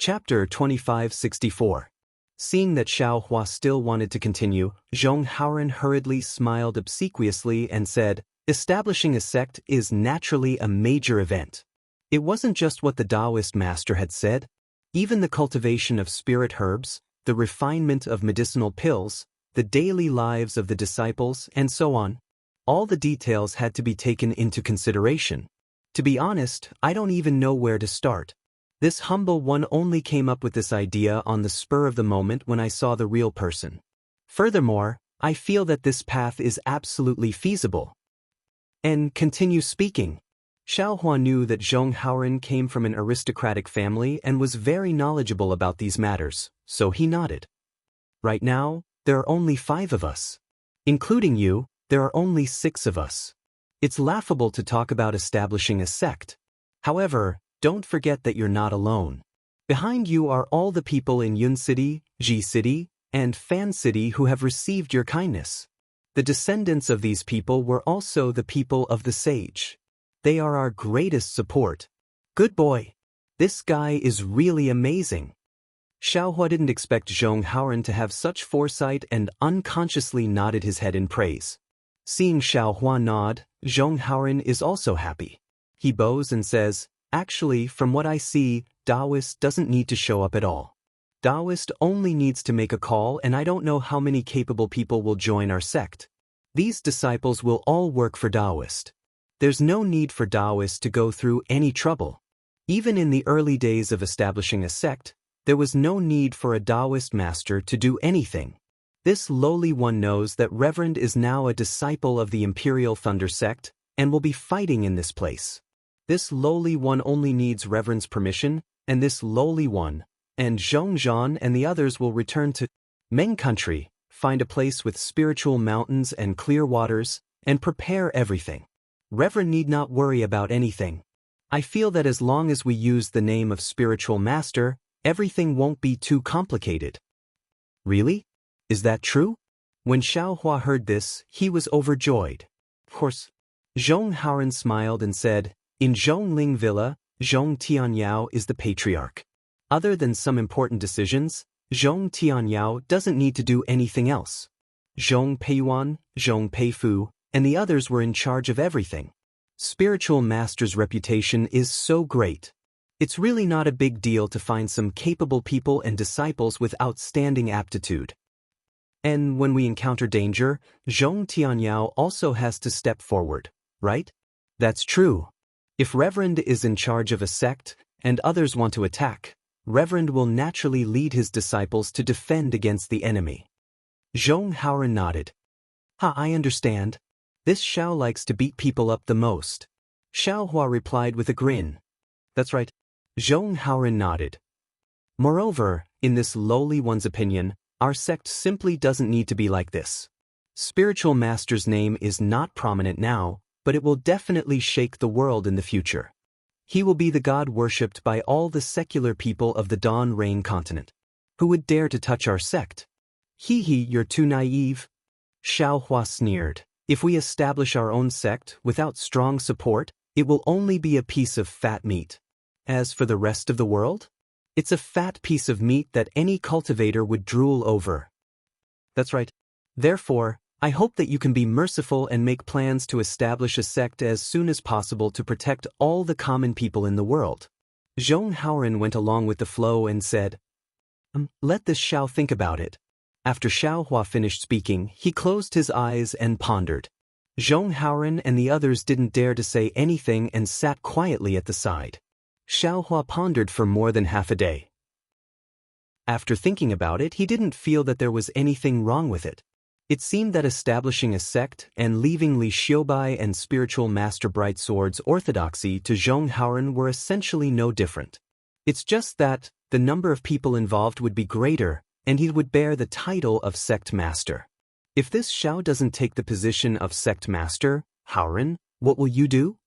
Chapter 2564. Seeing that Xiao Hua still wanted to continue, Zhong Haoren hurriedly smiled obsequiously and said, "Establishing a sect is naturally a major event." It wasn't just what the Taoist master had said. Even the cultivation of spirit herbs, the refinement of medicinal pills, the daily lives of the disciples, and so on. All the details had to be taken into consideration. To be honest, I don't even know where to start. This humble one only came up with this idea on the spur of the moment when I saw the real person. Furthermore, I feel that this path is absolutely feasible. And continue speaking. Xiao Hua knew that Zhong Haoren came from an aristocratic family and was very knowledgeable about these matters, so he nodded. Right now, there are only 5 of us. Including you, there are only 6 of us. It's laughable to talk about establishing a sect. However, don't forget that you're not alone. Behind you are all the people in Yun City, Ji City, and Fan City who have received your kindness. The descendants of these people were also the people of the sage. They are our greatest support. Good boy. This guy is really amazing. Xiao Hua didn't expect Zhong Haoren to have such foresight and unconsciously nodded his head in praise. Seeing Xiao Hua nod, Zhong Haoren is also happy. He bows and says, "Actually, from what I see, Taoist doesn't need to show up at all. Taoist only needs to make a call, and I don't know how many capable people will join our sect. These disciples will all work for Taoist. There's no need for Taoist to go through any trouble. Even in the early days of establishing a sect, there was no need for a Taoist master to do anything. This lowly one knows that Reverend is now a disciple of the Imperial Thunder sect and will be fighting in this place. This lowly one only needs Reverend's permission, and this lowly one, and Zhong Zhan and the others will return to Meng country, find a place with spiritual mountains and clear waters, and prepare everything. Reverend need not worry about anything. I feel that as long as we use the name of spiritual master, everything won't be too complicated." Really? Is that true? When Xiao Hua heard this, he was overjoyed. Of course. Zhong Haoren smiled and said, "In Zhongling Villa, Zhong Tianyao is the patriarch. Other than some important decisions, Zhong Tianyao doesn't need to do anything else. Zhong Peiyuan, Zhong Peifu, and the others were in charge of everything. Spiritual master's reputation is so great. It's really not a big deal to find some capable people and disciples with outstanding aptitude. And when we encounter danger, Zhong Tianyao also has to step forward, right? That's true. If Reverend is in charge of a sect, and others want to attack, Reverend will naturally lead his disciples to defend against the enemy." Zhong Haoren nodded. I understand. This Xiao likes to beat people up the most. Xiao Hua replied with a grin. That's right. Zhong Haoren nodded. Moreover, in this lowly one's opinion, our sect simply doesn't need to be like this. Spiritual Master's name is not prominent now, but it will definitely shake the world in the future. He will be the god worshipped by all the secular people of the Dawn Rain continent. Who would dare to touch our sect? You're too naive. Xiao Hua sneered. If we establish our own sect without strong support, it will only be a piece of fat meat. As for the rest of the world, it's a fat piece of meat that any cultivator would drool over. That's right. Therefore, I hope that you can be merciful and make plans to establish a sect as soon as possible to protect all the common people in the world. Zhong Haoren went along with the flow and said, Let this Xiao think about it. After Xiao Hua finished speaking, he closed his eyes and pondered. Zhong Haoren and the others didn't dare to say anything and sat quietly at the side. Xiao Hua pondered for more than half a day. After thinking about it, he didn't feel that there was anything wrong with it. It seemed that establishing a sect and leaving Li Xiubai and Spiritual Master Brightsword's orthodoxy to Zhong Haoren were essentially no different. It's just that the number of people involved would be greater, and he would bear the title of Sect Master. If this Xiao doesn't take the position of Sect Master, Haoren, what will you do?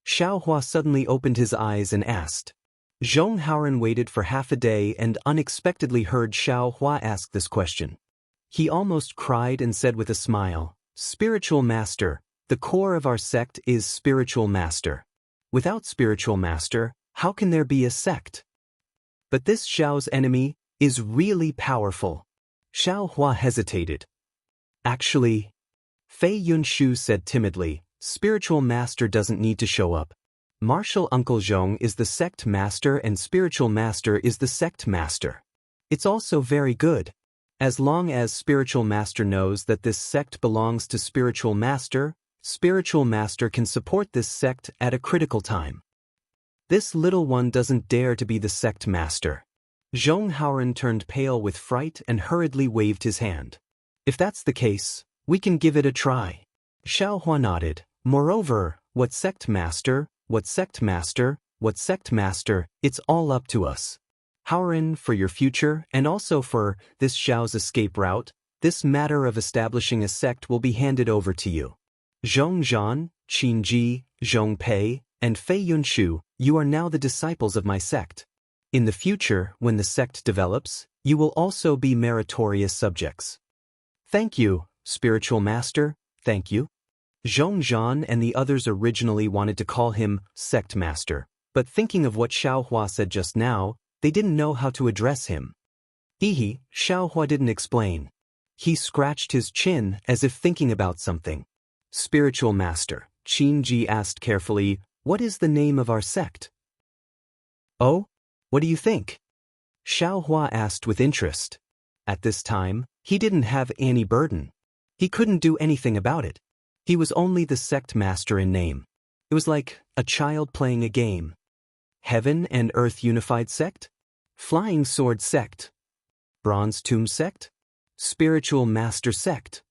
Xiao Hua suddenly opened his eyes and asked. Zhong Haoren waited for half a day and unexpectedly heard Xiao Hua ask this question. He almost cried and said with a smile, "Spiritual Master, the core of our sect is Spiritual Master. Without Spiritual Master, how can there be a sect?" But this Xiao's enemy is really powerful. Xiao Hua hesitated. Actually, Fei Yunshu said timidly, spiritual master doesn't need to show up. Martial Uncle Zhong is the sect master and spiritual master is the sect master. It's also very good. As long as spiritual master knows that this sect belongs to spiritual master can support this sect at a critical time. This little one doesn't dare to be the sect master. Zhong Haoren turned pale with fright and hurriedly waved his hand. If that's the case, we can give it a try. Xiao Hua nodded. Moreover, what sect master, it's all up to us. Haoren, for your future, and also for this Xiao's escape route, this matter of establishing a sect will be handed over to you. Zhong Zhan, Qin Ji, Zhong Pei, and Fei Yunshu, you are now the disciples of my sect. In the future, when the sect develops, you will also be meritorious subjects. Thank you, spiritual master, thank you. Zhong Zhan and the others originally wanted to call him sect master, but thinking of what Xiao Hua said just now, they didn't know how to address him. Xiao Hua didn't explain. He scratched his chin as if thinking about something. Spiritual master, Qin Ji asked carefully, what is the name of our sect? Oh? What do you think? Xiao Hua asked with interest. At this time, he didn't have any burden. He couldn't do anything about it. He was only the sect master in name. It was like a child playing a game. Heaven and Earth Unified Sect? Flying Sword Sect? Bronze Tomb Sect? Spiritual Master Sect?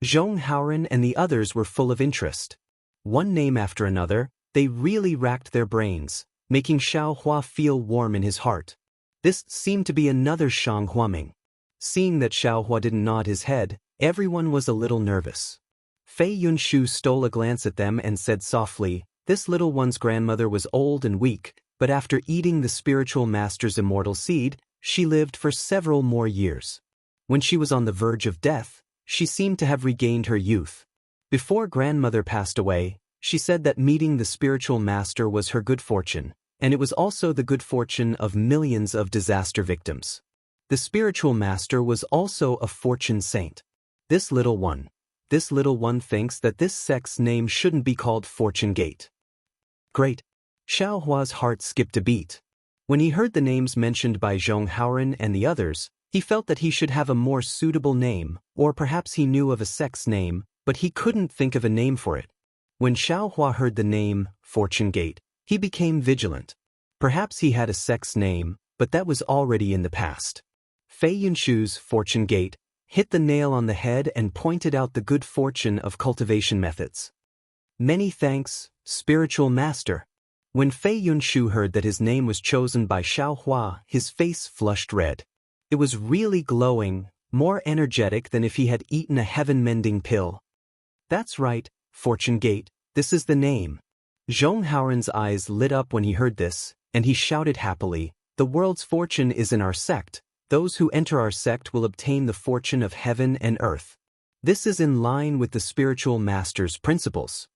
Zhong Haoren and the others were full of interest. One name after another, they really racked their brains, making Xiao Hua feel warm in his heart. This seemed to be another Shang Huaming. Seeing that Xiao Hua didn't nod his head, everyone was a little nervous. Fei Yunshu stole a glance at them and said softly, this little one's grandmother was old and weak, but after eating the spiritual master's immortal seed, she lived for several more years. When she was on the verge of death, she seemed to have regained her youth. Before grandmother passed away, she said that meeting the spiritual master was her good fortune, and it was also the good fortune of millions of disaster victims. The spiritual master was also a fortune saint. This little one thinks that this sect's name shouldn't be called Fortune Gate. Great. Xiao Hua's heart skipped a beat. When he heard the names mentioned by Zhong Haoren and the others, he felt that he should have a more suitable name, or perhaps he knew of a sect's name, but he couldn't think of a name for it. When Xiao Hua heard the name, Fortune Gate, he became vigilant. Perhaps he had a sect's name, but that was already in the past. Fei Yunshu's Fortune Gate hit the nail on the head and pointed out the good fortune of cultivation methods. Many thanks, spiritual master. When Fei Yunshu heard that his name was chosen by Xiao Hua, his face flushed red. It was really glowing, more energetic than if he had eaten a heaven-mending pill. That's right, Fortune Gate, this is the name. Zhong Haoren's eyes lit up when he heard this, and he shouted happily, the world's fortune is in our sect. Those who enter our sect will obtain the fortune of heaven and earth. This is in line with the spiritual master's principles.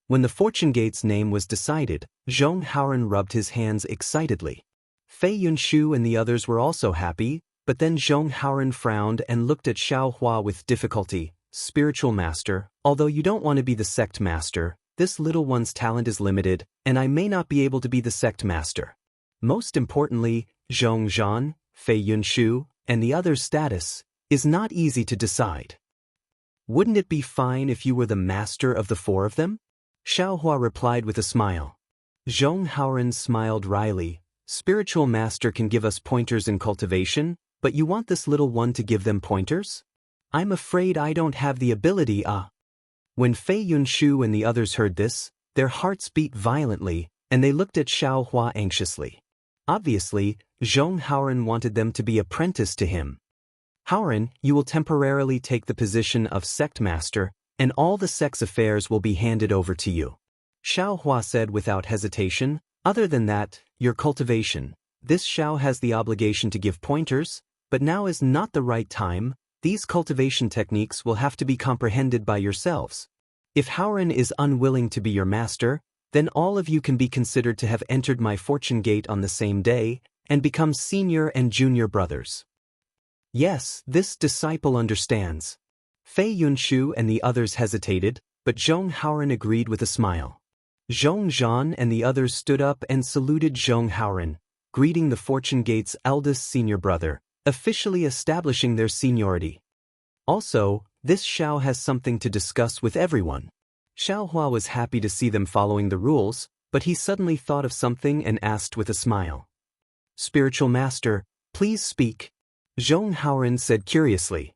When the Fortune Gate's name was decided, Zhong Haoren rubbed his hands excitedly. Fei Yunshu and the others were also happy, but then Zhong Haoren frowned and looked at Xiao Hua with difficulty. Spiritual master, although you don't want to be the sect master, this little one's talent is limited, and I may not be able to be the sect master. Most importantly, Zhong Zhan, Fei Yunshu, and the others' status is not easy to decide. Wouldn't it be fine if you were the master of the four of them? Xiao Hua replied with a smile. Zhong Haoren smiled wryly. Spiritual master can give us pointers in cultivation, but you want this little one to give them pointers? I'm afraid I don't have the ability. When Fei Yunshu and the others heard this, their hearts beat violently, and they looked at Xiao Hua anxiously. Obviously, Zhong Haoren wanted them to be apprenticed to him. Haoren, you will temporarily take the position of sect master, and all the sect's affairs will be handed over to you. Xiao Hua said without hesitation, other than that, your cultivation. This Xiao has the obligation to give pointers, but now is not the right time. These cultivation techniques will have to be comprehended by yourselves. If Haoren is unwilling to be your master, then all of you can be considered to have entered my Fortune Gate on the same day, and become senior and junior brothers. Yes, this disciple understands. Fei Yunshu and the others hesitated, but Zhong Haoran agreed with a smile. Zhong Zhan and the others stood up and saluted Zhong Haoran, greeting the Fortune Gate's eldest senior brother, officially establishing their seniority. Also, this Xiao has something to discuss with everyone. Xiaohua was happy to see them following the rules, but he suddenly thought of something and asked with a smile. Spiritual Master, please speak. Zhong Haoran said curiously.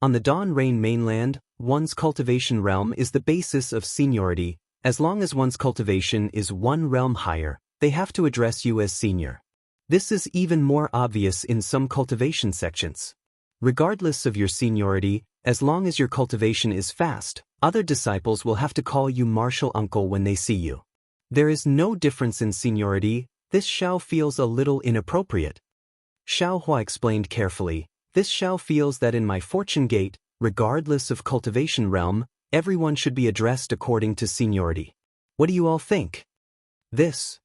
On the Dawn Rain mainland, one's cultivation realm is the basis of seniority. As long as one's cultivation is one realm higher, they have to address you as senior. This is even more obvious in some cultivation sections. Regardless of your seniority, as long as your cultivation is fast, other disciples will have to call you martial uncle when they see you. There is no difference in seniority. This Xiao feels a little inappropriate. Xiaohua explained carefully, this Xiao feels that in my Fortune Gate, regardless of cultivation realm, everyone should be addressed according to seniority. What do you all think? This.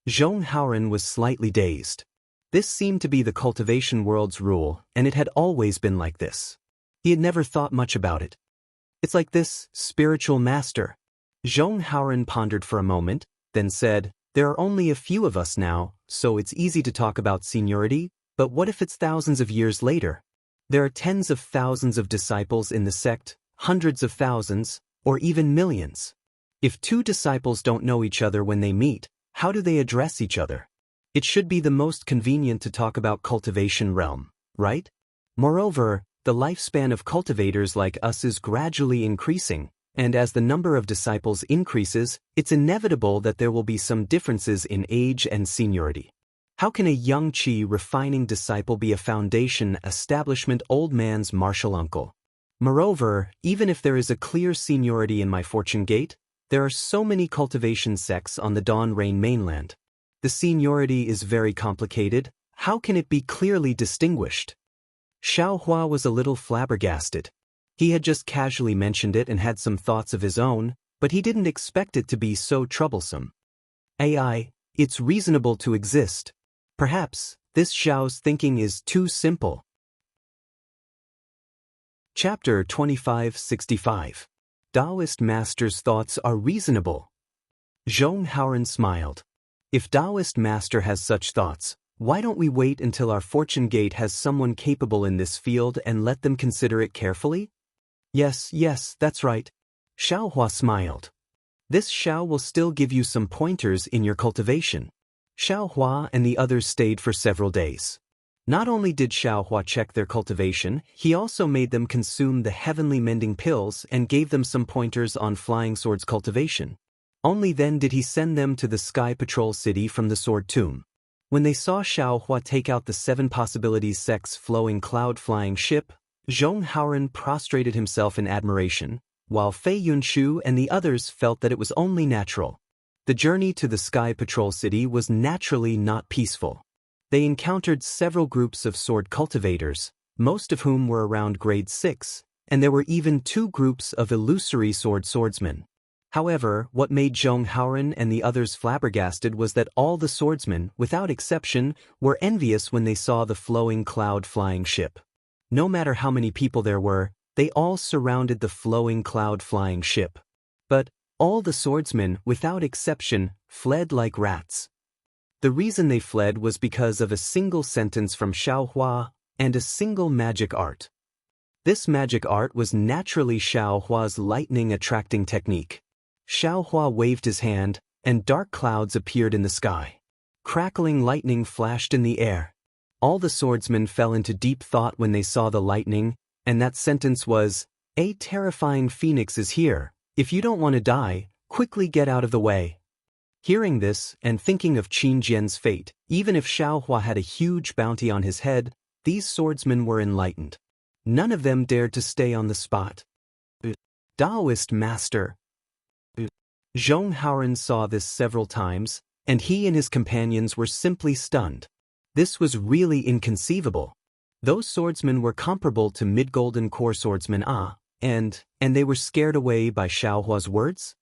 Zhong Haoran was slightly dazed. This seemed to be the cultivation world's rule, and it had always been like this. He had never thought much about it. It's like this, spiritual master. Zhong Haoran pondered for a moment, then said, there are only a few of us now, so it's easy to talk about seniority, but what if it's thousands of years later? There are tens of thousands of disciples in the sect, hundreds of thousands, or even millions. If two disciples don't know each other when they meet, how do they address each other? It should be the most convenient to talk about cultivation realm, right? Moreover, the lifespan of cultivators like us is gradually increasing, and as the number of disciples increases, it's inevitable that there will be some differences in age and seniority. How can a young Qi refining disciple be a foundation establishment old man's martial uncle? Moreover, even if there is a clear seniority in my Fortune Gate, there are so many cultivation sects on the Dawn Rain mainland. The seniority is very complicated. How can it be clearly distinguished? Xiaohua was a little flabbergasted. He had just casually mentioned it and had some thoughts of his own, but he didn't expect it to be so troublesome. AI, it's reasonable to exist. Perhaps, this Xiao's thinking is too simple. Chapter 2565. Taoist Master's thoughts are reasonable. Zhong Haoran smiled. If Taoist Master has such thoughts, why don't we wait until our Fortune Gate has someone capable in this field and let them consider it carefully? Yes, that's right. Xiaohua smiled. This Xiao will still give you some pointers in your cultivation. Xiaohua and the others stayed for several days. Not only did Xiaohua check their cultivation, he also made them consume the heavenly mending pills and gave them some pointers on flying swords cultivation. Only then did he send them to the Sky Patrol City from the Sword Tomb. When they saw Xiaohua take out the 7 possibilities sect's flowing cloud flying ship, Zhong Haoran prostrated himself in admiration, while Fei Yunshu and the others felt that it was only natural. The journey to the Sky Patrol City was naturally not peaceful. They encountered several groups of sword cultivators, most of whom were around grade 6, and there were even 2 groups of illusory swordsmen. However, what made Zhong Haoran and the others flabbergasted was that all the swordsmen, without exception, were envious when they saw the flowing cloud flying ship. No matter how many people there were, they all surrounded the flowing cloud flying ship. But all the swordsmen, without exception, fled like rats. The reason they fled was because of a single sentence from Xiaohua and a single magic art. This magic art was naturally Xiaohua's lightning-attracting technique. Xiaohua waved his hand, and dark clouds appeared in the sky. Crackling lightning flashed in the air. All the swordsmen fell into deep thought when they saw the lightning, and that sentence was, "A terrifying phoenix is here. If you don't want to die, quickly get out of the way." Hearing this, and thinking of Qin Jian's fate, even if Xiaohua had a huge bounty on his head, these swordsmen were enlightened. None of them dared to stay on the spot. Taoist Master. Zhong Haoran saw this several times, and he and his companions were simply stunned. This was really inconceivable. Those swordsmen were comparable to mid-golden core swordsmen and they were scared away by Xiaohua's words?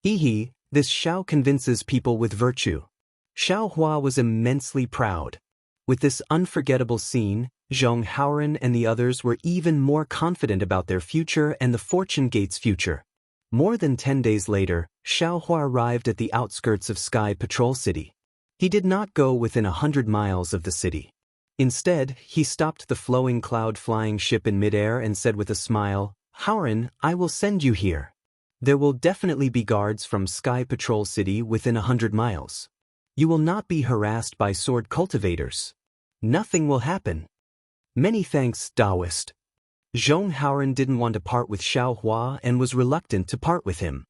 This Xiao convinces people with virtue. Xiao Hua was immensely proud. With this unforgettable scene, Zhong Haoren and the others were even more confident about their future and the Fortune Gate's future. More than 10 days later, Xiao Hua arrived at the outskirts of Sky Patrol City. He did not go within 100 miles of the city. Instead, he stopped the flowing cloud-flying ship in midair and said with a smile, "Haoren, I will send you here. There will definitely be guards from Sky Patrol City within 100 miles. You will not be harassed by sword cultivators. Nothing will happen." Many thanks, Taoist. Zhong Haoren didn't want to part with Xiao Hua and was reluctant to part with him.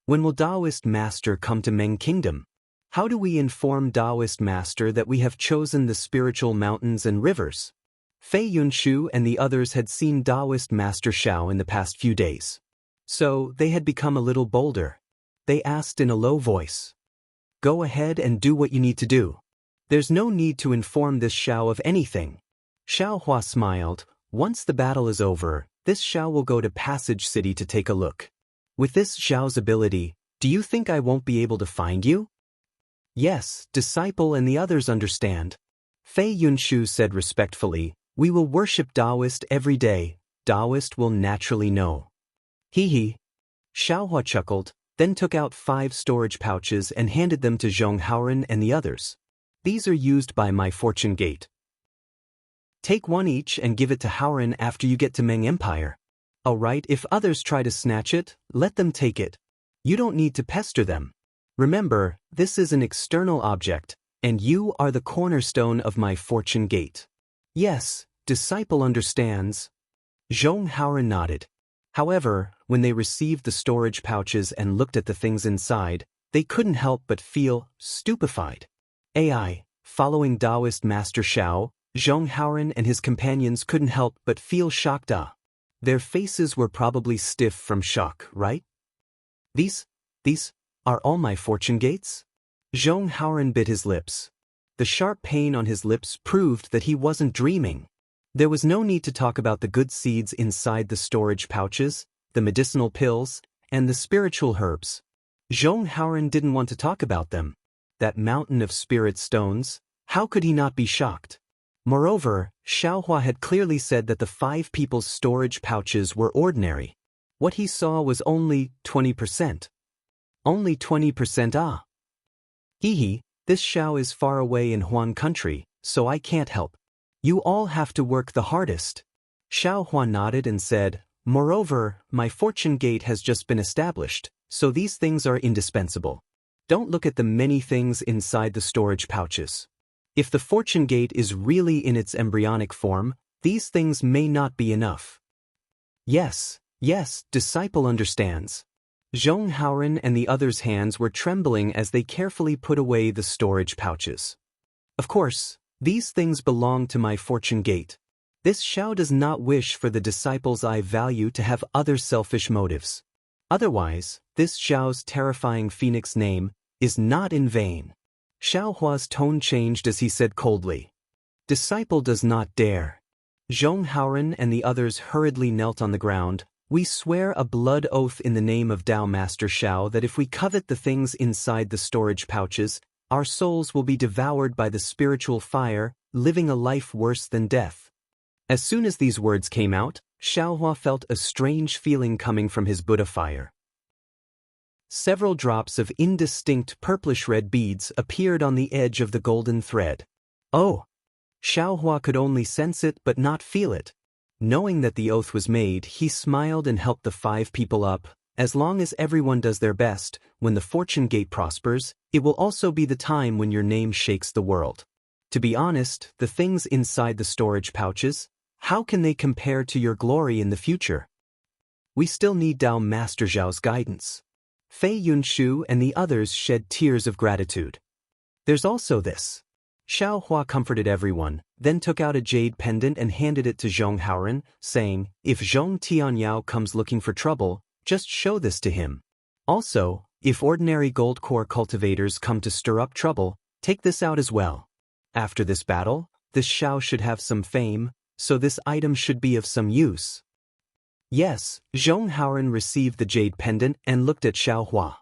When will Taoist Master come to Meng Kingdom? How do we inform Taoist Master that we have chosen the spiritual mountains and rivers? Fei Yunshu and the others had seen Taoist Master Xiao in the past few days. So, they had become a little bolder. They asked in a low voice, "Go ahead and do what you need to do. There's no need to inform this Xiao of anything." Xiao Hua smiled. "Once the battle is over, this Xiao will go to Passage City to take a look. With this Xiao's ability, do you think I won't be able to find you?" "Yes, disciple and the others understand." Fei Yunshu said respectfully, "We will worship Taoist every day. Taoist will naturally know." "Hee hee." Xiao Hua chuckled, then took out 5 storage pouches and handed them to Zhong Haoren and the others. "These are used by my Fortune Gate. Take one each and give it to Haoren after you get to Meng Empire. Alright, if others try to snatch it, let them take it. You don't need to pester them. Remember, this is an external object, and you are the cornerstone of my Fortune Gate." "Yes, disciple understands." Zhong Haoren nodded. However, when they received the storage pouches and looked at the things inside, they couldn't help but feel stupefied. AI, following Taoist Master Xiao, Zhong Haoren and his companions couldn't help but feel shocked. Their faces were probably stiff from shock, right? These are all my Fortune Gates? Zhong Haoren bit his lips. The sharp pain on his lips proved that he wasn't dreaming. There was no need to talk about the good seeds inside the storage pouches, the medicinal pills, and the spiritual herbs. Zhong Haoren didn't want to talk about them. That mountain of spirit stones, how could he not be shocked? Moreover, Xiao Hua had clearly said that the 5 people's storage pouches were ordinary. What he saw was only 20%. Only 20%. Hee hee, this Xiao is far away in Huan country, so I can't help. You all have to work the hardest. Xiao Hua nodded and said, "Moreover, my Fortune Gate has just been established, so these things are indispensable. Don't look at the many things inside the storage pouches. If the Fortune Gate is really in its embryonic form, these things may not be enough." Yes, disciple understands." Zhong Haoren and the others' hands were trembling as they carefully put away the storage pouches. "Of course, these things belong to my Fortune Gate. This Xiao does not wish for the disciples I value to have other selfish motives. Otherwise, this Xiao's terrifying phoenix name is not in vain." Xiao Hua's tone changed as he said coldly, "Disciple does not dare." Zhong Haoren and the others hurriedly knelt on the ground. "We swear a blood oath in the name of Tao Master Xiao that if we covet the things inside the storage pouches, our souls will be devoured by the spiritual fire, living a life worse than death." As soon as these words came out, Xiao Hua felt a strange feeling coming from his Buddha fire. Several drops of indistinct purplish-red beads appeared on the edge of the golden thread. Oh! Xiao Hua could only sense it but not feel it. Knowing that the oath was made, he smiled and helped the 5 people up. As long as everyone does their best, when the Fortune Gate prospers, it will also be the time when your name shakes the world. To be honest, the things inside the storage pouches, how can they compare to your glory in the future? We still need Tao Master Zhao's guidance. Fei Yunshu and the others shed tears of gratitude. There's also this. Xiao Hua comforted everyone, then took out a jade pendant and handed it to Zhong Haoren, saying, "If Zhong Tianyao comes looking for trouble, just show this to him. Also, if ordinary gold core cultivators come to stir up trouble, take this out as well. After this battle, this Xiao should have some fame, so this item should be of some use." Yes, Zhong Haoren received the jade pendant and looked at Xiao Hua.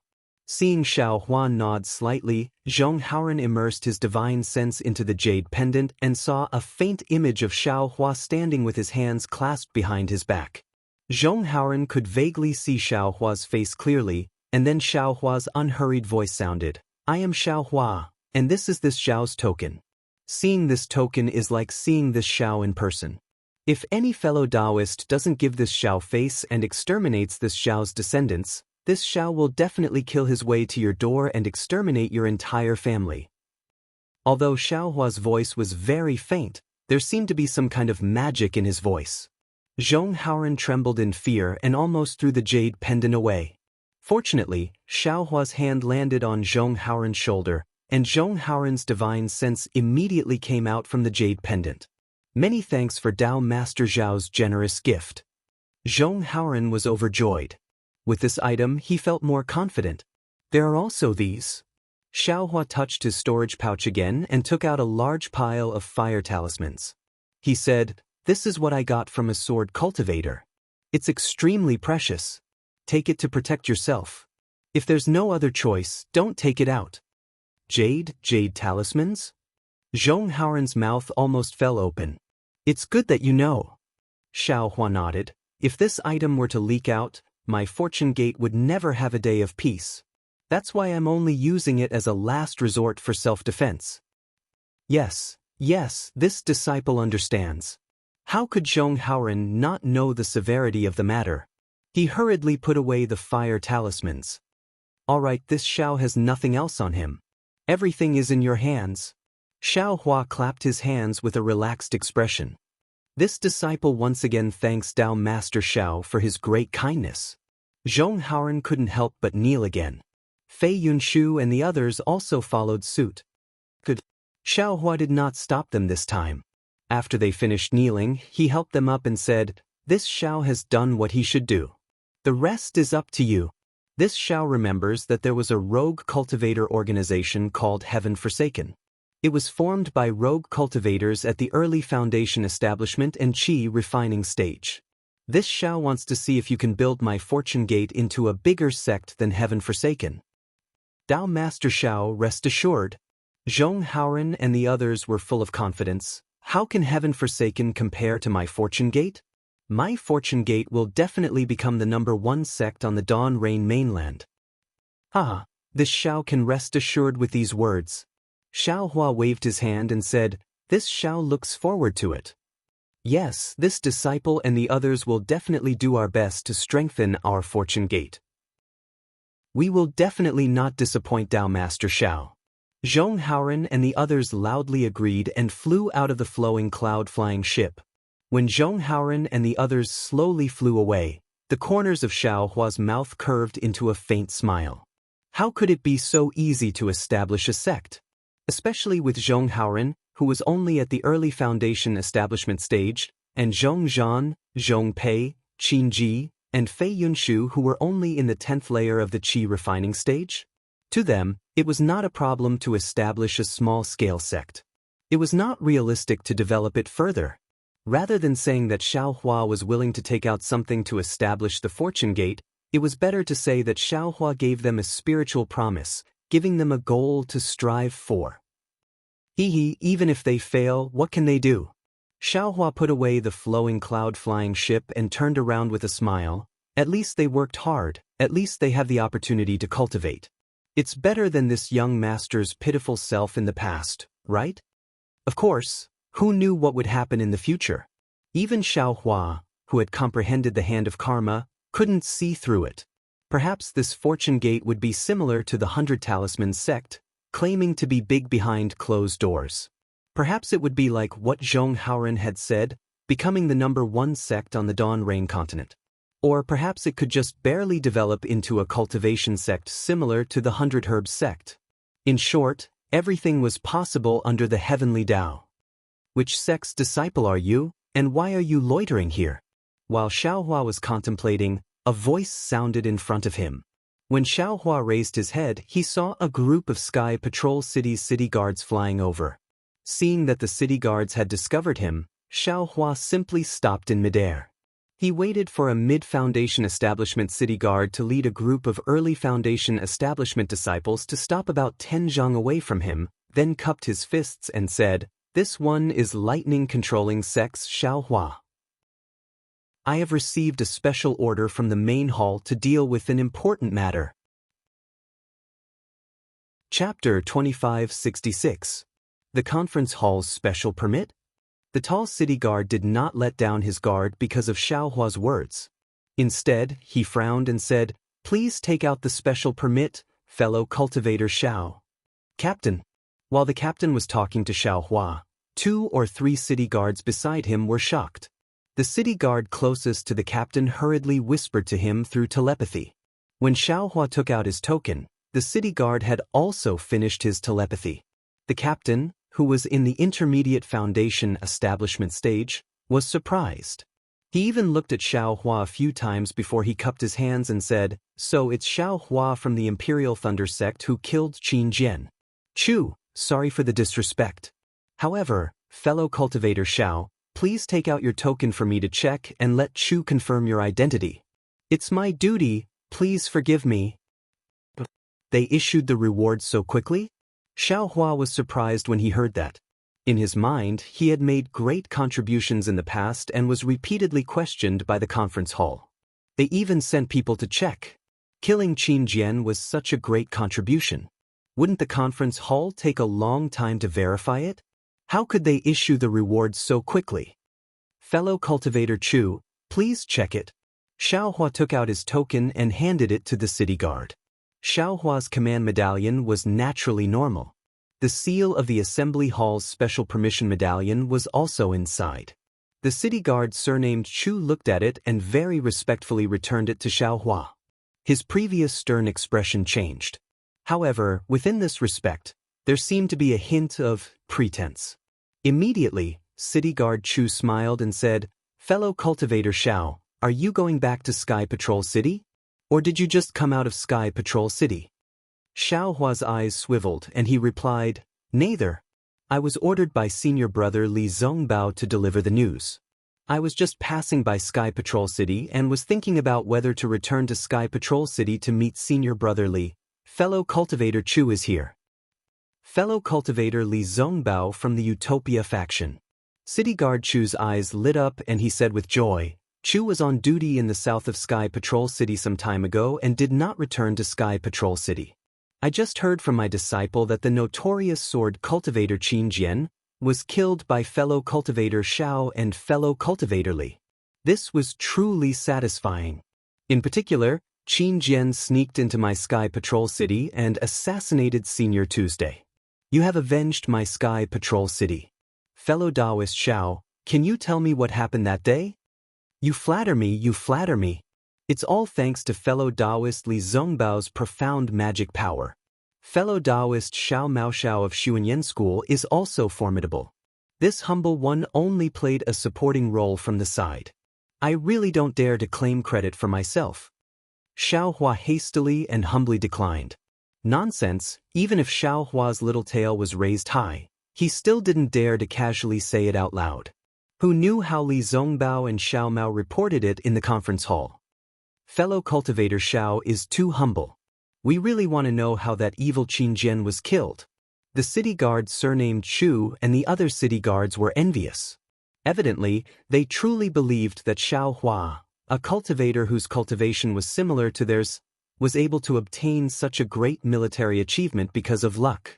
Seeing Xiao Hua nod slightly, Zhong Haoren immersed his divine sense into the jade pendant and saw a faint image of Xiao Hua standing with his hands clasped behind his back. Zhong Haoren could vaguely see Xiao Hua's face clearly, and then Xiao Hua's unhurried voice sounded, "I am Xiao Hua, and this is this Xiao's token. Seeing this token is like seeing this Xiao in person. If any fellow Taoist doesn't give this Xiao face and exterminates this Xiao's descendants, this Xiao will definitely kill his way to your door and exterminate your entire family." Although Xiao Hua's voice was very faint, there seemed to be some kind of magic in his voice. Zhong Haoren trembled in fear and almost threw the jade pendant away. Fortunately, Xiao Hua's hand landed on Zhong Haoren's shoulder, and Zhong Haoren's divine sense immediately came out from the jade pendant. Many thanks for Tao Master Zhao's generous gift. Zhong Haoren was overjoyed. With this item, he felt more confident. There are also these. Xiao Hua touched his storage pouch again and took out a large pile of fire talismans. He said, "This is what I got from a sword cultivator. It's extremely precious. Take it to protect yourself. If there's no other choice, don't take it out." Jade talismans? Zhong Haoren's mouth almost fell open. "It's good that you know." Xiao Hua nodded. "If this item were to leak out, my fortune gate would never have a day of peace. That's why I'm only using it as a last resort for self-defense." Yes, this disciple understands. How could Zhong Haoren not know the severity of the matter? He hurriedly put away the fire talismans. "All right, this Xiao has nothing else on him. Everything is in your hands." Xiao Hua clapped his hands with a relaxed expression. This disciple once again thanks Tao Master Xiao for his great kindness. Zhong Haoren couldn't help but kneel again. Fei Yunshu and the others also followed suit. Good. Xiao Hua did not stop them this time. After they finished kneeling, he helped them up and said, "This Xiao has done what he should do. The rest is up to you." This Xiao remembers that there was a rogue cultivator organization called Heaven Forsaken. It was formed by rogue cultivators at the early foundation establishment and qi refining stage. This Xiao wants to see if you can build my fortune gate into a bigger sect than Heaven Forsaken. Tao Master Xiao, rest assured. Zhong Haoren and the others were full of confidence. How can Heaven Forsaken compare to my fortune gate? My fortune gate will definitely become the #1 sect on the Dawn Rain mainland. This Xiao can rest assured with these words. Xiao Hua waved his hand and said, "This Xiao looks forward to it." Yes, this disciple and the others will definitely do our best to strengthen our fortune gate. We will definitely not disappoint Tao Master Xiao. Zhong Haoren and the others loudly agreed and flew out of the flowing cloud-flying ship. When Zhong Haoren and the others slowly flew away, the corners of Xiao Hua's mouth curved into a faint smile. How could it be so easy to establish a sect? Especially with Zhong Haoren, who was only at the early foundation establishment stage, and Zhong Zhan, Zhong Pei, Qin Ji, and Fei Yunshu who were only in the 10th layer of the qi refining stage? To them, it was not a problem to establish a small-scale sect. It was not realistic to develop it further. Rather than saying that Xiao Hua was willing to take out something to establish the fortune gate, it was better to say that Xiao Hua gave them a spiritual promise, giving them a goal to strive for. Even if they fail, what can they do? Xiao Hua put away the flowing cloud-flying ship and turned around with a smile. At least they worked hard, at least they have the opportunity to cultivate. It's better than this young master's pitiful self in the past, right? Of course, who knew what would happen in the future? Even Xiao Hua, who had comprehended the hand of karma, couldn't see through it. Perhaps this fortune gate would be similar to the 100 Talisman sect, claiming to be big behind closed doors. Perhaps it would be like what Zhong Haoren had said, becoming the #1 sect on the Dawn Rain continent. Or perhaps it could just barely develop into a cultivation sect similar to the 100 Herbs sect. In short, everything was possible under the heavenly Tao. Which sect's disciple are you, and why are you loitering here? While Xiao Hua was contemplating, a voice sounded in front of him. When Xiao Hua raised his head, he saw a group of Sky Patrol City's city guards flying over. Seeing that the city guards had discovered him, Xiao Hua simply stopped in midair. He waited for a mid-foundation establishment city guard to lead a group of early foundation establishment disciples to stop about 10 zhang away from him, then cupped his fists and said, "This one is lightning controlling sex Xiaohua. I have received a special order from the main hall to deal with an important matter." Chapter 2566. The Conference Hall's Special Permit? The tall city guard did not let down his guard because of Xiaohua's words. Instead, he frowned and said, "Please take out the special permit, fellow cultivator Xiao." "Captain." While the captain was talking to Xiaohua, 2 or 3 city guards beside him were shocked. The city guard closest to the captain hurriedly whispered to him through telepathy. When Xiaohua took out his token, the city guard had also finished his telepathy. The captain, who was in the intermediate foundation establishment stage, was surprised. He even looked at Xiaohua a few times before he cupped his hands and said, "So it's Xiaohua from the Imperial Thunder sect who killed Qin Jian. Chu, sorry for the disrespect. However, fellow cultivator Xiao, please take out your token for me to check and let Chu confirm your identity. It's my duty, please forgive me." They issued the reward so quickly? Xiaohua was surprised when he heard that. In his mind, he had made great contributions in the past and was repeatedly questioned by the conference hall. They even sent people to check. Killing Qin Jian was such a great contribution. Wouldn't the conference hall take a long time to verify it? How could they issue the reward so quickly? "Fellow cultivator Chu, please check it." Xiaohua took out his token and handed it to the city guard. Xiaohua's command medallion was naturally normal. The seal of the Assembly Hall's special permission medallion was also inside. The city guard surnamed Chu looked at it and very respectfully returned it to Xiaohua. His previous stern expression changed. However, within this respect, there seemed to be a hint of pretense. Immediately, city guard Chu smiled and said, "Fellow cultivator Xiao, are you going back to Sky Patrol City? Or did you just come out of Sky Patrol City?" Xiaohua's eyes swiveled and he replied, "Neither. I was ordered by senior brother Li Zongbao to deliver the news. I was just passing by Sky Patrol City and was thinking about whether to return to Sky Patrol City to meet senior brother Li. Fellow cultivator Chu is here." Fellow cultivator Li Zongbao from the Utopia faction. City guard Chu's eyes lit up and he said with joy, "Chu was on duty in the south of Sky Patrol City some time ago and did not return to Sky Patrol City. I just heard from my disciple that the notorious sword cultivator Qin Jian was killed by fellow cultivator Xiao and fellow cultivator Li. This was truly satisfying. In particular, Qin Jian sneaked into my Sky Patrol City and assassinated Senior Tuesday. You have avenged my Sky Patrol City. Fellow Taoist Xiao, can you tell me what happened that day?" You flatter me, you flatter me. It's all thanks to fellow Taoist Li Zongbao's profound magic power. Fellow Taoist Xiao Maoxiao of Xuanyan School is also formidable. This humble one only played a supporting role from the side. I really don't dare to claim credit for myself. Xiaohua hastily and humbly declined. Nonsense, even if Xiaohua's little tail was raised high, he still didn't dare to casually say it out loud. Who knew how Li Zongbao and Xiao Mao reported it in the conference hall? Fellow cultivator Xiao is too humble. We really want to know how that evil Qin Jian was killed. The city guard surnamed Chu and the other city guards were envious. Evidently, they truly believed that Xiaohua, a cultivator whose cultivation was similar to theirs, was able to obtain such a great military achievement because of luck.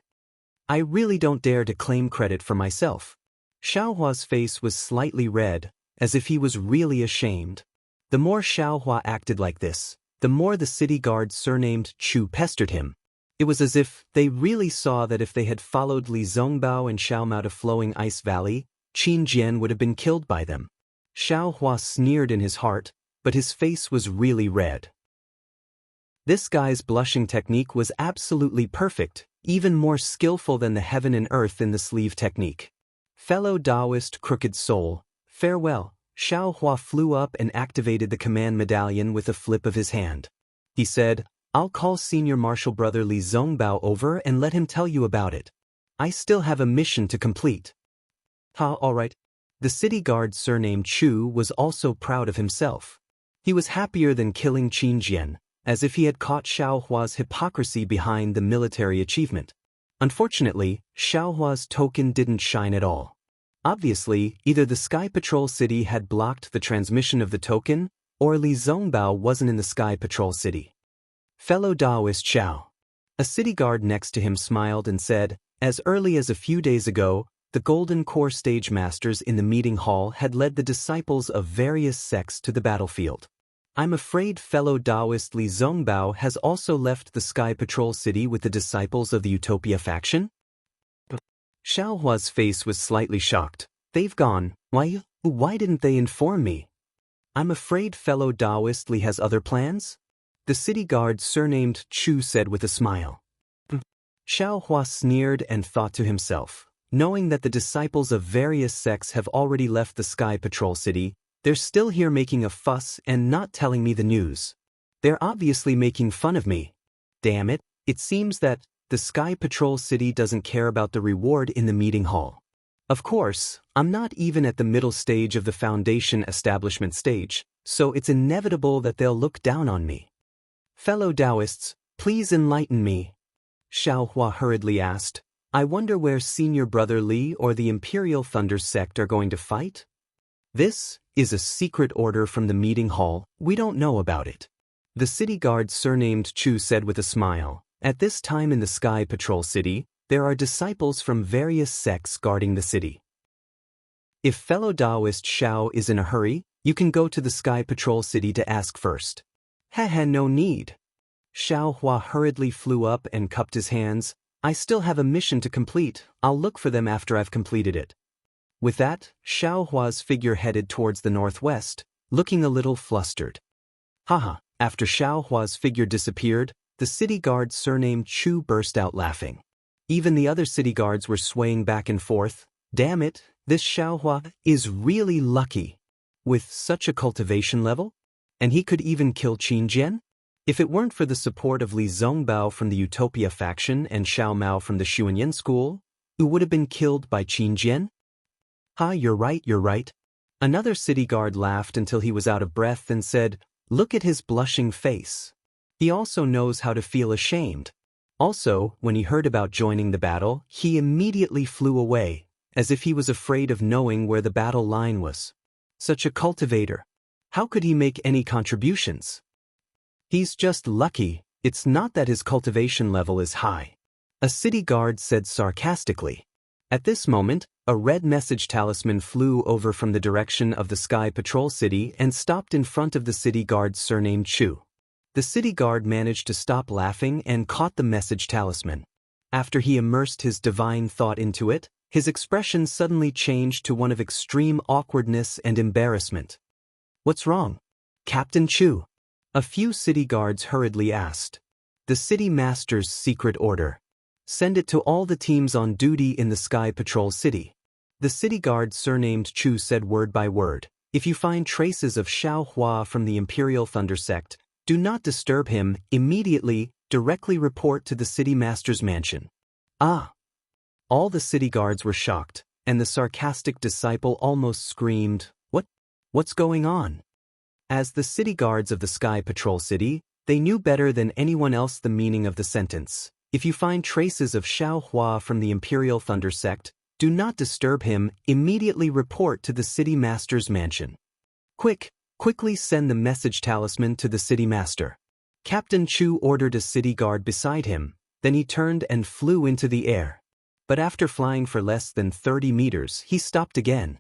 I really don't dare to claim credit for myself. Xiaohua's face was slightly red, as if he was really ashamed. The more Xiaohua acted like this, the more the city guard surnamed Chu pestered him. It was as if they really saw that if they had followed Li Zongbao and Xiao Mao to Flowing Ice Valley, Qin Jian would have been killed by them. Xiaohua sneered in his heart, but his face was really red. This guy's blushing technique was absolutely perfect, even more skillful than the heaven and earth in the sleeve technique. Fellow Taoist Crooked Soul, farewell. Xiaohua flew up and activated the command medallion with a flip of his hand. He said, "I'll call senior marshal brother Li Zongbao over and let him tell you about it. I still have a mission to complete." "All right." The city guard surnamed Chu was also proud of himself. He was happier than killing Qin Jian, as if he had caught Xiao Hua's hypocrisy behind the military achievement. Unfortunately, Xiao Hua's token didn't shine at all. Obviously, either the Sky Patrol City had blocked the transmission of the token, or Li Zongbao wasn't in the Sky Patrol City. Fellow Daoist Xiao. A city guard next to him smiled and said, as early as a few days ago, the Golden Core Stage Masters in the meeting hall had led the disciples of various sects to the battlefield. I'm afraid fellow Daoist Li Zongbao has also left the Sky Patrol City with the disciples of the Utopia faction? Xiao Hua's face was slightly shocked. They've gone. Why didn't they inform me? I'm afraid fellow Daoist Li has other plans? The city guard surnamed Chu said with a smile. Xiao Hua sneered and thought to himself, knowing that the disciples of various sects have already left the Sky Patrol City, they're still here making a fuss and not telling me the news. They're obviously making fun of me. Damn it, it seems that the Sky Patrol City doesn't care about the reward in the meeting hall. Of course, I'm not even at the middle stage of the Foundation establishment stage, so it's inevitable that they'll look down on me. Fellow Taoists, please enlighten me. Xiao Hua hurriedly asked, I wonder where Senior Brother Li or the Imperial Thunder sect are going to fight? This is a secret order from the meeting hall, we don't know about it. The city guard surnamed Chu said with a smile. At this time in the Sky Patrol City, there are disciples from various sects guarding the city. If fellow Daoist Xiao is in a hurry, you can go to the Sky Patrol City to ask first. No need. Xiao Hua hurriedly flew up and cupped his hands. I still have a mission to complete, I'll look for them after I've completed it. With that, Xiao Hua's figure headed towards the northwest, looking a little flustered. Haha, after Xiao Hua's figure disappeared, the city guard surnamed Chu burst out laughing. Even the other city guards were swaying back and forth. Damn it, this Xiao Hua is really lucky. With such a cultivation level? And he could even kill Qin Jian? If it weren't for the support of Li Zongbao from the Utopia faction and Xiao Mao from the Xuanyan school, who would have been killed by Qin Jian? You're right. Another city guard laughed until he was out of breath and said, look at his blushing face. He also knows how to feel ashamed. Also, when he heard about joining the battle, he immediately flew away, as if he was afraid of knowing where the battle line was. Such a cultivator. How could he make any contributions? He's just lucky, it's not that his cultivation level is high. A city guard said sarcastically. At this moment, a red message talisman flew over from the direction of the Sky Patrol City and stopped in front of the city guard surnamed Chu. The city guard managed to stop laughing and caught the message talisman. After he immersed his divine thought into it, his expression suddenly changed to one of extreme awkwardness and embarrassment. What's wrong? Captain Chu? A few city guards hurriedly asked. The city master's secret order. Send it to all the teams on duty in the Sky Patrol City. The city guard surnamed Chu said word by word. If you find traces of Xiao Hua from the Imperial Thunder sect, do not disturb him, immediately, directly report to the city master's mansion. All the city guards were shocked, and the sarcastic disciple almost screamed, What's going on? As the city guards of the Sky Patrol City, they knew better than anyone else the meaning of the sentence. If you find traces of Xiao Hua from the Imperial Thunder sect, do not disturb him, immediately report to the city master's mansion. Quickly send the message talisman to the city master. Captain Chu ordered a city guard beside him, then he turned and flew into the air. But after flying for less than 30 meters, he stopped again.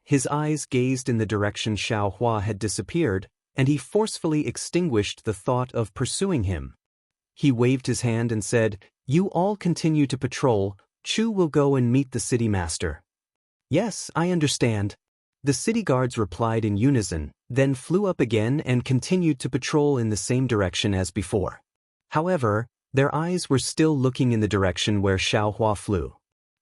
His eyes gazed in the direction Xiao Hua had disappeared, and he forcefully extinguished the thought of pursuing him. He waved his hand and said, You all continue to patrol, Chu will go and meet the city master. Yes, I understand. The city guards replied in unison, then flew up again and continued to patrol in the same direction as before. However, their eyes were still looking in the direction where Xiao Hua flew.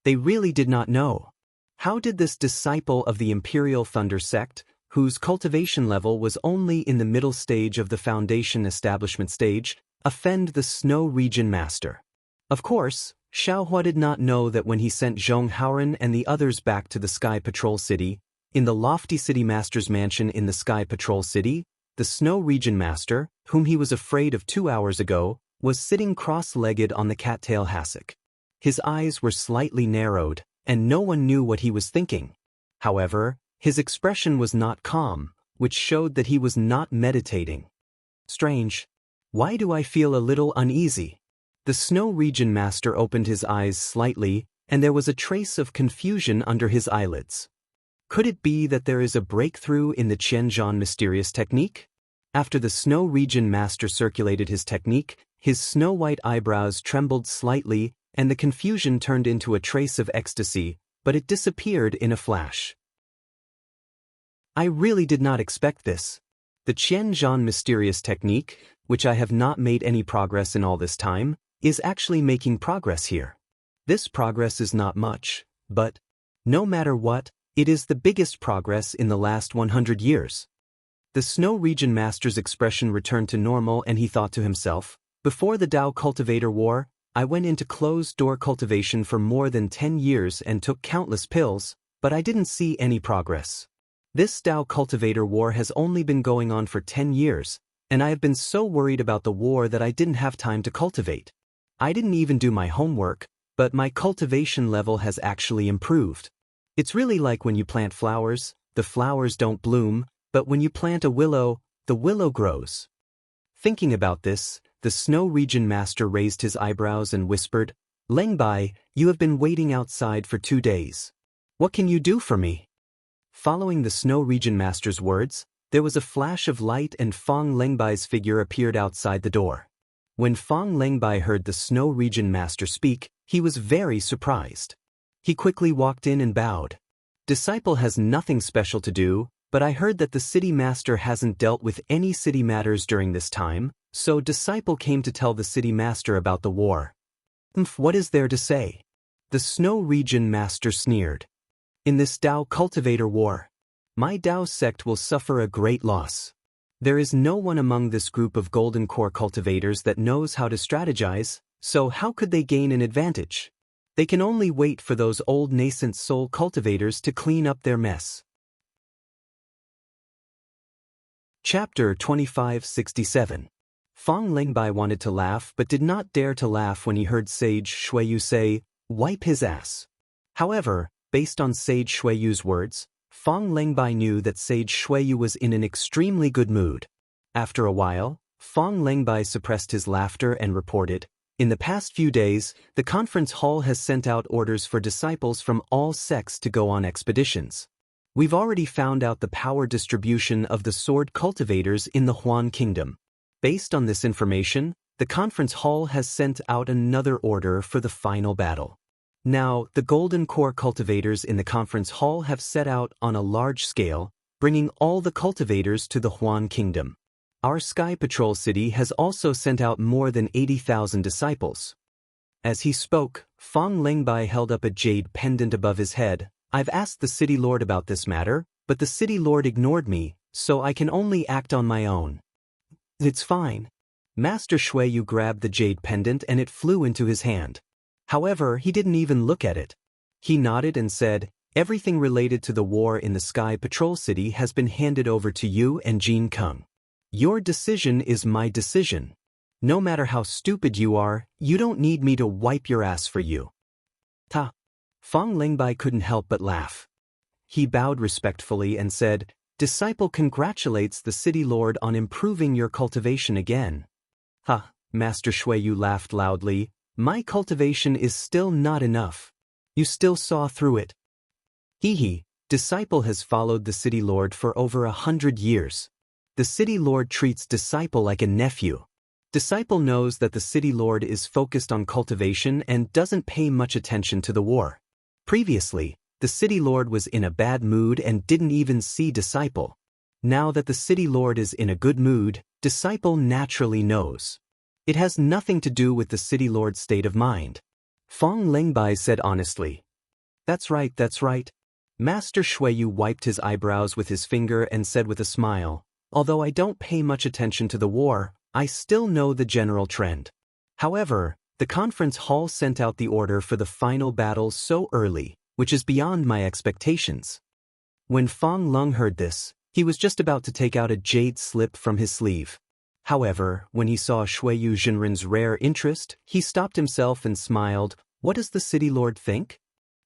They really did not know. How did this disciple of the Imperial Thunder sect, whose cultivation level was only in the middle stage of the Foundation establishment stage, offend the Snow Region Master? Of course, Xiao Hua did not know that when he sent Zhong Haoren and the others back to the Sky Patrol City, In the lofty city master's mansion in the Sky Patrol City, the Snow Region Master, whom he was afraid of 2 hours ago, was sitting cross-legged on the cattail hassock. His eyes were slightly narrowed, and no one knew what he was thinking. However, his expression was not calm, which showed that he was not meditating. Strange. Why do I feel a little uneasy? The Snow Region Master opened his eyes slightly, and there was a trace of confusion under his eyelids. Could it be that there is a breakthrough in the Qianzhan mysterious technique? After the Snow Region Master circulated his technique, his snow-white eyebrows trembled slightly, and the confusion turned into a trace of ecstasy, but it disappeared in a flash. I really did not expect this. The Qianzhan mysterious technique, which I have not made any progress in all this time, is actually making progress here. This progress is not much, but, no matter what, it is the biggest progress in the last 100 years. The Snow Region Master's expression returned to normal and he thought to himself, before the Tao Cultivator War, I went into closed-door cultivation for more than 10 years and took countless pills, but I didn't see any progress. This Tao Cultivator War has only been going on for 10 years, and I have been so worried about the war that I didn't have time to cultivate. I didn't even do my homework, but my cultivation level has actually improved. It's really like when you plant flowers, the flowers don't bloom, but when you plant a willow, the willow grows. Thinking about this, the Snow Region Master raised his eyebrows and whispered, Lengbai, you have been waiting outside for 2 days. What can you do for me? Following the Snow Region Master's words, there was a flash of light and Fong Lengbai's figure appeared outside the door. When Fong Lengbai heard the Snow Region Master speak, he was very surprised. He quickly walked in and bowed. Disciple has nothing special to do, but I heard that the city master hasn't dealt with any city matters during this time, so Disciple came to tell the city master about the war. What is there to say? The Snow Region Master sneered. In this Tao Cultivator War, my Tao sect will suffer a great loss. There is no one among this group of Golden Core cultivators that knows how to strategize, so how could they gain an advantage? They can only wait for those old nascent soul cultivators to clean up their mess. Chapter 2567. Fong Lengbai wanted to laugh but did not dare to laugh when he heard Sage Xueyu say, wipe his ass. However, based on Sage Xueyu's words, Fong Lengbai knew that Sage Xueyu was in an extremely good mood. After a while, Fong Lengbai suppressed his laughter and reported, in the past few days, the conference hall has sent out orders for disciples from all sects to go on expeditions. We've already found out the power distribution of the sword cultivators in the Huan Kingdom. Based on this information, the conference hall has sent out another order for the final battle. Now, the Golden Core cultivators in the conference hall have set out on a large scale, bringing all the cultivators to the Huan Kingdom. Our Sky Patrol City has also sent out more than 80,000 disciples. As he spoke, Fong Lengbai held up a jade pendant above his head. I've asked the City Lord about this matter, but the City Lord ignored me, so I can only act on my own. It's fine. Master Xueyu grabbed the jade pendant and it flew into his hand. However, he didn't even look at it. He nodded and said, everything related to the war in the Sky Patrol City has been handed over to you and Jin Kung. Your decision is my decision. No matter how stupid you are, you don't need me to wipe your ass for you. Ta. Fong Lengbai couldn't help but laugh. He bowed respectfully and said, Disciple congratulates the City Lord on improving your cultivation again. Ha, Master Xueyu laughed loudly, my cultivation is still not enough. You still saw through it. Hee, Disciple has followed the City Lord for over 100 years. The City Lord treats Disciple like a nephew. Disciple knows that the City Lord is focused on cultivation and doesn't pay much attention to the war. Previously, the City Lord was in a bad mood and didn't even see Disciple. Now that the City Lord is in a good mood, Disciple naturally knows. It has nothing to do with the City Lord's state of mind. Fong Lengbai said honestly. That's right. Master Xueyu wiped his eyebrows with his finger and said with a smile, although I don't pay much attention to the war, I still know the general trend. However, the conference hall sent out the order for the final battle so early, which is beyond my expectations. When Fang Lung heard this, he was just about to take out a jade slip from his sleeve. However, when he saw Shuiyu Jinren's rare interest, he stopped himself and smiled. What does the city lord think?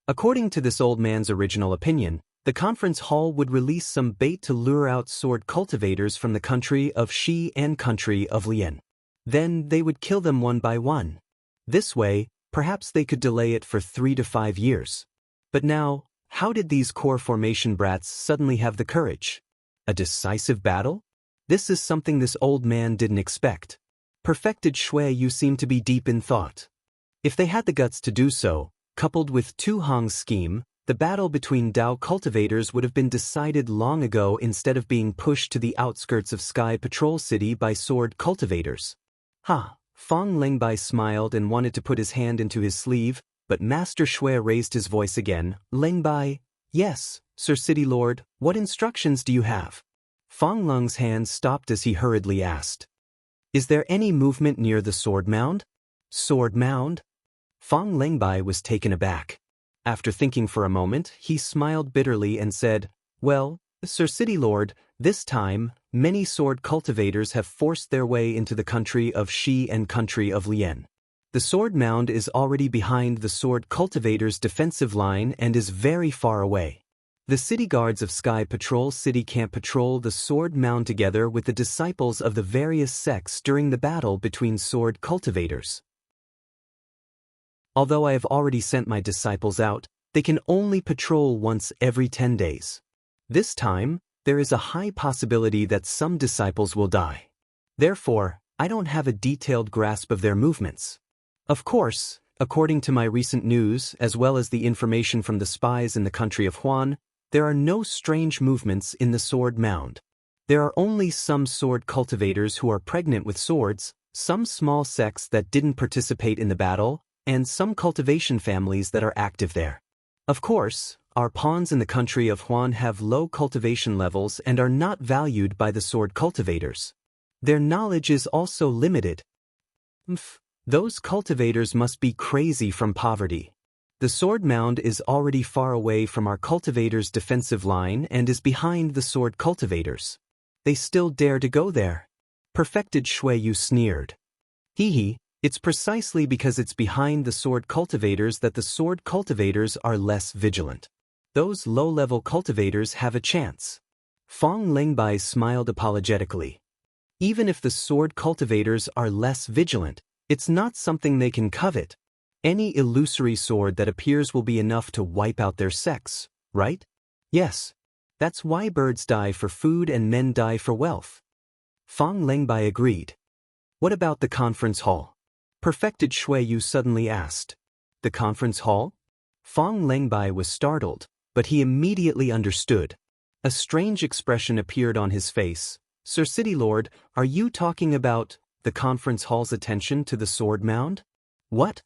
According to this old man's original opinion, the conference hall would release some bait to lure out sword cultivators from the country of Shi and country of Lian. Then they would kill them one by one. This way, perhaps they could delay it for 3 to 5 years. But now, how did these core formation brats suddenly have the courage? A decisive battle? This is something this old man didn't expect. Perfected Shuiyu seemed to be deep in thought. If they had the guts to do so, coupled with Tu Hong's scheme, the battle between Dao cultivators would have been decided long ago instead of being pushed to the outskirts of Sky Patrol City by sword cultivators. Fang Lingbai smiled and wanted to put his hand into his sleeve, but Master Shui raised his voice again. Lingbai, yes, Sir City Lord, what instructions do you have? Fang Lung's hand stopped as he hurriedly asked. Is there any movement near the sword mound? Sword mound? Fang Lingbai was taken aback. After thinking for a moment, he smiled bitterly and said, well, Sir City Lord, this time, many sword cultivators have forced their way into the country of Shi and country of Lian. The sword mound is already behind the sword cultivators' defensive line and is very far away. The city guards of Sky Patrol City can't patrol the sword mound together with the disciples of the various sects during the battle between sword cultivators. Although I have already sent my disciples out, they can only patrol once every 10 days. This time, there is a high possibility that some disciples will die. Therefore, I don't have a detailed grasp of their movements. Of course, according to my recent news as well as the information from the spies in the country of Huan, there are no strange movements in the sword mound. There are only some sword cultivators who are pregnant with swords, some small sects that didn't participate in the battle, and some cultivation families that are active there. Of course, our pawns in the country of Huan have low cultivation levels and are not valued by the sword cultivators. Their knowledge is also limited. Those cultivators must be crazy from poverty. The sword mound is already far away from our cultivators' defensive line and is behind the sword cultivators. They still dare to go there. Perfected Shuiyu sneered. It's precisely because it's behind the sword cultivators that the sword cultivators are less vigilant. Those low-level cultivators have a chance. Fang Lingbai smiled apologetically. Even if the sword cultivators are less vigilant, it's not something they can covet. Any illusory sword that appears will be enough to wipe out their sects, right? Yes. That's why birds die for food and men die for wealth. Fang Lingbai agreed. What about the conference hall? Perfected Shuiyu suddenly asked. The conference hall? Fang Lingbai was startled, but he immediately understood. A strange expression appeared on his face. Sir City Lord, are you talking about the conference hall's attention to the sword mound? What?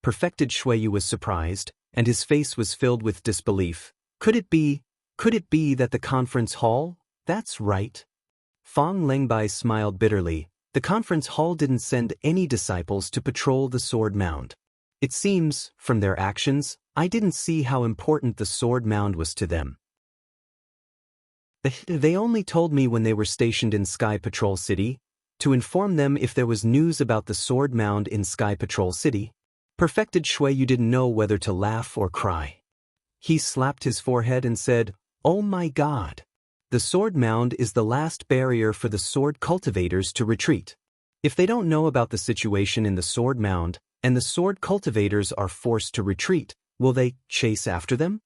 Perfected Shuiyu was surprised, and his face was filled with disbelief. Could it be that the conference hall? That's right. Fang Lingbai smiled bitterly. The conference hall didn't send any disciples to patrol the sword mound. It seems, from their actions, I didn't see how important the sword mound was to them. They only told me when they were stationed in Sky Patrol City, to inform them if there was news about the sword mound in Sky Patrol City. Perfected Shuiyu didn't know whether to laugh or cry. He slapped his forehead and said, "Oh my God! The sword mound is the last barrier for the sword cultivators to retreat. If they don't know about the situation in the sword mound, and the sword cultivators are forced to retreat, will they chase after them?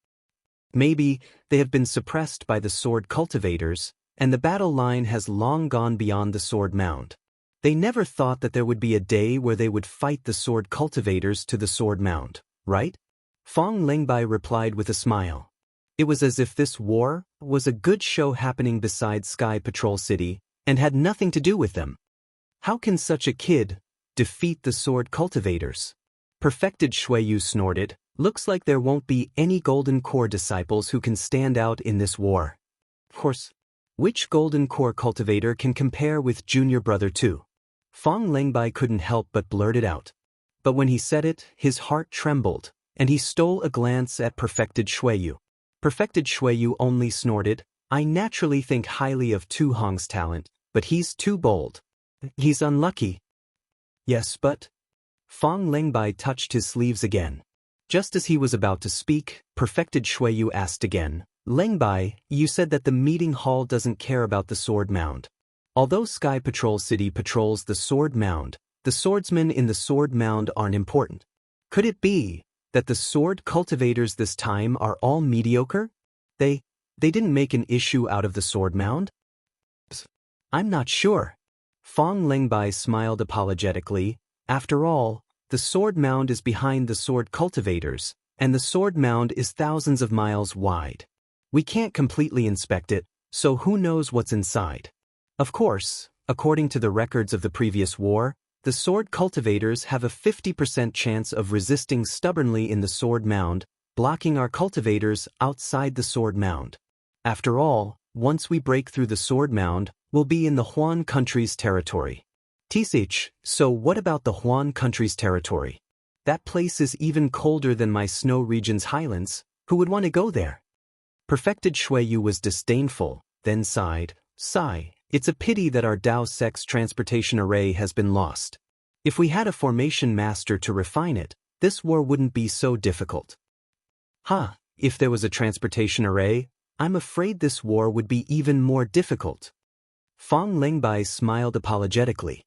Maybe they have been suppressed by the sword cultivators, and the battle line has long gone beyond the sword mound. They never thought that there would be a day where they would fight the sword cultivators to the sword mound, right?" Fang Lingbai replied with a smile. It was as if this war was a good show happening beside Sky Patrol City and had nothing to do with them. How can such a kid defeat the sword cultivators? Perfected Shuiyu snorted. Looks like there won't be any Golden Core disciples who can stand out in this war. Of course, which Golden Core cultivator can compare with Junior Brother 2? Fang Lingbai couldn't help but blurt it out. But when he said it, his heart trembled, and he stole a glance at Perfected Shuiyu. Perfected Shuiyu only snorted, I naturally think highly of Tu Hong's talent, but he's too bold. He's unlucky. Yes, but? Fong Lengbai touched his sleeves again. Just as he was about to speak, Perfected Shuiyu asked again, Lengbai, you said that the meeting hall doesn't care about the sword mound. Although Sky Patrol City patrols the sword mound, the swordsmen in the sword mound aren't important. Could it be that the sword cultivators this time are all mediocre? They didn't make an issue out of the sword mound? I'm not sure. Fong Lengbai smiled apologetically. After all, the sword mound is behind the sword cultivators, and the sword mound is thousands of miles wide. We can't completely inspect it, so who knows what's inside. Of course, according to the records of the previous war, the sword cultivators have a 50% chance of resisting stubbornly in the sword mound, blocking our cultivators outside the sword mound. After all, once we break through the sword mound, we'll be in the Huan country's territory. Tisich, so what about the Huan country's territory? That place is even colder than my snow region's highlands. Who would want to go there? Perfected Shuiyu was disdainful, then sighed, Sigh, it's a pity that our Dao Sex transportation array has been lost. If we had a formation master to refine it, this war wouldn't be so difficult. If there was a transportation array, I'm afraid this war would be even more difficult. Fong Lengbai smiled apologetically.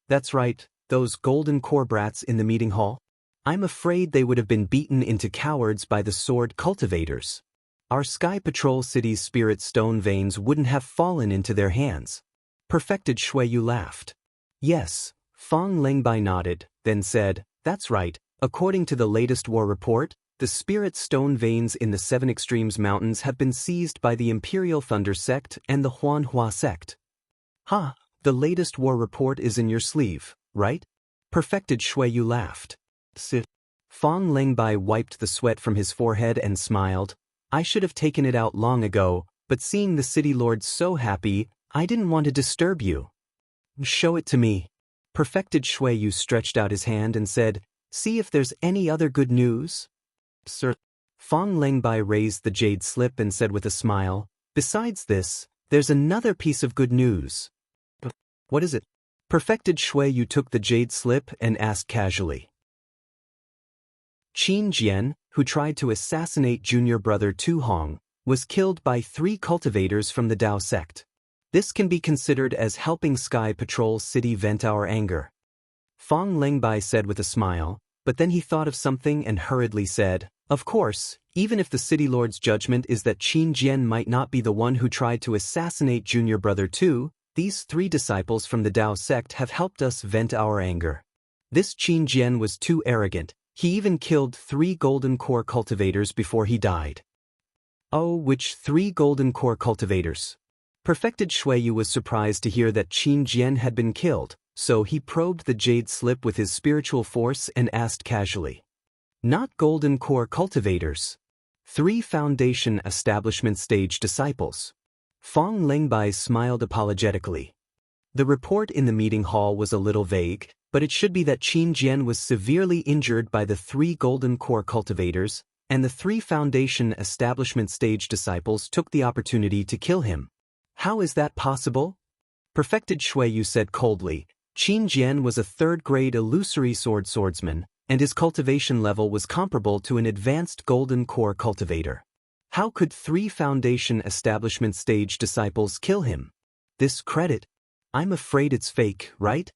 That's right, those golden core brats in the meeting hall? I'm afraid they would have been beaten into cowards by the sword cultivators. Our Sky Patrol City's spirit stone veins wouldn't have fallen into their hands. Perfected Shuiyu laughed. Yes, Fong Lengbai nodded, then said, That's right, according to the latest war report, the spirit stone veins in the Seven Extremes Mountains have been seized by the Imperial Thunder Sect and the Huanhua Sect. The latest war report is in your sleeve, right? Perfected Shuiyu laughed. Fong Lengbai wiped the sweat from his forehead and smiled. I should have taken it out long ago, but seeing the city lord so happy, I didn't want to disturb you. Show it to me. Perfected Shuiyu stretched out his hand and said, See if there's any other good news. Sir. Fong Lengbai raised the jade slip and said with a smile, Besides this, there's another piece of good news. What is it? Perfected Shuiyu took the jade slip and asked casually. Qin Jian, who tried to assassinate junior brother Tu Hong, was killed by 3 cultivators from the Dao sect. This can be considered as helping Sky Patrol City vent our anger. Fong Lengbai said with a smile, but then he thought of something and hurriedly said, Of course, even if the city lord's judgment is that Qin Jian might not be the one who tried to assassinate junior brother Tu, these 3 disciples from the Dao sect have helped us vent our anger. This Qin Jian was too arrogant. He even killed 3 golden core cultivators before he died. Oh, which 3 golden core cultivators? Perfected Shuiyu was surprised to hear that Qin Jian had been killed, so he probed the jade slip with his spiritual force and asked casually. Not golden core cultivators. 3 foundation establishment stage disciples. Fong Lengbai smiled apologetically. The report in the meeting hall was a little vague, but it should be that Qin Jian was severely injured by the 3 golden core cultivators, and the 3 foundation establishment stage disciples took the opportunity to kill him. How is that possible? Perfected Shuiyu said coldly, Qin Jian was a 3rd-grade illusory swordsman, and his cultivation level was comparable to an advanced golden core cultivator. How could 3 foundation establishment stage disciples kill him? This credit? I'm afraid it's fake, right?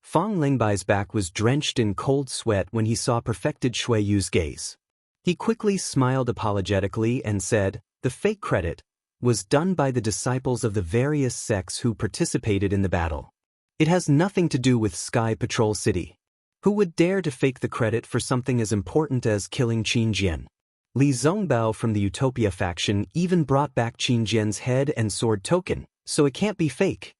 Fong Lengbai's back was drenched in cold sweat when he saw Perfected Shuiyu's gaze. He quickly smiled apologetically and said, The fake credit was done by the disciples of the various sects who participated in the battle. It has nothing to do with Sky Patrol City. Who would dare to fake the credit for something as important as killing Qin Jian? Li Zongbao from the Utopia faction even brought back Qin Jian's head and sword token, so it can't be fake.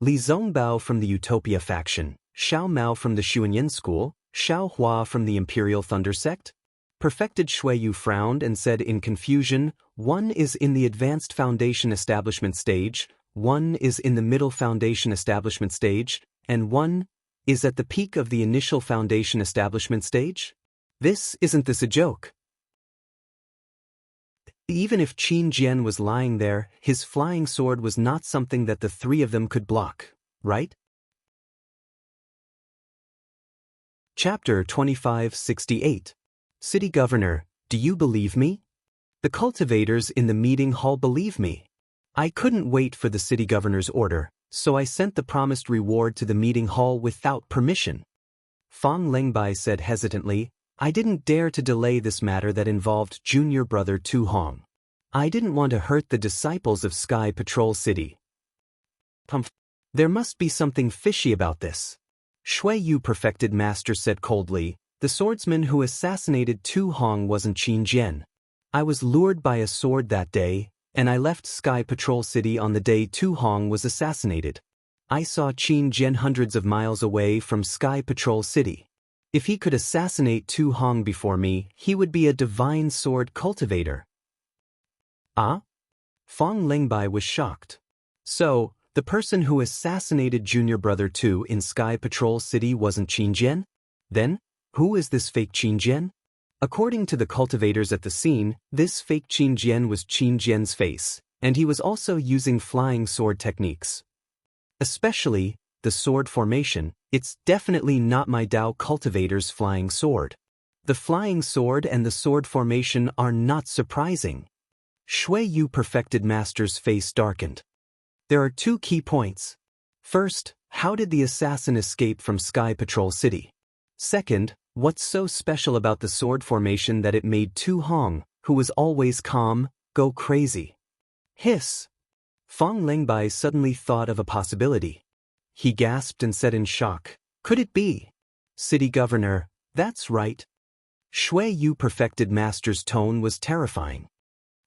Li Zongbao from the Utopia faction, Xiao Mao from the Xuanyan school, Xiao Hua from the Imperial Thunder sect? Perfected Shuiyu frowned and said in confusion, one is in the advanced foundation establishment stage, one is in the middle foundation establishment stage, and one is at the peak of the initial foundation establishment stage? Isn't this a joke? Even if Qin Jian was lying there, his flying sword was not something that the three of them could block, right? Chapter 2568. City Governor, do you believe me? The cultivators in the meeting hall believe me. I couldn't wait for the city governor's order, so I sent the promised reward to the meeting hall without permission. Fang Lengbai said hesitantly, I didn't dare to delay this matter that involved junior brother Tu Hong. I didn't want to hurt the disciples of Sky Patrol City. There must be something fishy about this. Shui Yu perfected master said coldly, the swordsman who assassinated Tu Hong wasn't Qin Jian. I was lured by a sword that day, and I left Sky Patrol City on the day Tu Hong was assassinated. I saw Qin Jian hundreds of miles away from Sky Patrol City. If he could assassinate Tu Hong before me, he would be a divine sword cultivator. Ah? Fang Lengbai was shocked. So, the person who assassinated junior brother Tu in Sky Patrol City wasn't Qin Jian? Then, who is this fake Qin Jian? According to the cultivators at the scene, this fake Qin Jian was Qin Jian's face, and he was also using flying sword techniques. Especially, the sword formation, it's definitely not my Dao cultivator's flying sword. The flying sword and the sword formation are not surprising. Shui Yu perfected master's face darkened. There are two key points. First, how did the assassin escape from Sky Patrol City? Second, what's so special about the sword formation that it made Tu Hong, who was always calm, go crazy? Hiss! Fang Lengbai suddenly thought of a possibility. He gasped and said in shock, could it be? City Governor, that's right. Shui Yu perfected master's tone was terrifying.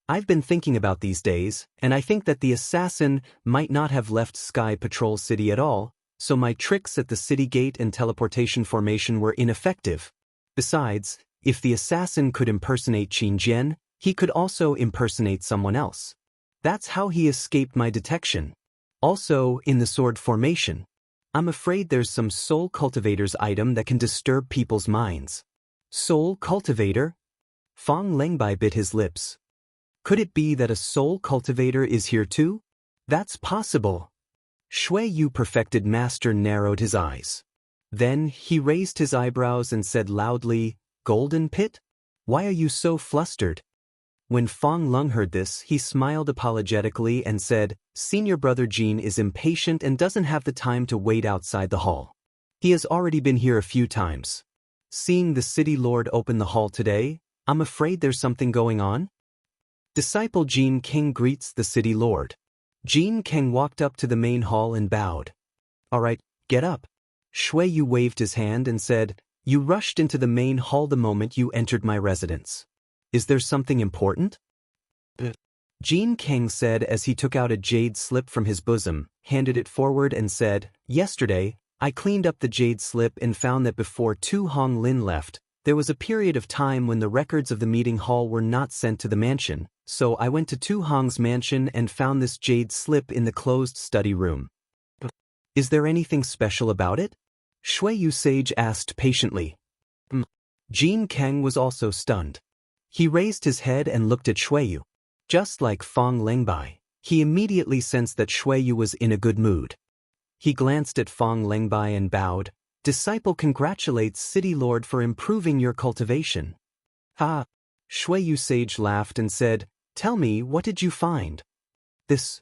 I've been thinking about these days, and I think that the assassin might not have left Sky Patrol City at all, so my tricks at the city gate and teleportation formation were ineffective. Besides, if the assassin could impersonate Qin Jian, he could also impersonate someone else. That's how he escaped my detection. Also, in the sword formation, I'm afraid there's some soul cultivator's item that can disturb people's minds. Soul cultivator? Fang Lengbai bit his lips. Could it be that a soul cultivator is here too? That's possible. Shui Yu perfected master narrowed his eyes. Then he raised his eyebrows and said loudly, Golden Pit? Why are you so flustered? When Fang Lung heard this, he smiled apologetically and said, Senior brother Jean is impatient and doesn't have the time to wait outside the hall. He has already been here a few times. Seeing the city lord open the hall today, I'm afraid there's something going on. Disciple Jean King greets the city lord. Jean King walked up to the main hall and bowed. All right, get up. Shui Yu waved his hand and said, You rushed into the main hall the moment you entered my residence. Is there something important? Jean King said as he took out a jade slip from his bosom, handed it forward and said, Yesterday, I cleaned up the jade slip and found that before Tu Hong Lin left, there was a period of time when the records of the meeting hall were not sent to the mansion, so I went to Tu Hong's mansion and found this jade slip in the closed study room. Is there anything special about it? Shui Yu Sage asked patiently. Jean Kang was also stunned. He raised his head and looked at Shui Yu. Just like Fang Lengbai, he immediately sensed that Shui Yu was in a good mood. He glanced at Fang Lengbai and bowed. Disciple congratulates City Lord for improving your cultivation. Ha! Shui Yu Sage laughed and said, Tell me, what did you find? This.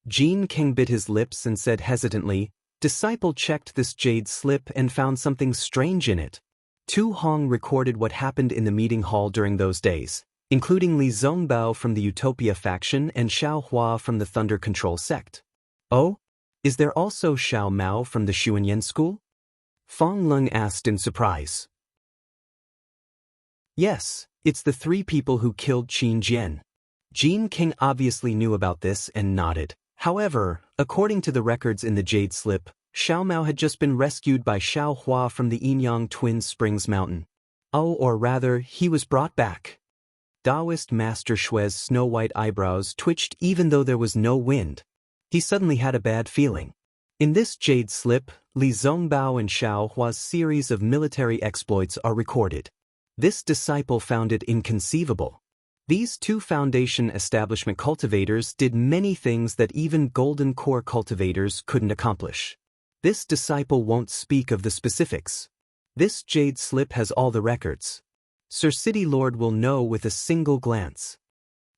Jean King bit his lips and said hesitantly, Disciple checked this jade slip and found something strange in it. Tu Hong recorded what happened in the meeting hall during those days, including Li Zongbao from the Utopia faction and Xiao Hua from the Thunder Control sect. Oh? Is there also Xiao Mao from the Xuanyan school? Fang Lung asked in surprise. Yes, it's the three people who killed Qin Jian. Jean King obviously knew about this and nodded. However, according to the records in the Jade Slip, Xiao Mao had just been rescued by Xiao Hua from the Yinyang Twin Springs Mountain. Oh, or rather, he was brought back. Taoist Master Shui's snow-white eyebrows twitched even though there was no wind. He suddenly had a bad feeling. In this Jade Slip, Li Zongbao and Xiao Hua's series of military exploits are recorded. This disciple found it inconceivable. These two foundation establishment cultivators did many things that even golden core cultivators couldn't accomplish. This disciple won't speak of the specifics. This jade slip has all the records. Sir City Lord will know with a single glance.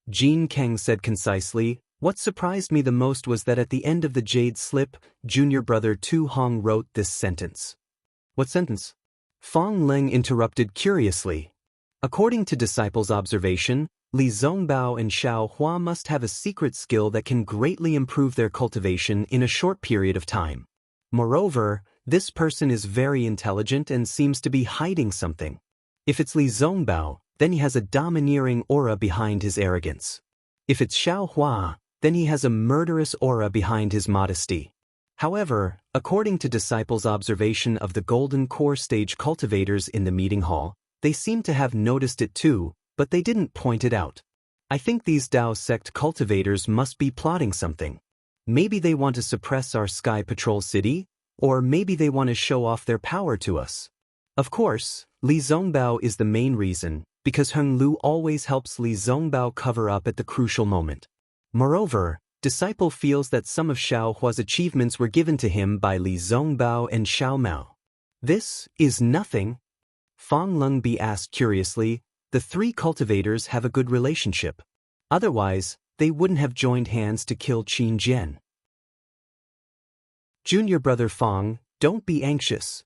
Jean Kang said concisely. What surprised me the most was that at the end of the jade slip, junior brother Tu Hong wrote this sentence. What sentence? Fong Leng interrupted curiously. According to disciples' observation, Li Zongbao and Xiao Hua must have a secret skill that can greatly improve their cultivation in a short period of time. Moreover, this person is very intelligent and seems to be hiding something. If it's Li Zongbao, then he has a domineering aura behind his arrogance. If it's Xiao Hua, then he has a murderous aura behind his modesty. However, according to disciples' observation of the golden core stage cultivators in the meeting hall, they seem to have noticed it too, but they didn't point it out. I think these Dao sect cultivators must be plotting something. Maybe they want to suppress our Sky Patrol city, or maybe they want to show off their power to us. Of course, Li Zongbao is the main reason, because Heng Lu always helps Li Zongbao cover up at the crucial moment. Moreover, disciple feels that some of Xiao Hua's achievements were given to him by Li Zongbao and Xiao Mao. This is nothing. Fong Lengbi asked curiously. The three cultivators have a good relationship. Otherwise, they wouldn't have joined hands to kill Qin Jian. Junior brother Fong, don't be anxious.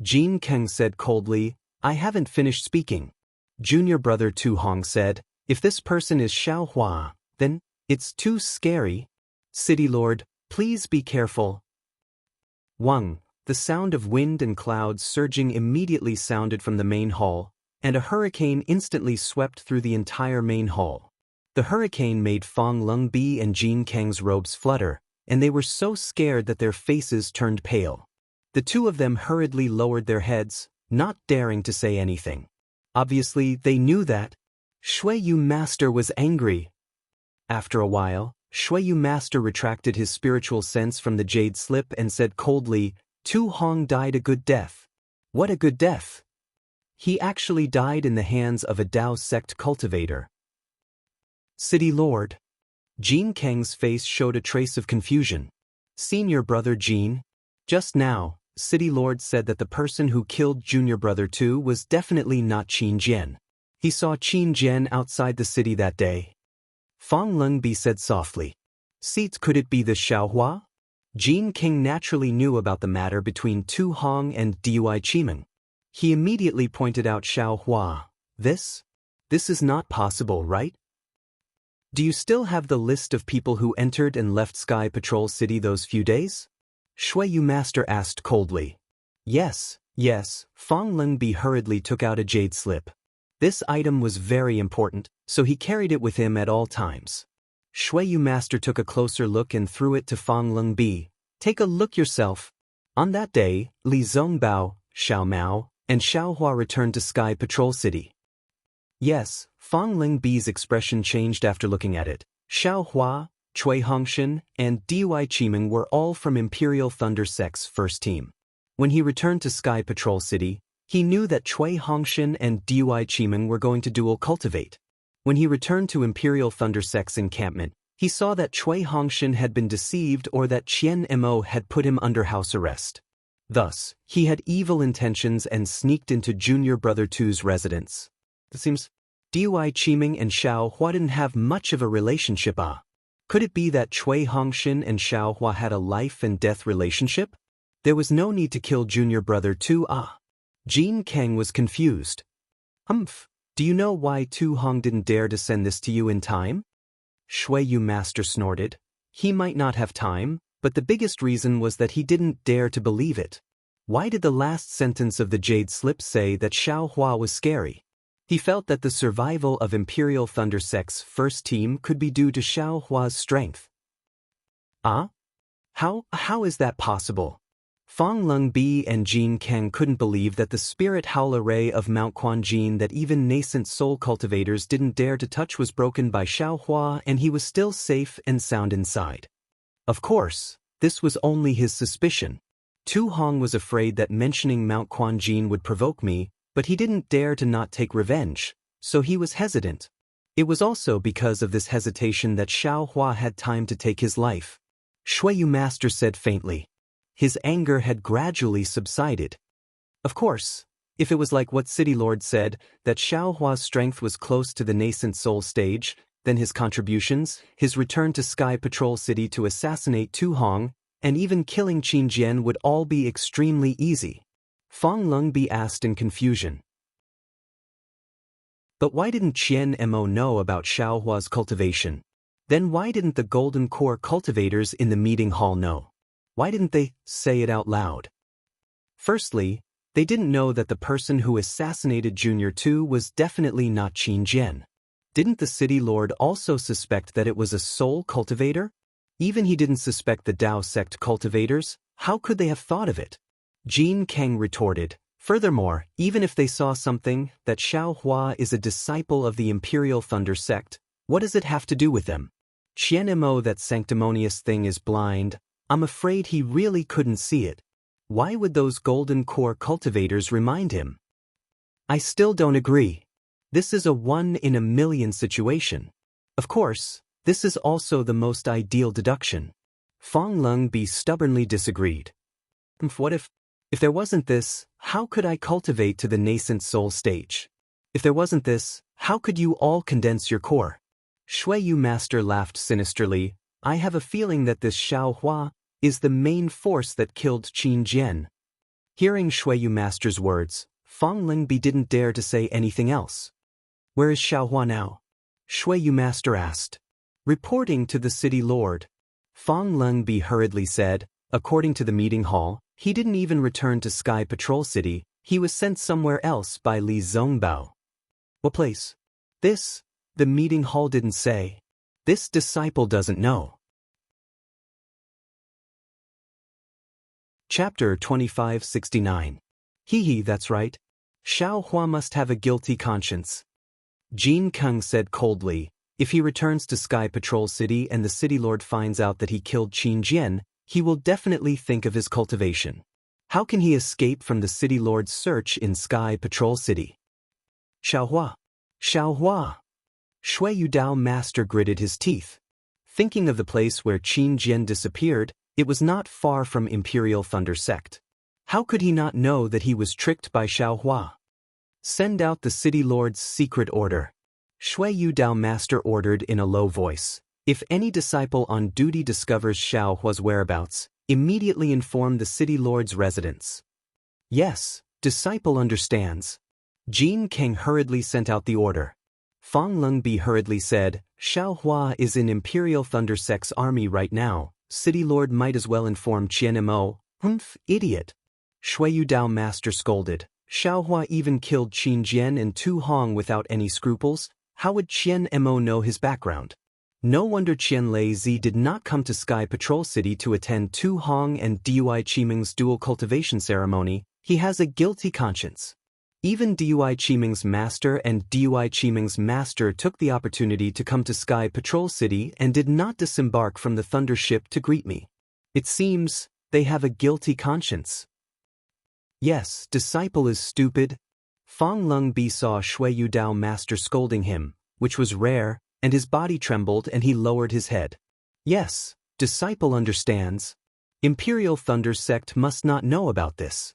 Jean Keng said coldly. I haven't finished speaking. Junior brother Tu Hong said, if this person is Xiao Hua, then it's too scary. City Lord, please be careful. Wang, the sound of wind and clouds surging immediately sounded from the main hall, and a hurricane instantly swept through the entire main hall. The hurricane made Fong Lengbi and Jean Kang's robes flutter, and they were so scared that their faces turned pale. The two of them hurriedly lowered their heads, not daring to say anything. Obviously, they knew that. Shui Yu Master was angry. After a while, Shui Yu Master retracted his spiritual sense from the jade slip and said coldly, Tu Hong died a good death. What a good death! He actually died in the hands of a Dao sect cultivator. City Lord. Jean Kang's face showed a trace of confusion. Senior brother Jean. Just now, City Lord said that the person who killed junior brother Tu was definitely not Qin Jian. He saw Qin Jian outside the city that day. Fong Lengbi said softly. Seats, could it be the Xiao Hua? Jean King naturally knew about the matter between Tu Hong and Dui Qimeng. He immediately pointed out Xiao Hua. This is not possible, right? Do you still have the list of people who entered and left Sky Patrol City those few days? Shui Yu Master asked coldly. Yes. Fong Lengbi hurriedly took out a jade slip. This item was very important, so he carried it with him at all times. Shui Yu Master took a closer look and threw it to Fong Lengbi. Take a look yourself. On that day, Li Zongbao, Xiao Mao, and Xiao Hua returned to Sky Patrol City. Yes, Fong Lengbi's expression changed after looking at it. Xiao Hua, Cui Hongshan, and Dui Qimeng were all from Imperial Thunder Sect's first team. When he returned to Sky Patrol City, he knew that Cui Hongshan and Dui Qimeng were going to dual cultivate. When he returned to Imperial Thunder Sect's encampment, he saw that Cui Hongshan had been deceived or that Qian Mo had put him under house arrest. Thus, he had evil intentions and sneaked into junior brother Tu's residence. It seems Dui Qimeng and Xiao Hua didn't have much of a relationship. Could it be that Cui Hongshan and Xiao Hua had a life and death relationship? There was no need to kill junior brother Tu. Jean Kang was confused. Do you know why Tu Hong didn't dare to send this to you in time? Shui Yu Master snorted. He might not have time, but the biggest reason was that he didn't dare to believe it. Why did the last sentence of the jade slip say that Xiao Hua was scary? He felt that the survival of Imperial Thunder Sect's first team could be due to Xiao Hua's strength. How is that possible? Fong Lengbi and Jean Kang couldn't believe that the spirit howl array of Mount Quanjin that even nascent soul cultivators didn't dare to touch was broken by Xiao Hua, and he was still safe and sound inside. Of course, this was only his suspicion. Tu Hong was afraid that mentioning Mount Quanjin would provoke me, but he didn't dare to not take revenge, so he was hesitant. It was also because of this hesitation that Xiao Hua had time to take his life. Shuiyu Master said faintly. His anger had gradually subsided. Of course, if it was like what City Lord said, that Xiao Hua's strength was close to the nascent soul stage, then his contributions, his return to Sky Patrol City to assassinate Tu Hong, and even killing Qin Jian would all be extremely easy. Fang Lungbi asked in confusion. But why didn't Qian Mo know about Xiao Hua's cultivation? Then why didn't the Golden Core cultivators in the meeting hall know? Why didn't they say it out loud? Firstly, they didn't know that the person who assassinated Junior 2 was definitely not Qin Jian. Didn't the City Lord also suspect that it was a soul cultivator? Even he didn't suspect the Dao sect cultivators. How could they have thought of it? Jin Kang retorted. Furthermore, even if they saw something, that Xiao Hua is a disciple of the Imperial Thunder sect, what does it have to do with them? Qian Mo, that sanctimonious thing, is blind. I'm afraid he really couldn't see it. Why would those Golden Core cultivators remind him? I still don't agree. This is a 1-in-a-million situation. Of course, this is also the most ideal deduction. Fang Lungbi stubbornly disagreed. What if there wasn't this, how could I cultivate to the nascent soul stage? If there wasn't this, how could you all condense your core? Shuiyu Master laughed sinisterly. I have a feeling that this Xiao Hua is the main force that killed Qin Jian. Hearing Shuiyu Master's words, Fang Lingbi didn't dare to say anything else. Where is Xiao Hua now? Shuiyu Master asked. Reporting to the City Lord. Fang Lingbi hurriedly said. According to the meeting hall, he didn't even return to Sky Patrol City. He was sent somewhere else by Li Zongbao. What place? This, the meeting hall didn't say. This disciple doesn't know. Chapter 2569. Hee, that's right. Xiao Hua must have a guilty conscience. Jin Kung said coldly. If he returns to Sky Patrol City and the City Lord finds out that he killed Qin Jian, he will definitely think of his cultivation. How can he escape from the City Lord's search in Sky Patrol City? Xiao Hua. Xiao Hua. Shuiyu Dao Master gritted his teeth. Thinking of the place where Qin Jian disappeared, it was not far from Imperial Thunder Sect. How could he not know that he was tricked by Xiao Hua? Send out the City Lord's secret order. Shuiyu Dao Master ordered in a low voice. If any disciple on duty discovers Xiao Hua's whereabouts, immediately inform the City Lord's residence. Yes, disciple understands. Jin Kang hurriedly sent out the order. Fang Lungbi hurriedly said, Xiao Hua is in Imperial Thunder Sect's army right now. City Lord might as well inform Qian Mo. Idiot. Shuiyu Dao Master scolded. Xiao Hua even killed Qin Jian and Tu Hong without any scruples. How would Qian Mo know his background? No wonder Qian Lei did not come to Sky Patrol City to attend Tu Hong and Dui Qiming's dual cultivation ceremony. He has a guilty conscience. Even Dui Qiming's master and Dui Qiming's master took the opportunity to come to Sky Patrol City and did not disembark from the Thunder ship to greet me. It seems they have a guilty conscience. Yes, disciple is stupid. Fang Lungbi saw Shuiyu Dao Master scolding him, which was rare, and his body trembled and he lowered his head. Yes, disciple understands. Imperial Thunder Sect must not know about this.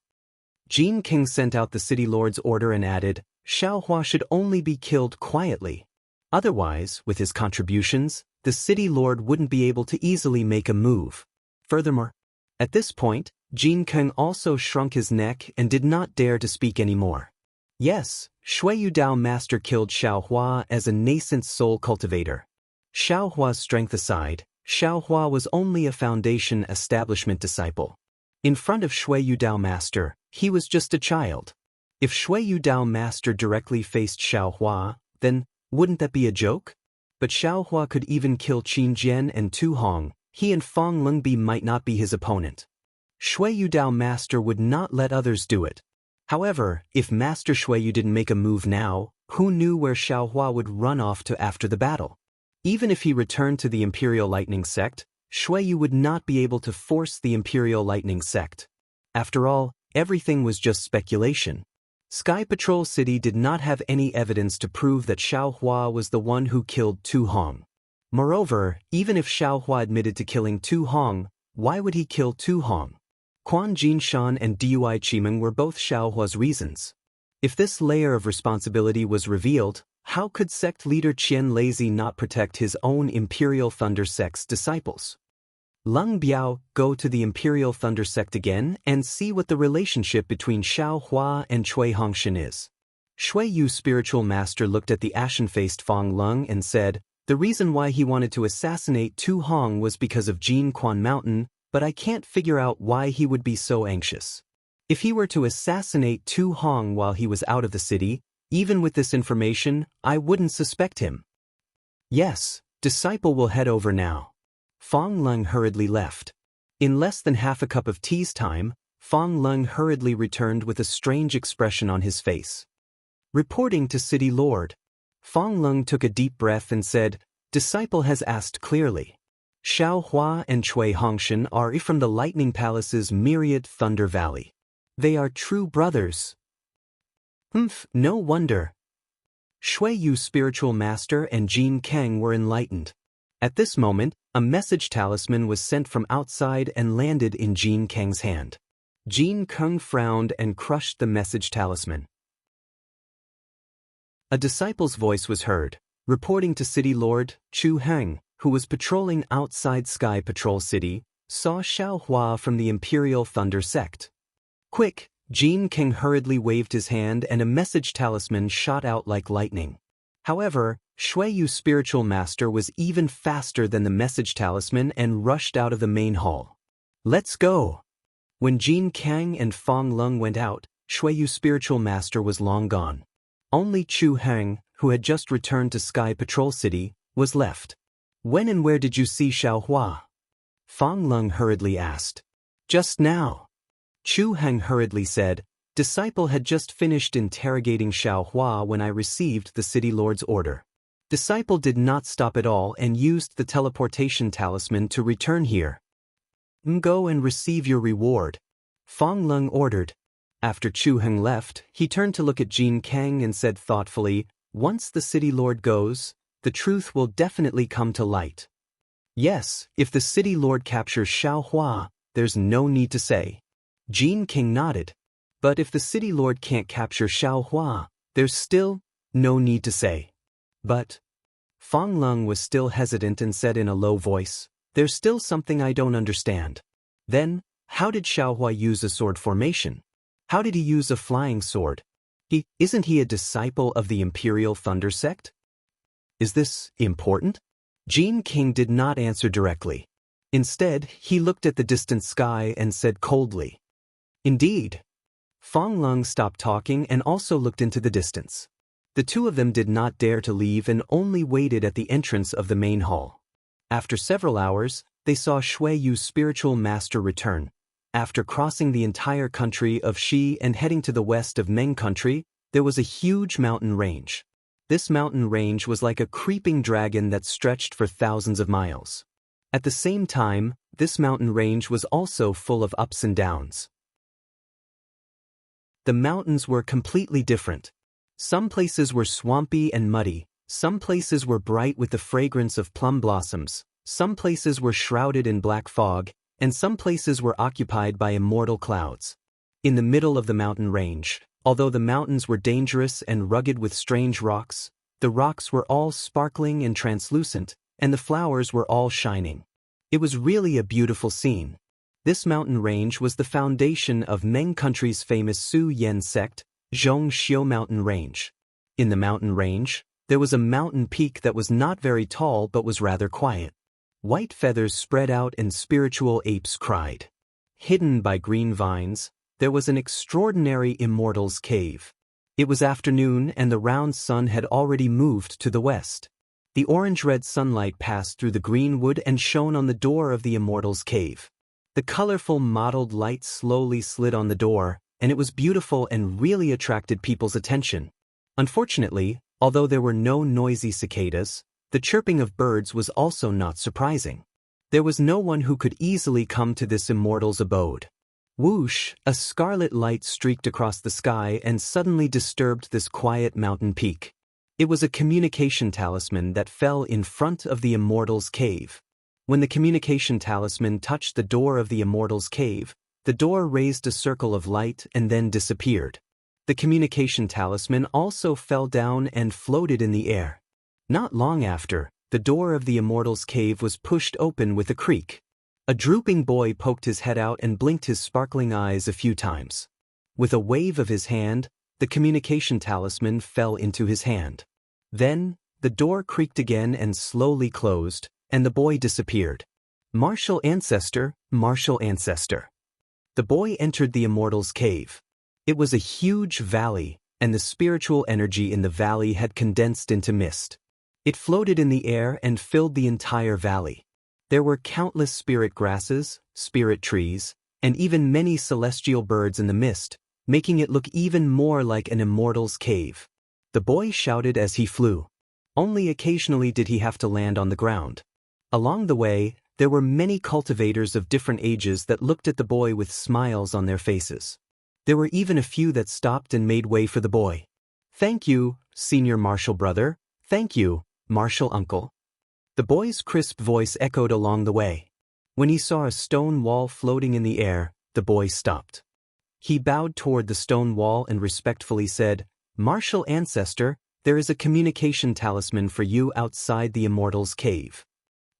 Jin King sent out the City Lord's order and added, Xiao Hua should only be killed quietly. Otherwise, with his contributions, the City Lord wouldn't be able to easily make a move. Furthermore, at this point, Jin King also shrunk his neck and did not dare to speak anymore. Yes, Shuiyu Dao Master killed Xiao Hua as a nascent soul cultivator. Xiao Hua's strength aside, Xiao Hua was only a foundation establishment disciple. In front of Shuiyu Dao Master, he was just a child. If Shuiyu Dao Master directly faced Xiao Hua, then wouldn't that be a joke? But Xiao Hua could even kill Qin Jian and Tu Hong. He and Fang Lungbi might not be his opponent. Shuiyu Dao Master would not let others do it. However, if Master Shuiyu didn't make a move now, who knew where Xiao Hua would run off to after the battle? Even if he returned to the Imperial Lightning Sect, Shuiyu would not be able to force the Imperial Lightning Sect. After all, everything was just speculation. Sky Patrol City did not have any evidence to prove that Xiao Hua was the one who killed Tu Hong. Moreover, even if Xiao Hua admitted to killing Tu Hong, why would he kill Tu Hong? Quan Jinshan and Dui Qimeng were both Xiao Hua's reasons. If this layer of responsibility was revealed, how could sect leader Qian Lazy not protect his own Imperial Thunder Sect's disciples? Leng Biao, go to the Imperial Thunder Sect again and see what the relationship between Xiao Hua and Cui Hongshan is. Shui Yu spiritual master looked at the ashen-faced Fong Leng and said, the reason why he wanted to assassinate Tu Hong was because of Jin Quan Mountain, but I can't figure out why he would be so anxious. If he were to assassinate Tu Hong while he was out of the city, even with this information, I wouldn't suspect him. Yes, disciple will head over now. Fong Leng hurriedly left. In less than half a cup of tea's time, Fong Leng hurriedly returned with a strange expression on his face. Reporting to City Lord. Fong Leng took a deep breath and said, disciple has asked clearly. Xiao Hua and Cui Hongshan are from the Lightning Palace's myriad Thunder Valley. They are true brothers. No wonder. Shui Yu spiritual master and Jin Kang were enlightened. At this moment, a message talisman was sent from outside and landed in Jin Kang's hand. Jin Kang frowned and crushed the message talisman. A disciple's voice was heard, reporting to City Lord Chu Heng, who was patrolling outside Sky Patrol City, saw Xiao Hua from the Imperial Thunder Sect. Quick, Jin Kang hurriedly waved his hand and a message talisman shot out like lightning. However, Shui Yu spiritual master was even faster than the message talisman and rushed out of the main hall. Let's go! When Jin Kang and Fong Leng went out, Shui Yu spiritual master was long gone. Only Chu Heng, who had just returned to Sky Patrol City, was left. When and where did you see Xiao Hua? Fong Leng hurriedly asked. Just now. Chu Heng hurriedly said, disciple had just finished interrogating Xiao Hua when I received the City Lord's order. Disciple did not stop at all and used the teleportation talisman to return here. Go and receive your reward. Fong Leng ordered. After Chu Heng left, he turned to look at Jin Kang and said thoughtfully, once the City Lord goes, the truth will definitely come to light. Yes, if the City Lord captures Xiao Hua, there's no need to say. Jin Kang nodded. But if the City Lord can't capture Xiao Hua, there's still no need to say. But Fong Leng was still hesitant and said in a low voice, there's still something I don't understand. Then, how did Xiao Hua use a sword formation? How did he use a flying sword? Isn't he a disciple of the Imperial Thunder Sect? Is this important? Jin Kang did not answer directly. Instead, he looked at the distant sky and said coldly. Indeed. Fong Leng stopped talking and also looked into the distance. The two of them did not dare to leave and only waited at the entrance of the main hall. After several hours, they saw Shui Yu's spiritual master return. After crossing the entire country of Xi and heading to the west of Meng country, there was a huge mountain range. This mountain range was like a creeping dragon that stretched for thousands of miles. At the same time, this mountain range was also full of ups and downs. The mountains were completely different. Some places were swampy and muddy, some places were bright with the fragrance of plum blossoms, some places were shrouded in black fog, and some places were occupied by immortal clouds. In the middle of the mountain range, although the mountains were dangerous and rugged with strange rocks, the rocks were all sparkling and translucent, and the flowers were all shining. It was really a beautiful scene. This mountain range was the foundation of Meng country's famous Su Yan sect, Zhongxiu Mountain Range. In the mountain range, there was a mountain peak that was not very tall but was rather quiet. White feathers spread out and spiritual apes cried. Hidden by green vines, there was an extraordinary immortal's cave. It was afternoon and the round sun had already moved to the west. The orange-red sunlight passed through the green wood and shone on the door of the immortal's cave. The colorful mottled light slowly slid on the door, and it was beautiful and really attracted people's attention. Unfortunately, although there were no noisy cicadas, the chirping of birds was also not surprising. There was no one who could easily come to this immortal's abode. Whoosh, a scarlet light streaked across the sky and suddenly disturbed this quiet mountain peak. It was a communication talisman that fell in front of the immortal's cave. When the communication talisman touched the door of the immortal's cave, the door raised a circle of light and then disappeared. The communication talisman also fell down and floated in the air. Not long after, the door of the immortal's cave was pushed open with a creak. A drooping boy poked his head out and blinked his sparkling eyes a few times. With a wave of his hand, the communication talisman fell into his hand. Then, the door creaked again and slowly closed, and the boy disappeared. Martial ancestor, martial ancestor. The boy entered the immortal's cave. It was a huge valley, and the spiritual energy in the valley had condensed into mist. It floated in the air and filled the entire valley. There were countless spirit grasses, spirit trees, and even many celestial birds in the mist, making it look even more like an immortal's cave. The boy shouted as he flew. Only occasionally did he have to land on the ground. Along the way, there were many cultivators of different ages that looked at the boy with smiles on their faces. There were even a few that stopped and made way for the boy. "Thank you, senior martial brother. Thank you, martial uncle." The boy's crisp voice echoed along the way. When he saw a stone wall floating in the air, the boy stopped. He bowed toward the stone wall and respectfully said, "Martial ancestor, there is a communication talisman for you outside the immortal's cave."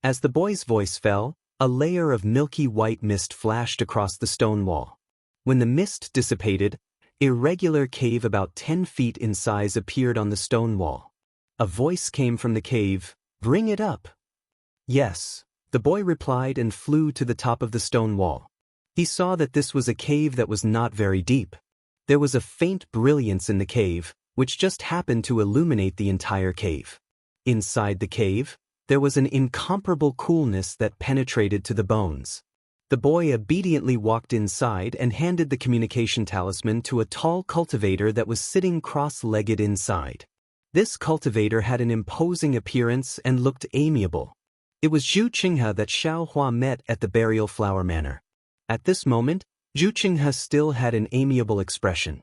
As the boy's voice fell, a layer of milky white mist flashed across the stone wall. When the mist dissipated, a regular cave about 10 feet in size appeared on the stone wall. A voice came from the cave, "Bring it up." "Yes," the boy replied and flew to the top of the stone wall. He saw that this was a cave that was not very deep. There was a faint brilliance in the cave, which just happened to illuminate the entire cave. Inside the cave, there was an incomparable coolness that penetrated to the bones. The boy obediently walked inside and handed the communication talisman to a tall cultivator that was sitting cross-legged inside. This cultivator had an imposing appearance and looked amiable. It was Zhu Qinghe that Xiao Hua met at the burial flower manor. At this moment, Zhu Qinghe still had an amiable expression.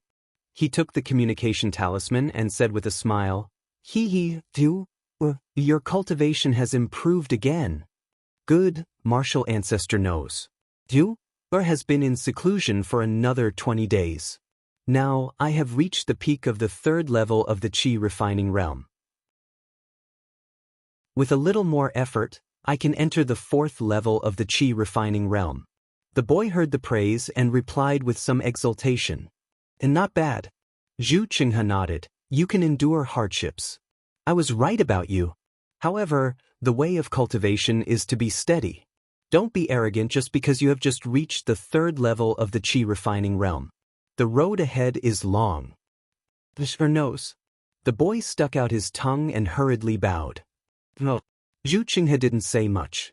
He took the communication talisman and said with a smile, "Zhu, your cultivation has improved again. Good, martial ancestor knows. Zhu has been in seclusion for another 20 days. Now I have reached the peak of the 3rd level of the Qi refining realm. With a little more effort, I can enter the 4th level of the Qi refining realm." The boy heard the praise and replied with some exultation, "And not bad." Zhu Qinghe nodded, "You can endure hardships. I was right about you. However, the way of cultivation is to be steady. Don't be arrogant just because you have just reached the 3rd level of the Qi refining realm. The road ahead is long." "Mr. knows." The boy stuck out his tongue and hurriedly bowed. "No." Zhu Qinghe didn't say much.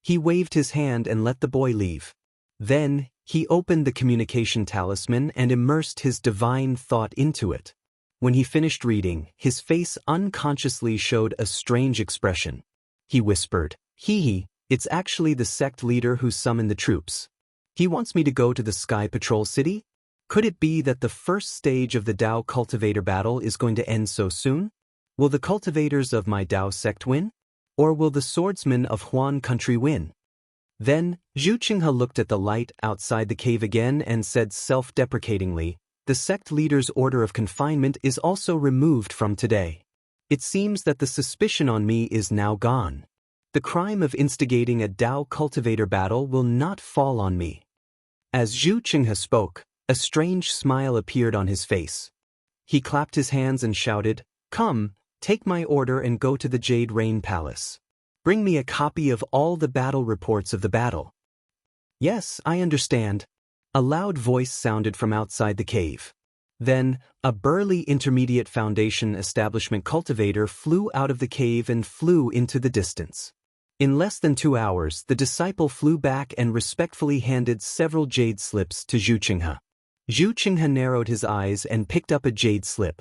He waved his hand and let the boy leave. Then, he opened the communication talisman and immersed his divine thought into it. When he finished reading, his face unconsciously showed a strange expression. He whispered, "It's actually the sect leader who summoned the troops. He wants me to go to the Sky Patrol City? Could it be that the first stage of the Dao cultivator battle is going to end so soon? Will the cultivators of my Dao sect win? Or will the swordsmen of Huan country win?" Then, Zhu Qinghe looked at the light outside the cave again and said self-deprecatingly, "The sect leader's order of confinement is also removed from today. It seems that the suspicion on me is now gone. The crime of instigating a Dao cultivator battle will not fall on me." As Zhu Qinghe spoke, a strange smile appeared on his face. He clapped his hands and shouted, "Come, take my order and go to the Jade Rain Palace. Bring me a copy of all the battle reports of the battle." "Yes, I understand." A loud voice sounded from outside the cave. Then, a burly intermediate foundation establishment cultivator flew out of the cave and flew into the distance. In less than 2 hours, the disciple flew back and respectfully handed several jade slips to Zhu Qinghe. Zhu Qinghe narrowed his eyes and picked up a jade slip.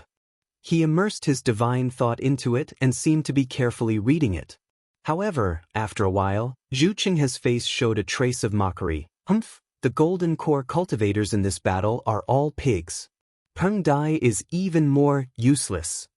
He immersed his divine thought into it and seemed to be carefully reading it. However, after a while, Zhu Qinghe's face showed a trace of mockery. The golden core cultivators in this battle are all pigs. Peng Dai is even more useless.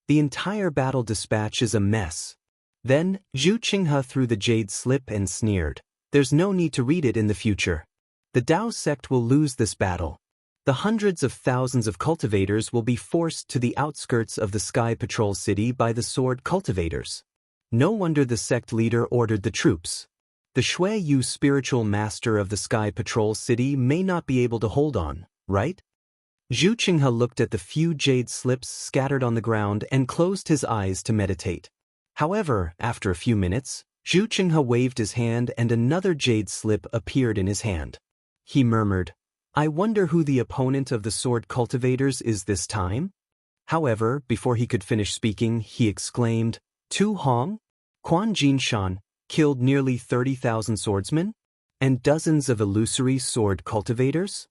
The entire battle dispatch is a mess. Then, Zhu Qinghe threw the jade slip and sneered. There's no need to read it in the future. The Dao sect will lose this battle. The hundreds of thousands of cultivators will be forced to the outskirts of the Sky Patrol City by the sword cultivators. No wonder the sect leader ordered the troops. The Shui Yu spiritual master of the Sky Patrol City may not be able to hold on, right? Zhu Qinghe looked at the few jade slips scattered on the ground and closed his eyes to meditate. However, after a few minutes, Zhu Qinghe waved his hand and another jade slip appeared in his hand. He murmured, I wonder who the opponent of the sword cultivators is this time? However, before he could finish speaking, he exclaimed, Tu Hong? Quan Jinshan killed nearly 30,000 swordsmen? And dozens of illusory sword cultivators?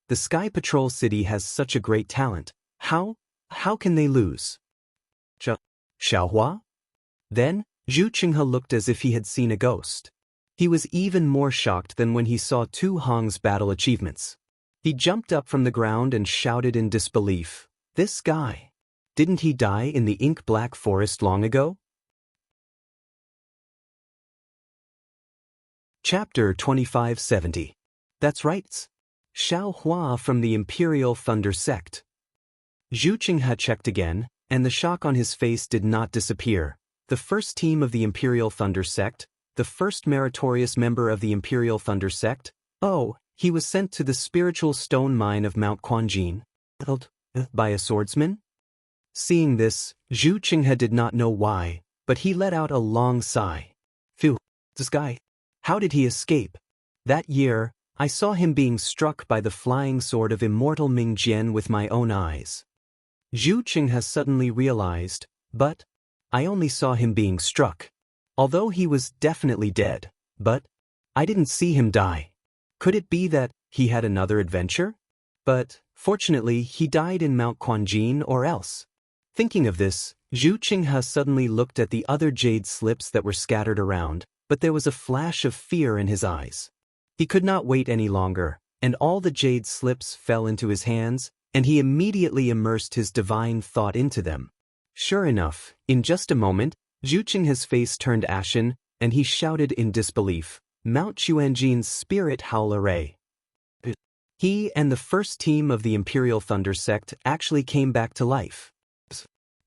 The Sky Patrol City has such a great talent. How can they lose? Xiaohua? Then, Zhu Qinghe looked as if he had seen a ghost. He was even more shocked than when he saw Tu Hong's battle achievements. He jumped up from the ground and shouted in disbelief, This guy! Didn't he die in the ink-black forest long ago? Chapter 2570. That's right. Xiaohua from the Imperial Thunder Sect. Zhu Qinghe checked again, and the shock on his face did not disappear. The first team of the Imperial Thunder Sect, the first meritorious member of the Imperial Thunder Sect, he was sent to the spiritual stone mine of Mount Quanjin by a swordsman? Seeing this, Zhu Qinghe did not know why, but he let out a long sigh. Phew, this guy. How did he escape? That year, I saw him being struck by the flying sword of immortal Ming Jian with my own eyes. Zhu Qinghe suddenly realized, but I only saw him being struck. Although he was definitely dead, but I didn't see him die. Could it be that he had another adventure? But, fortunately, he died in Mount Quanjin or else. Thinking of this, Zhu Qinghe suddenly looked at the other jade slips that were scattered around, but there was a flash of fear in his eyes. He could not wait any longer, and all the jade slips fell into his hands, and he immediately immersed his divine thought into them. Sure enough, in just a moment, Zhu Qinghe's face turned ashen, and he shouted in disbelief, Mount Quanjin's spirit howl array. He and the first team of the Imperial Thunder Sect actually came back to life.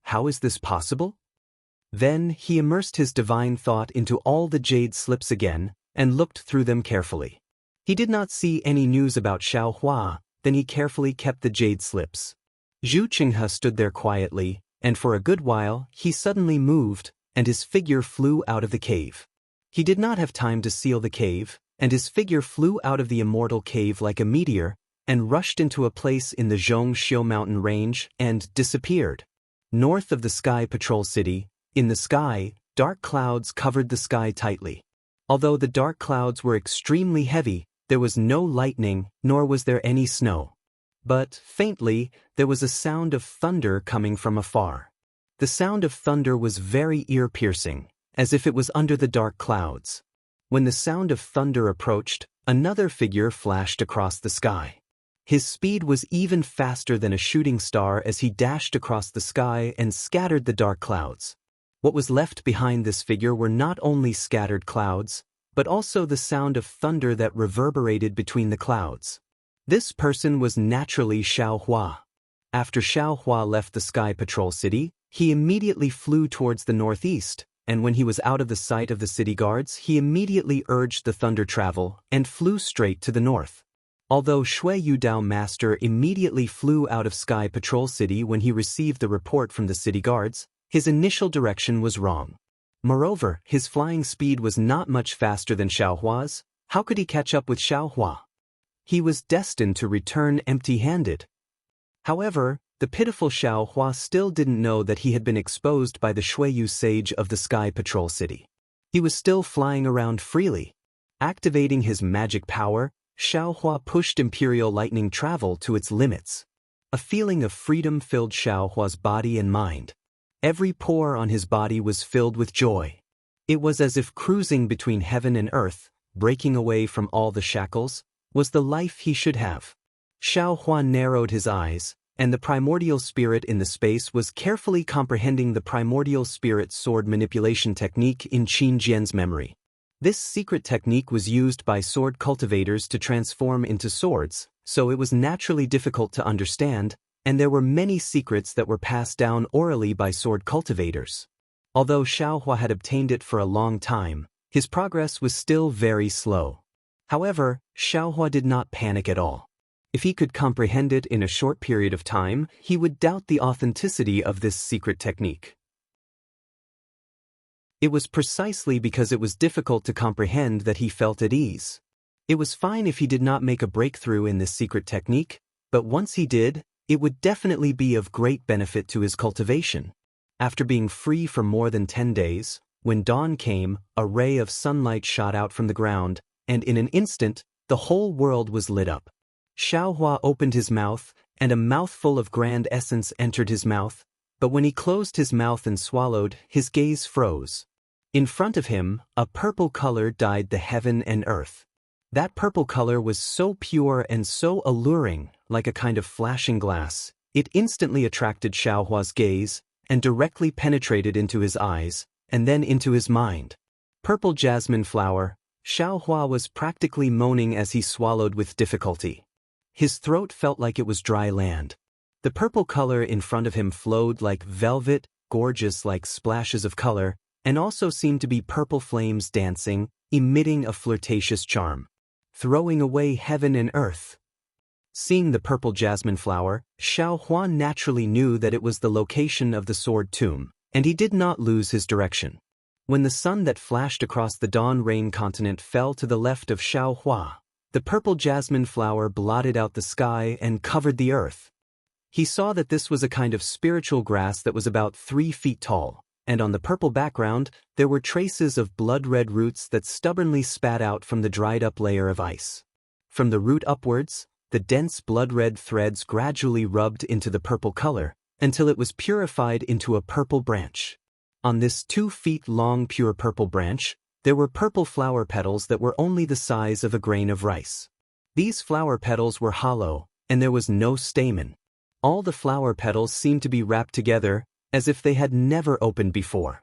How is this possible? Then he immersed his divine thought into all the jade slips again, and looked through them carefully. He did not see any news about Xiaohua, then he carefully kept the jade slips. Zhu Qinghe stood there quietly, and for a good while he suddenly moved, and his figure flew out of the cave. He did not have time to seal the cave, and his figure flew out of the immortal cave like a meteor, and rushed into a place in the Zhongxiu mountain range, and disappeared. North of the Sky Patrol City, in the sky, dark clouds covered the sky tightly. Although the dark clouds were extremely heavy, there was no lightning, nor was there any snow. But, faintly, there was a sound of thunder coming from afar. The sound of thunder was very ear-piercing, as if it was under the dark clouds. When the sound of thunder approached, another figure flashed across the sky. His speed was even faster than a shooting star as he dashed across the sky and scattered the dark clouds. What was left behind this figure were not only scattered clouds, but also the sound of thunder that reverberated between the clouds. This person was naturally Xiaohua. After Xiaohua left the Sky Patrol City, he immediately flew towards the northeast, and when he was out of the sight of the city guards, he immediately urged the thunder travel and flew straight to the north. Although Shui Yu Dao Master immediately flew out of Sky Patrol City when he received the report from the city guards, his initial direction was wrong. Moreover, his flying speed was not much faster than Xiaohua's. How could he catch up with Xiaohua? He was destined to return empty-handed. However, the pitiful Xiaohua still didn't know that he had been exposed by the Shuiyu sage of the Sky Patrol City. He was still flying around freely. Activating his magic power, Xiaohua pushed Imperial Lightning Travel to its limits. A feeling of freedom filled Xiaohua's body and mind. Every pore on his body was filled with joy. It was as if cruising between heaven and earth, breaking away from all the shackles, was the life he should have. Xiao Hua narrowed his eyes, and the primordial spirit in the space was carefully comprehending the primordial spirit sword manipulation technique in Qin Jian's memory. This secret technique was used by sword cultivators to transform into swords, so it was naturally difficult to understand, and there were many secrets that were passed down orally by sword cultivators. Although Xiao Hua had obtained it for a long time, his progress was still very slow. However, Xiao Hua did not panic at all. If he could comprehend it in a short period of time, he would doubt the authenticity of this secret technique. It was precisely because it was difficult to comprehend that he felt at ease. It was fine if he did not make a breakthrough in this secret technique, but once he did, it would definitely be of great benefit to his cultivation. After being free for more than 10 days, when dawn came, a ray of sunlight shot out from the ground, and in an instant, the whole world was lit up. Xiao Hua opened his mouth, and a mouthful of grand essence entered his mouth, but when he closed his mouth and swallowed, his gaze froze. In front of him, a purple color dyed the heaven and earth. That purple color was so pure and so alluring, like a kind of flashing glass, it instantly attracted Xiao Hua's gaze, and directly penetrated into his eyes, and then into his mind. Purple jasmine flower. Xiao Hua was practically moaning as he swallowed with difficulty. His throat felt like it was dry land. The purple color in front of him flowed like velvet, gorgeous like splashes of color, and also seemed to be purple flames dancing, emitting a flirtatious charm. Throwing away heaven and earth. Seeing the purple jasmine flower, Xiao Hua naturally knew that it was the location of the sword tomb, and he did not lose his direction. When the sun that flashed across the dawn rain continent fell to the left of Xiao Hua, the purple jasmine flower blotted out the sky and covered the earth. He saw that this was a kind of spiritual grass that was about 3 feet tall, and on the purple background, there were traces of blood-red roots that stubbornly spat out from the dried-up layer of ice. From the root upwards, the dense blood-red threads gradually rubbed into the purple color, until it was purified into a purple branch. On this 2 feet long pure purple branch, there were purple flower petals that were only the size of a grain of rice. These flower petals were hollow, and there was no stamen. All the flower petals seemed to be wrapped together, as if they had never opened before.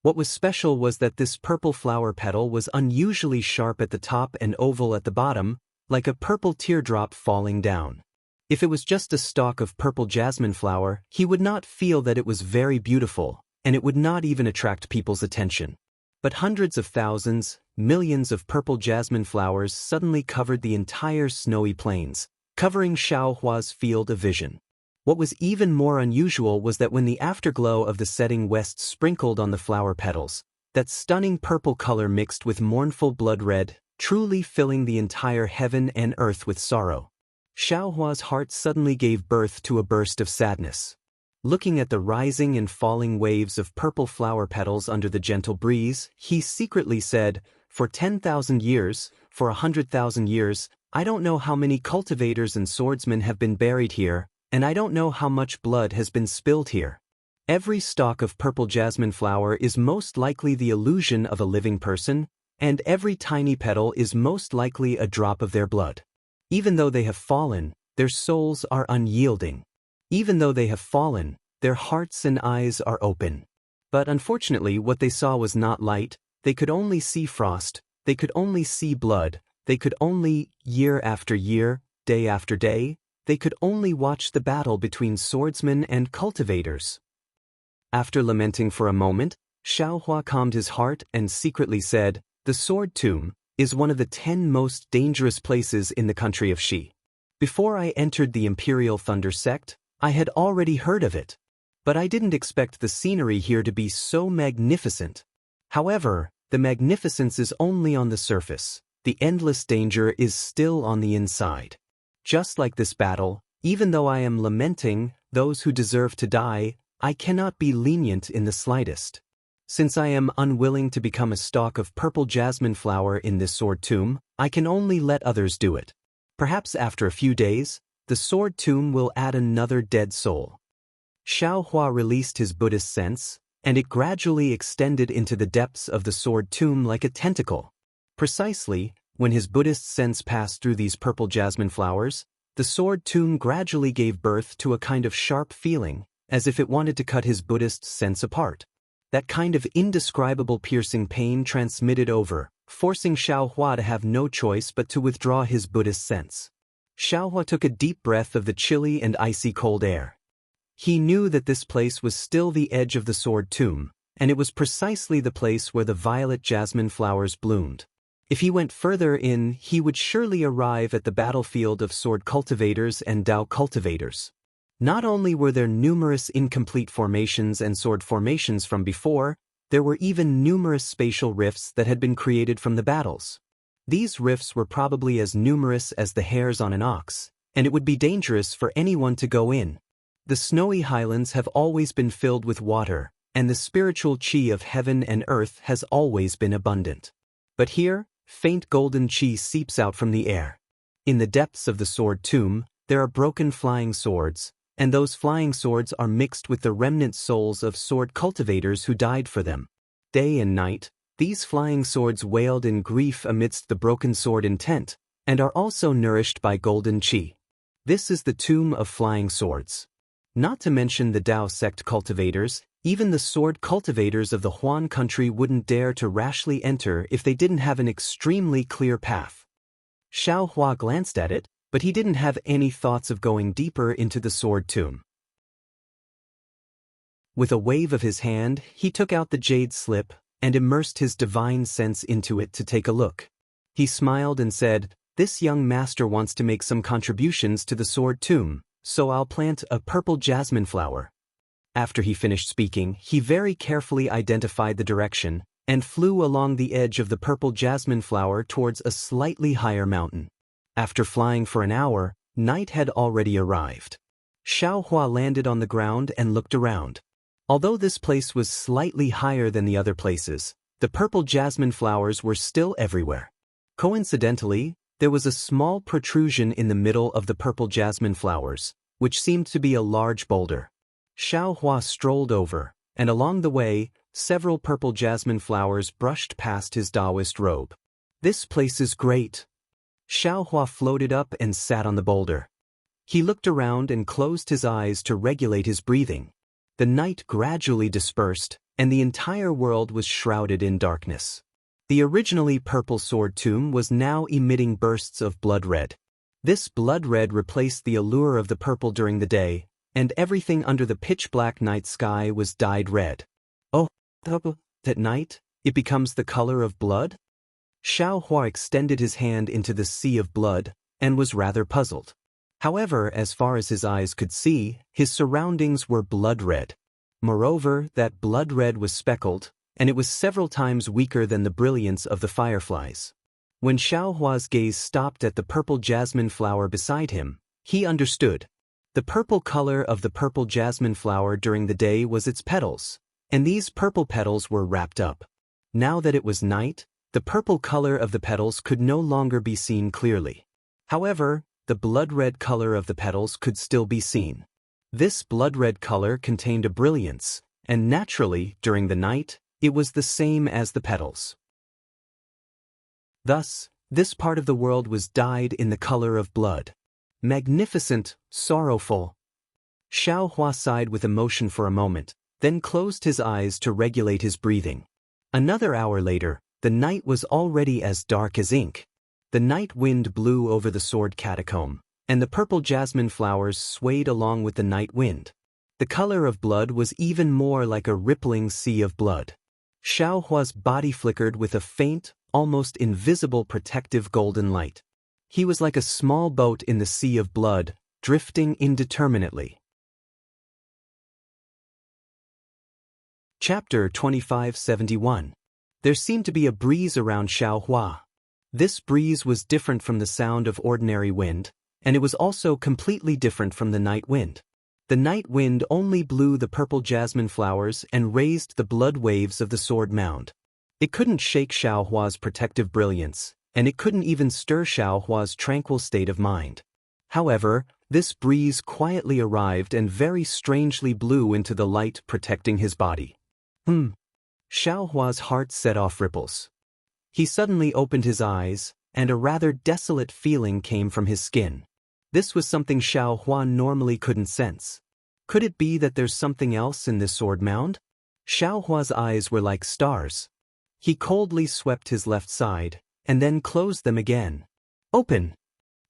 What was special was that this purple flower petal was unusually sharp at the top and oval at the bottom, like a purple teardrop falling down. If it was just a stalk of purple jasmine flower, he would not feel that it was very beautiful, and it would not even attract people's attention. But hundreds of thousands, millions of purple jasmine flowers suddenly covered the entire snowy plains, covering Xiao Hua's field of vision. What was even more unusual was that when the afterglow of the setting west sprinkled on the flower petals, that stunning purple color mixed with mournful blood red, truly filling the entire heaven and earth with sorrow. Xiao Hua's heart suddenly gave birth to a burst of sadness. Looking at the rising and falling waves of purple flower petals under the gentle breeze, he secretly said, "For 10,000 years, for 100,000 years, I don't know how many cultivators and swordsmen have been buried here, and I don't know how much blood has been spilled here. Every stalk of purple jasmine flower is most likely the illusion of a living person, and every tiny petal is most likely a drop of their blood. Even though they have fallen, their souls are unyielding. Even though they have fallen, their hearts and eyes are open." But unfortunately, what they saw was not light. They could only see frost, they could only see blood, they could only, year after year, day after day, they could only watch the battle between swordsmen and cultivators. After lamenting for a moment, Xiao Hua calmed his heart and secretly said, "The sword tomb is one of the 10 most dangerous places in the country of Xi. Before I entered the Imperial Thunder sect, I had already heard of it. But I didn't expect the scenery here to be so magnificent. However, the magnificence is only on the surface. The endless danger is still on the inside. Just like this battle, even though I am lamenting those who deserve to die, I cannot be lenient in the slightest. Since I am unwilling to become a stalk of purple jasmine flower in this sword tomb, I can only let others do it. Perhaps after a few days, the sword tomb will add another dead soul." Xiao Hua released his Buddhist sense, and it gradually extended into the depths of the sword tomb like a tentacle. Precisely, when his Buddhist sense passed through these purple jasmine flowers, the sword tomb gradually gave birth to a kind of sharp feeling, as if it wanted to cut his Buddhist sense apart. That kind of indescribable piercing pain transmitted over, forcing Xiao Hua to have no choice but to withdraw his Buddhist sense. Xiao Hua took a deep breath of the chilly and icy cold air. He knew that this place was still the edge of the sword tomb, and it was precisely the place where the violet jasmine flowers bloomed. If he went further in, he would surely arrive at the battlefield of sword cultivators and Dao cultivators. Not only were there numerous incomplete formations and sword formations from before, there were even numerous spatial rifts that had been created from the battles. These rifts were probably as numerous as the hairs on an ox, and it would be dangerous for anyone to go in. The snowy highlands have always been filled with water, and the spiritual qi of heaven and earth has always been abundant. But here, faint golden qi seeps out from the air. In the depths of the sword tomb, there are broken flying swords, and those flying swords are mixed with the remnant souls of sword cultivators who died for them. Day and night, these flying swords wailed in grief amidst the broken sword intent, and are also nourished by golden qi. This is the tomb of flying swords. Not to mention the Dao sect cultivators, even the sword cultivators of the Huan country wouldn't dare to rashly enter if they didn't have an extremely clear path. Xiao Hua glanced at it, but he didn't have any thoughts of going deeper into the sword tomb. With a wave of his hand, he took out the jade slip and immersed his divine sense into it to take a look. He smiled and said, "This young master wants to make some contributions to the sword tomb, so I'll plant a purple jasmine flower." After he finished speaking, he very carefully identified the direction and flew along the edge of the purple jasmine flower towards a slightly higher mountain. After flying for an hour, night had already arrived. Xiao Hua landed on the ground and looked around. Although this place was slightly higher than the other places, the purple jasmine flowers were still everywhere. Coincidentally, there was a small protrusion in the middle of the purple jasmine flowers, which seemed to be a large boulder. Xiao Hua strolled over, and along the way, several purple jasmine flowers brushed past his Taoist robe. "This place is great." Xiao Hua floated up and sat on the boulder. He looked around and closed his eyes to regulate his breathing. The night gradually dispersed, and the entire world was shrouded in darkness. The originally purple sword tomb was now emitting bursts of blood red. This blood red replaced the allure of the purple during the day, and everything under the pitch-black night sky was dyed red. "Oh, at night, it becomes the color of blood?" Xiao Hua extended his hand into the sea of blood, and was rather puzzled. However, as far as his eyes could see, his surroundings were blood red. Moreover, that blood red was speckled, and it was several times weaker than the brilliance of the fireflies. When Xiao Hua's gaze stopped at the purple jasmine flower beside him, he understood. The purple color of the purple jasmine flower during the day was its petals, and these purple petals were wrapped up. Now that it was night, the purple color of the petals could no longer be seen clearly. However, the blood-red color of the petals could still be seen. This blood-red color contained a brilliance, and naturally, during the night, it was the same as the petals. Thus, this part of the world was dyed in the color of blood. Magnificent, sorrowful. Xiao Hua sighed with emotion for a moment, then closed his eyes to regulate his breathing. Another hour later, the night was already as dark as ink. The night wind blew over the sword catacomb, and the purple jasmine flowers swayed along with the night wind. The color of blood was even more like a rippling sea of blood. Xiao Hua's body flickered with a faint, almost invisible protective golden light. He was like a small boat in the sea of blood, drifting indeterminately. Chapter 2571. There seemed to be a breeze around Xiao Hua. This breeze was different from the sound of ordinary wind, and it was also completely different from the night wind. The night wind only blew the purple jasmine flowers and raised the blood waves of the sword mound. It couldn't shake Xiao Hua's protective brilliance, and it couldn't even stir Xiao Hua's tranquil state of mind. However, this breeze quietly arrived and very strangely blew into the light protecting his body. Xiaohua's heart set off ripples. He suddenly opened his eyes, and a rather desolate feeling came from his skin. This was something Xiaohua normally couldn't sense. Could it be that there's something else in this sword mound? Xiaohua's eyes were like stars. He coldly swept his left side, and then closed them again. Open!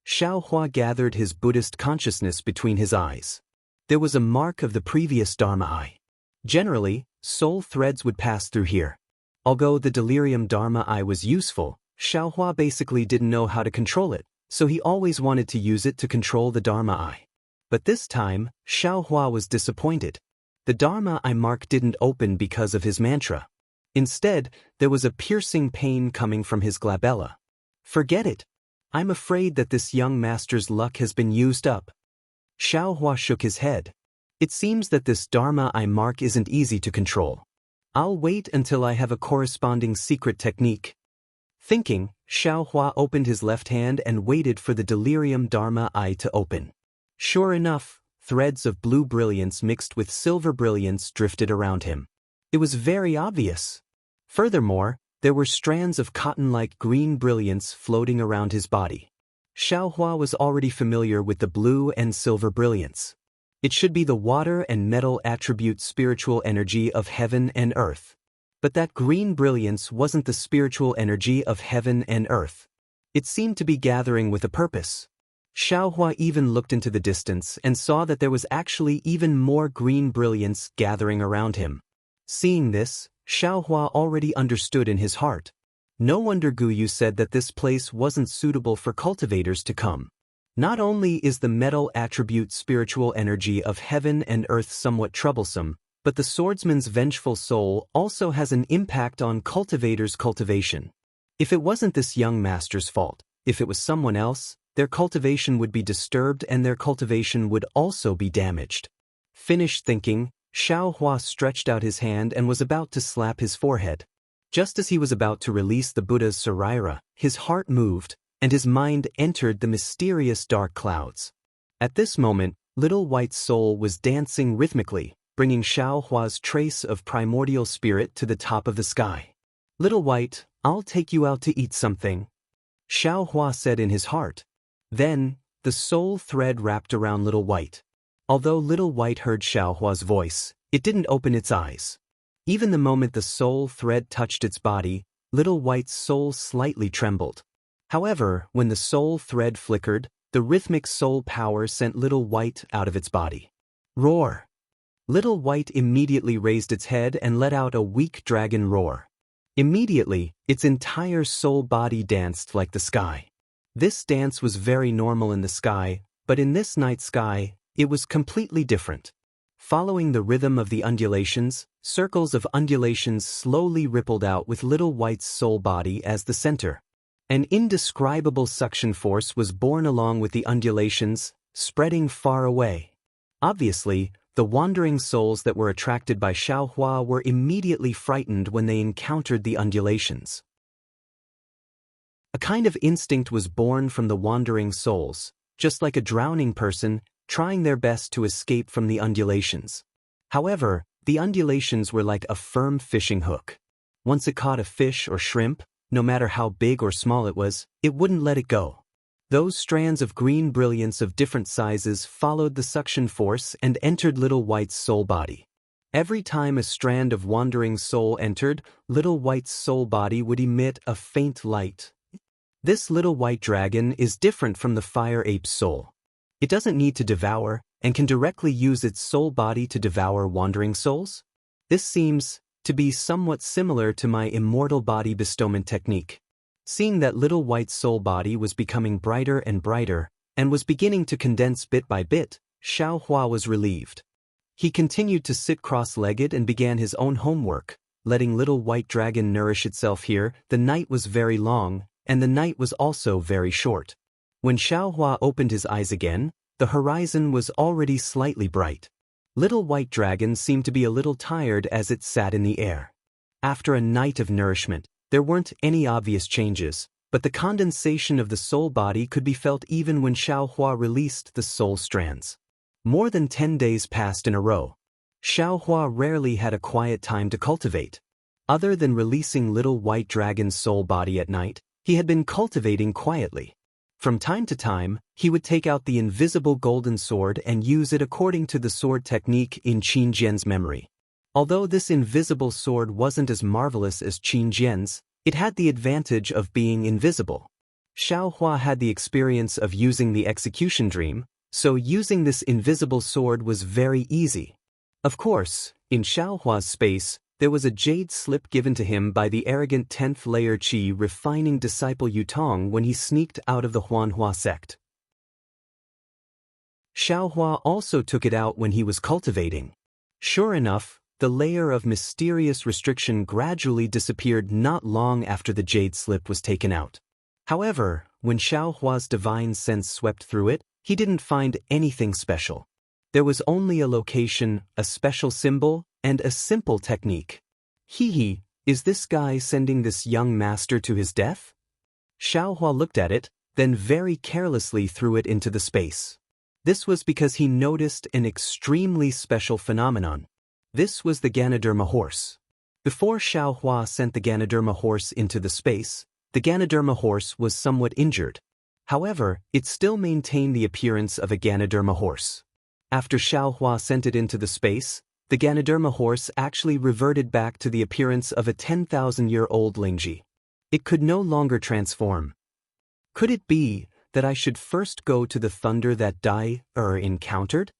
Xiaohua gathered his Buddhist consciousness between his eyes. There was a mark of the previous Dharma eye. Generally, soul threads would pass through here. Although the delirium Dharma eye was useful, Xiaohua basically didn't know how to control it, so he always wanted to use it to control the Dharma eye. But this time, Xiaohua was disappointed. The Dharma eye mark didn't open because of his mantra. Instead, there was a piercing pain coming from his glabella. Forget it. I'm afraid that this young master's luck has been used up. Xiaohua shook his head. It seems that this Dharma eye mark isn't easy to control. I'll wait until I have a corresponding secret technique. Thinking, Xiaohua opened his left hand and waited for the delirium Dharma eye to open. Sure enough, threads of blue brilliance mixed with silver brilliance drifted around him. It was very obvious. Furthermore, there were strands of cotton-like green brilliance floating around his body. Xiaohua was already familiar with the blue and silver brilliance. It should be the water and metal attribute spiritual energy of heaven and earth. But that green brilliance wasn't the spiritual energy of heaven and earth. It seemed to be gathering with a purpose. Xiaohua even looked into the distance and saw that there was actually even more green brilliance gathering around him. Seeing this, Xiaohua already understood in his heart. No wonder Guyu said that this place wasn't suitable for cultivators to come. Not only is the metal attribute spiritual energy of heaven and earth somewhat troublesome, but the swordsman's vengeful soul also has an impact on cultivators' cultivation. If it wasn't this young master's fault, if it was someone else, their cultivation would be disturbed and their cultivation would also be damaged. Finished thinking, Xiaohua stretched out his hand and was about to slap his forehead. Just as he was about to release the Buddha's saraira, his heart moved, and his mind entered the mysterious dark clouds. At this moment, Little White's soul was dancing rhythmically, bringing Xiaohua's trace of primordial spirit to the top of the sky. Little White, I'll take you out to eat something, Xiaohua said in his heart. Then, the soul thread wrapped around Little White. Although Little White heard Xiaohua's voice, it didn't open its eyes. Even the moment the soul thread touched its body, Little White's soul slightly trembled. However, when the soul thread flickered, the rhythmic soul power sent Little White out of its body. Roar! Little White immediately raised its head and let out a weak dragon roar. Immediately, its entire soul body danced like the sky. This dance was very normal in the sky, but in this night sky, it was completely different. Following the rhythm of the undulations, circles of undulations slowly rippled out with Little White's soul body as the center. An indescribable suction force was born along with the undulations, spreading far away. Obviously, the wandering souls that were attracted by Xiaohua were immediately frightened when they encountered the undulations. A kind of instinct was born from the wandering souls, just like a drowning person trying their best to escape from the undulations. However, the undulations were like a firm fishing hook. Once it caught a fish or shrimp, no matter how big or small it was, it wouldn't let it go. Those strands of green brilliance of different sizes followed the suction force and entered Little White's soul body. Every time a strand of wandering soul entered, Little White's soul body would emit a faint light. This little white dragon is different from the fire ape's soul. It doesn't need to devour, and can directly use its soul body to devour wandering souls. This seems to be somewhat similar to my immortal body bestowment technique. Seeing that Little White's soul body was becoming brighter and brighter, and was beginning to condense bit by bit, Xiaohua was relieved. He continued to sit cross-legged and began his own homework, letting Little White Dragon nourish itself here. The night was very long, and the night was also very short. When Xiaohua opened his eyes again, the horizon was already slightly bright. Little White Dragon seemed to be a little tired as it sat in the air. After a night of nourishment, there weren't any obvious changes, but the condensation of the soul body could be felt even when Xiaohua released the soul strands. More than 10 days passed in a row. Xiaohua rarely had a quiet time to cultivate. Other than releasing little white dragon's soul body at night, he had been cultivating quietly. From time to time, he would take out the invisible golden sword and use it according to the sword technique in Qin Jian's memory. Although this invisible sword wasn't as marvelous as Qin Jian's, it had the advantage of being invisible. Xiaohua had the experience of using the execution dream, so using this invisible sword was very easy. Of course, in Xiaohua's space, there was a jade slip given to him by the arrogant 10th layer Qi refining disciple Yutong when he sneaked out of the Huanhua sect. Xiaohua also took it out when he was cultivating. Sure enough, the layer of mysterious restriction gradually disappeared not long after the jade slip was taken out. However, when Xiaohua's divine sense swept through it, he didn't find anything special. There was only a location, a special symbol, and a simple technique. Hee, is this guy sending this young master to his death? Xiaohua looked at it, then very carelessly threw it into the space. This was because he noticed an extremely special phenomenon. This was the Ganoderma horse. Before Xiaohua sent the Ganoderma horse into the space, the Ganoderma horse was somewhat injured. However, it still maintained the appearance of a Ganoderma horse. After Xiaohua sent it into the space, the Ganoderma horse actually reverted back to the appearance of a 10,000-year-old Lingji. It could no longer transform. Could it be that I should first go to the thunder that Dai encountered?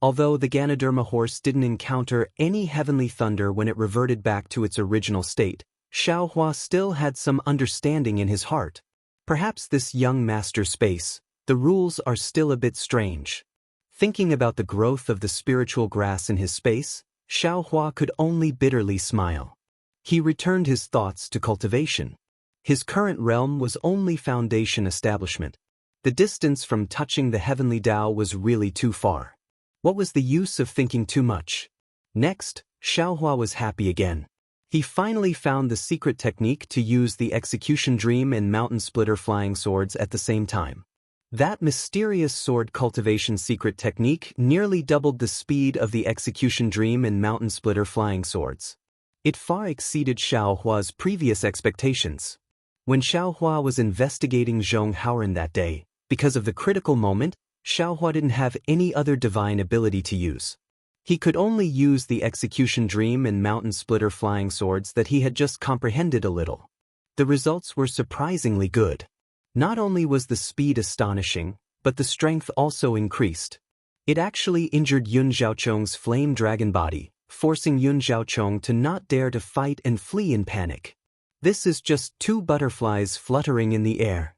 Although the Ganoderma horse didn't encounter any heavenly thunder when it reverted back to its original state, Xiaohua still had some understanding in his heart. Perhaps this young master space, the rules are still a bit strange. Thinking about the growth of the spiritual grass in his space, Xiaohua could only bitterly smile. He returned his thoughts to cultivation. His current realm was only foundation establishment. The distance from touching the heavenly Tao was really too far. What was the use of thinking too much? Next, Xiaohua was happy again. He finally found the secret technique to use the execution dream and mountain splitter flying swords at the same time. That mysterious sword cultivation secret technique nearly doubled the speed of the execution dream and mountain splitter flying swords. It far exceeded Xiaohua's previous expectations. When Xiaohua was investigating Zhong Haoren that day, because of the critical moment, Xiaohua didn't have any other divine ability to use. He could only use the execution dream and mountain splitter flying swords that he had just comprehended a little. The results were surprisingly good. Not only was the speed astonishing, but the strength also increased. It actually injured Yun Zhaochong's flame dragon body, forcing Yun Zhaochong to not dare to fight and flee in panic. This is just two butterflies fluttering in the air.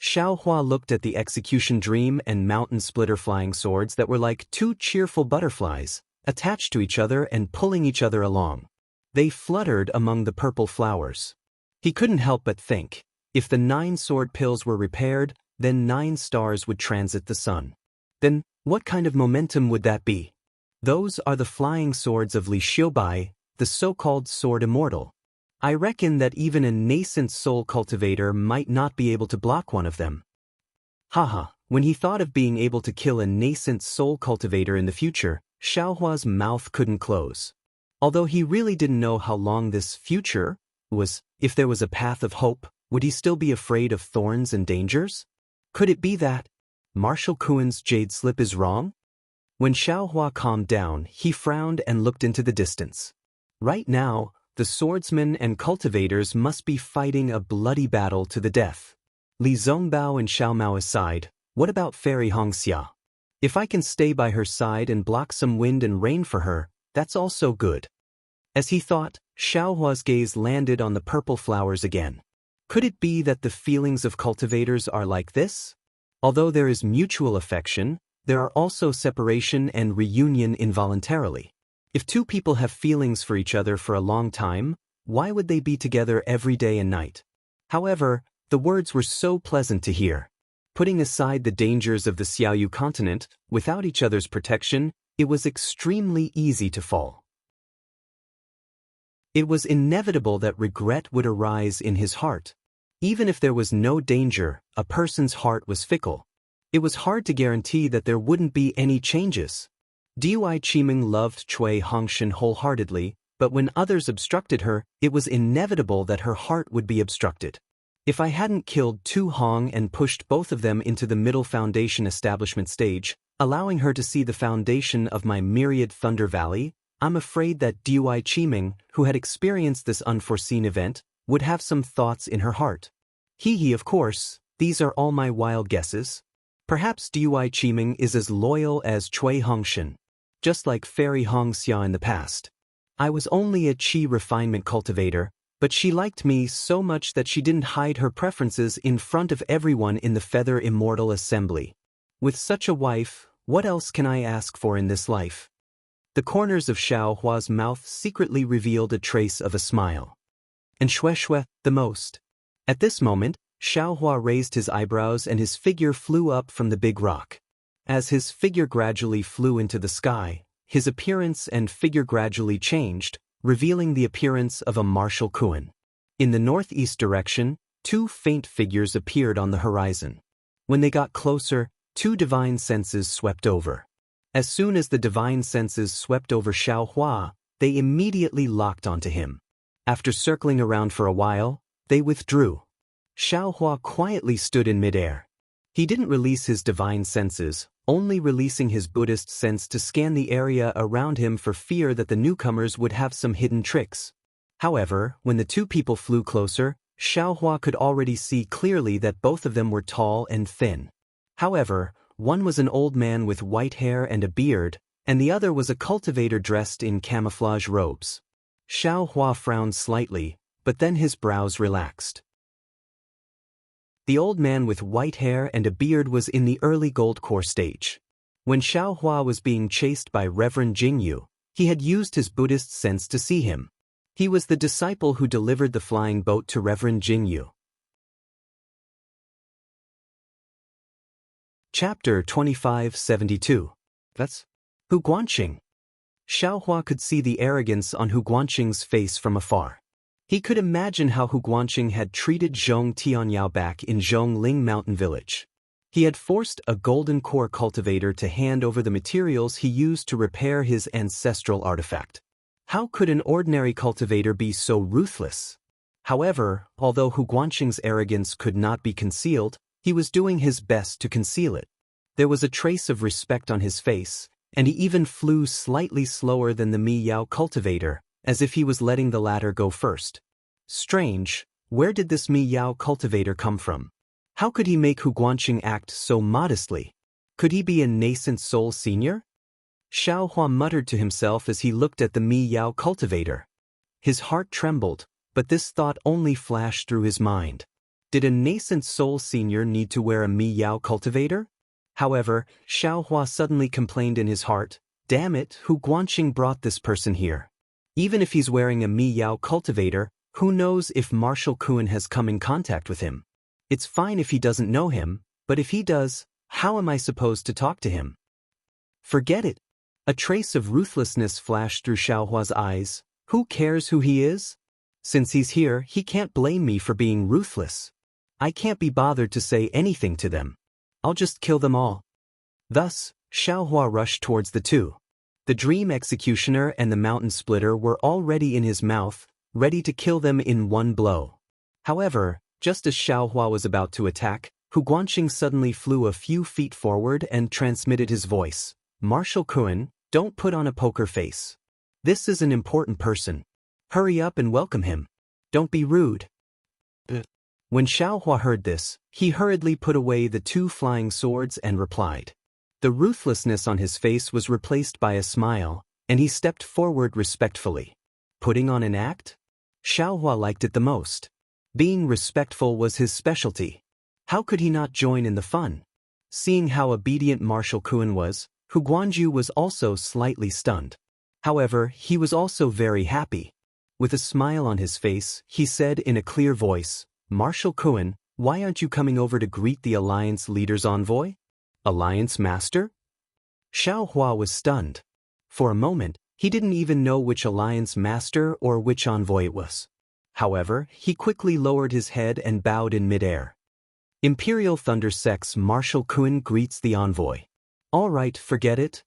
Xiaohua looked at the execution dream and mountain splitter flying swords that were like two cheerful butterflies, attached to each other and pulling each other along. They fluttered among the purple flowers. He couldn't help but think, if the 9 sword pills were repaired, then 9 stars would transit the sun. Then, what kind of momentum would that be? Those are the flying swords of Li Xiubai, the so-called sword immortal. I reckon that even a nascent soul cultivator might not be able to block one of them. Haha, when he thought of being able to kill a nascent soul cultivator in the future, Xiaohua's mouth couldn't close. Although he really didn't know how long this future was, if there was a path of hope, would he still be afraid of thorns and dangers? Could it be that Marshal Kuen's jade slip is wrong? When Xiaohua calmed down, he frowned and looked into the distance. Right now, the swordsmen and cultivators must be fighting a bloody battle to the death. Li Zongbao and Xiaomao aside, what about Fairy Hongxia? If I can stay by her side and block some wind and rain for her, that's also good. As he thought, Xiaohua's gaze landed on the purple flowers again. Could it be that the feelings of cultivators are like this? Although there is mutual affection, there are also separation and reunion involuntarily. If two people have feelings for each other for a long time, why would they be together every day and night? However, the words were so pleasant to hear. Putting aside the dangers of the Xiaoyu continent, without each other's protection, it was extremely easy to fall. It was inevitable that regret would arise in his heart. Even if there was no danger, a person's heart was fickle. It was hard to guarantee that there wouldn't be any changes. Dui Qiming loved Cui Hongshan wholeheartedly, but when others obstructed her, it was inevitable that her heart would be obstructed. If I hadn't killed Tu Hong and pushed both of them into the middle foundation establishment stage, allowing her to see the foundation of my myriad Thunder Valley, I'm afraid that Dui Qiming, who had experienced this unforeseen event, would have some thoughts in her heart. Hee, of course, these are all my wild guesses. Perhaps Dui Qiming is as loyal as Cui Hongshan, just like Fairy Hongxia in the past. I was only a Qi refinement cultivator, but she liked me so much that she didn't hide her preferences in front of everyone in the Feather Immortal Assembly. With such a wife, what else can I ask for in this life? The corners of Xiao Hua's mouth secretly revealed a trace of a smile. And Shui, the most. At this moment, Xiao Hua raised his eyebrows and his figure flew up from the big rock. As his figure gradually flew into the sky, his appearance and figure gradually changed, revealing the appearance of a martial Kuan. In the northeast direction, two faint figures appeared on the horizon. When they got closer, two divine senses swept over. As soon as the divine senses swept over Xiao Hua, they immediately locked onto him. After circling around for a while, they withdrew. Xiao Hua quietly stood in midair. He didn't release his divine senses, only releasing his Buddhist sense to scan the area around him for fear that the newcomers would have some hidden tricks. However, when the two people flew closer, Xiao Hua could already see clearly that both of them were tall and thin. However, one was an old man with white hair and a beard, and the other was a cultivator dressed in camouflage robes. Xiao Hua frowned slightly, but then his brows relaxed. The old man with white hair and a beard was in the early gold core stage. When Xiao Hua was being chased by Reverend Jingyu, he had used his Buddhist sense to see him. He was the disciple who delivered the flying boat to Reverend Jingyu. Chapter 2572. That's Hu Guanqing. Xiao Hua could see the arrogance on Hu Guanqing's face from afar. He could imagine how Hu Guanqing had treated Zhong Tianyao back in Zhongling Mountain Village. He had forced a golden core cultivator to hand over the materials he used to repair his ancestral artifact. How could an ordinary cultivator be so ruthless? However, although Hu Guanqing's arrogance could not be concealed, he was doing his best to conceal it. There was a trace of respect on his face, and he even flew slightly slower than the Mi Yao cultivator, as if he was letting the latter go first. Strange, where did this Mi Yao cultivator come from? How could he make Hu Guanqing act so modestly? Could he be a nascent soul senior? Xiao Hua muttered to himself as he looked at the Mi Yao cultivator. His heart trembled, but this thought only flashed through his mind. Did a nascent soul senior need to wear a Mi Yao cultivator? However, Xiao Hua suddenly complained in his heart, damn it, Hu Guanqing brought this person here. Even if he's wearing a Mi Yao cultivator, who knows if Marshal Kuan has come in contact with him? It's fine if he doesn't know him, but if he does, how am I supposed to talk to him? Forget it. A trace of ruthlessness flashed through Xiao Hua's eyes. Who cares who he is? Since he's here, he can't blame me for being ruthless. I can't be bothered to say anything to them. I'll just kill them all. Thus, Xiao Hua rushed towards the two. The Dream Executioner and the Mountain Splitter were already in his mouth, ready to kill them in one blow. However, just as Xiao Hua was about to attack, Hu Guanqing suddenly flew a few feet forward and transmitted his voice. Marshal Kuan, don't put on a poker face. This is an important person. Hurry up and welcome him. Don't be rude. When Xiao Hua heard this, he hurriedly put away the two flying swords and replied. The ruthlessness on his face was replaced by a smile, and he stepped forward respectfully. Putting on an act? Xiao Hua liked it the most. Being respectful was his specialty. How could he not join in the fun? Seeing how obedient Marshal Kuan was, Hu Guanju was also slightly stunned. However, he was also very happy. With a smile on his face, he said in a clear voice, Marshal Kuan, why aren't you coming over to greet the Alliance Leader's envoy? Alliance Master? Xiao Hua was stunned. For a moment, he didn't even know which Alliance Master or which envoy it was. However, he quickly lowered his head and bowed in midair. Imperial Thunder Sect's Marshal Kuan greets the envoy. All right, forget it.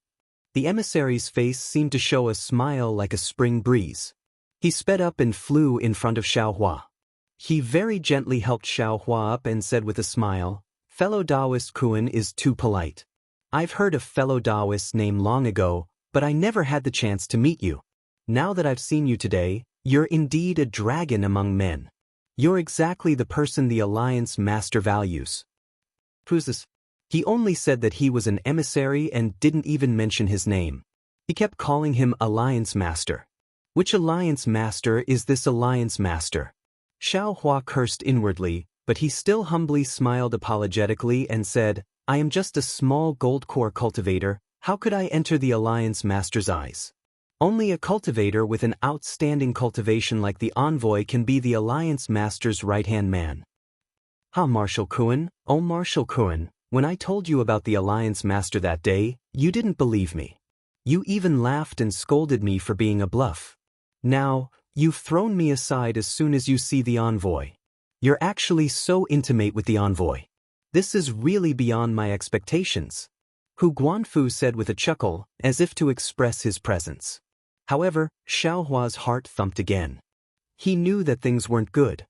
The emissary's face seemed to show a smile like a spring breeze. He sped up and flew in front of Xiaohua. He very gently helped Xiaohua up and said with a smile, "Fellow Taoist Kuan is too polite. I've heard of fellow Taoist's name long ago, but I never had the chance to meet you. Now that I've seen you today, you're indeed a dragon among men. You're exactly the person the Alliance Master values." Who's this? He only said that he was an emissary and didn't even mention his name. He kept calling him Alliance Master. Which Alliance Master is this Alliance Master? Xiaohua cursed inwardly, but he still humbly smiled apologetically and said, "I am just a small gold core cultivator. How could I enter the Alliance Master's eyes? Only a cultivator with an outstanding cultivation like the envoy can be the Alliance Master's right-hand man." Marshal Kuan, oh Marshal Kuan, when I told you about the Alliance Master that day, you didn't believe me. You even laughed and scolded me for being a bluff. Now, you've thrown me aside as soon as you see the envoy. You're actually so intimate with the envoy. This is really beyond my expectations. Hu Guanfu said with a chuckle, as if to express his presence. However, Xiaohua's heart thumped again. He knew that things weren't good.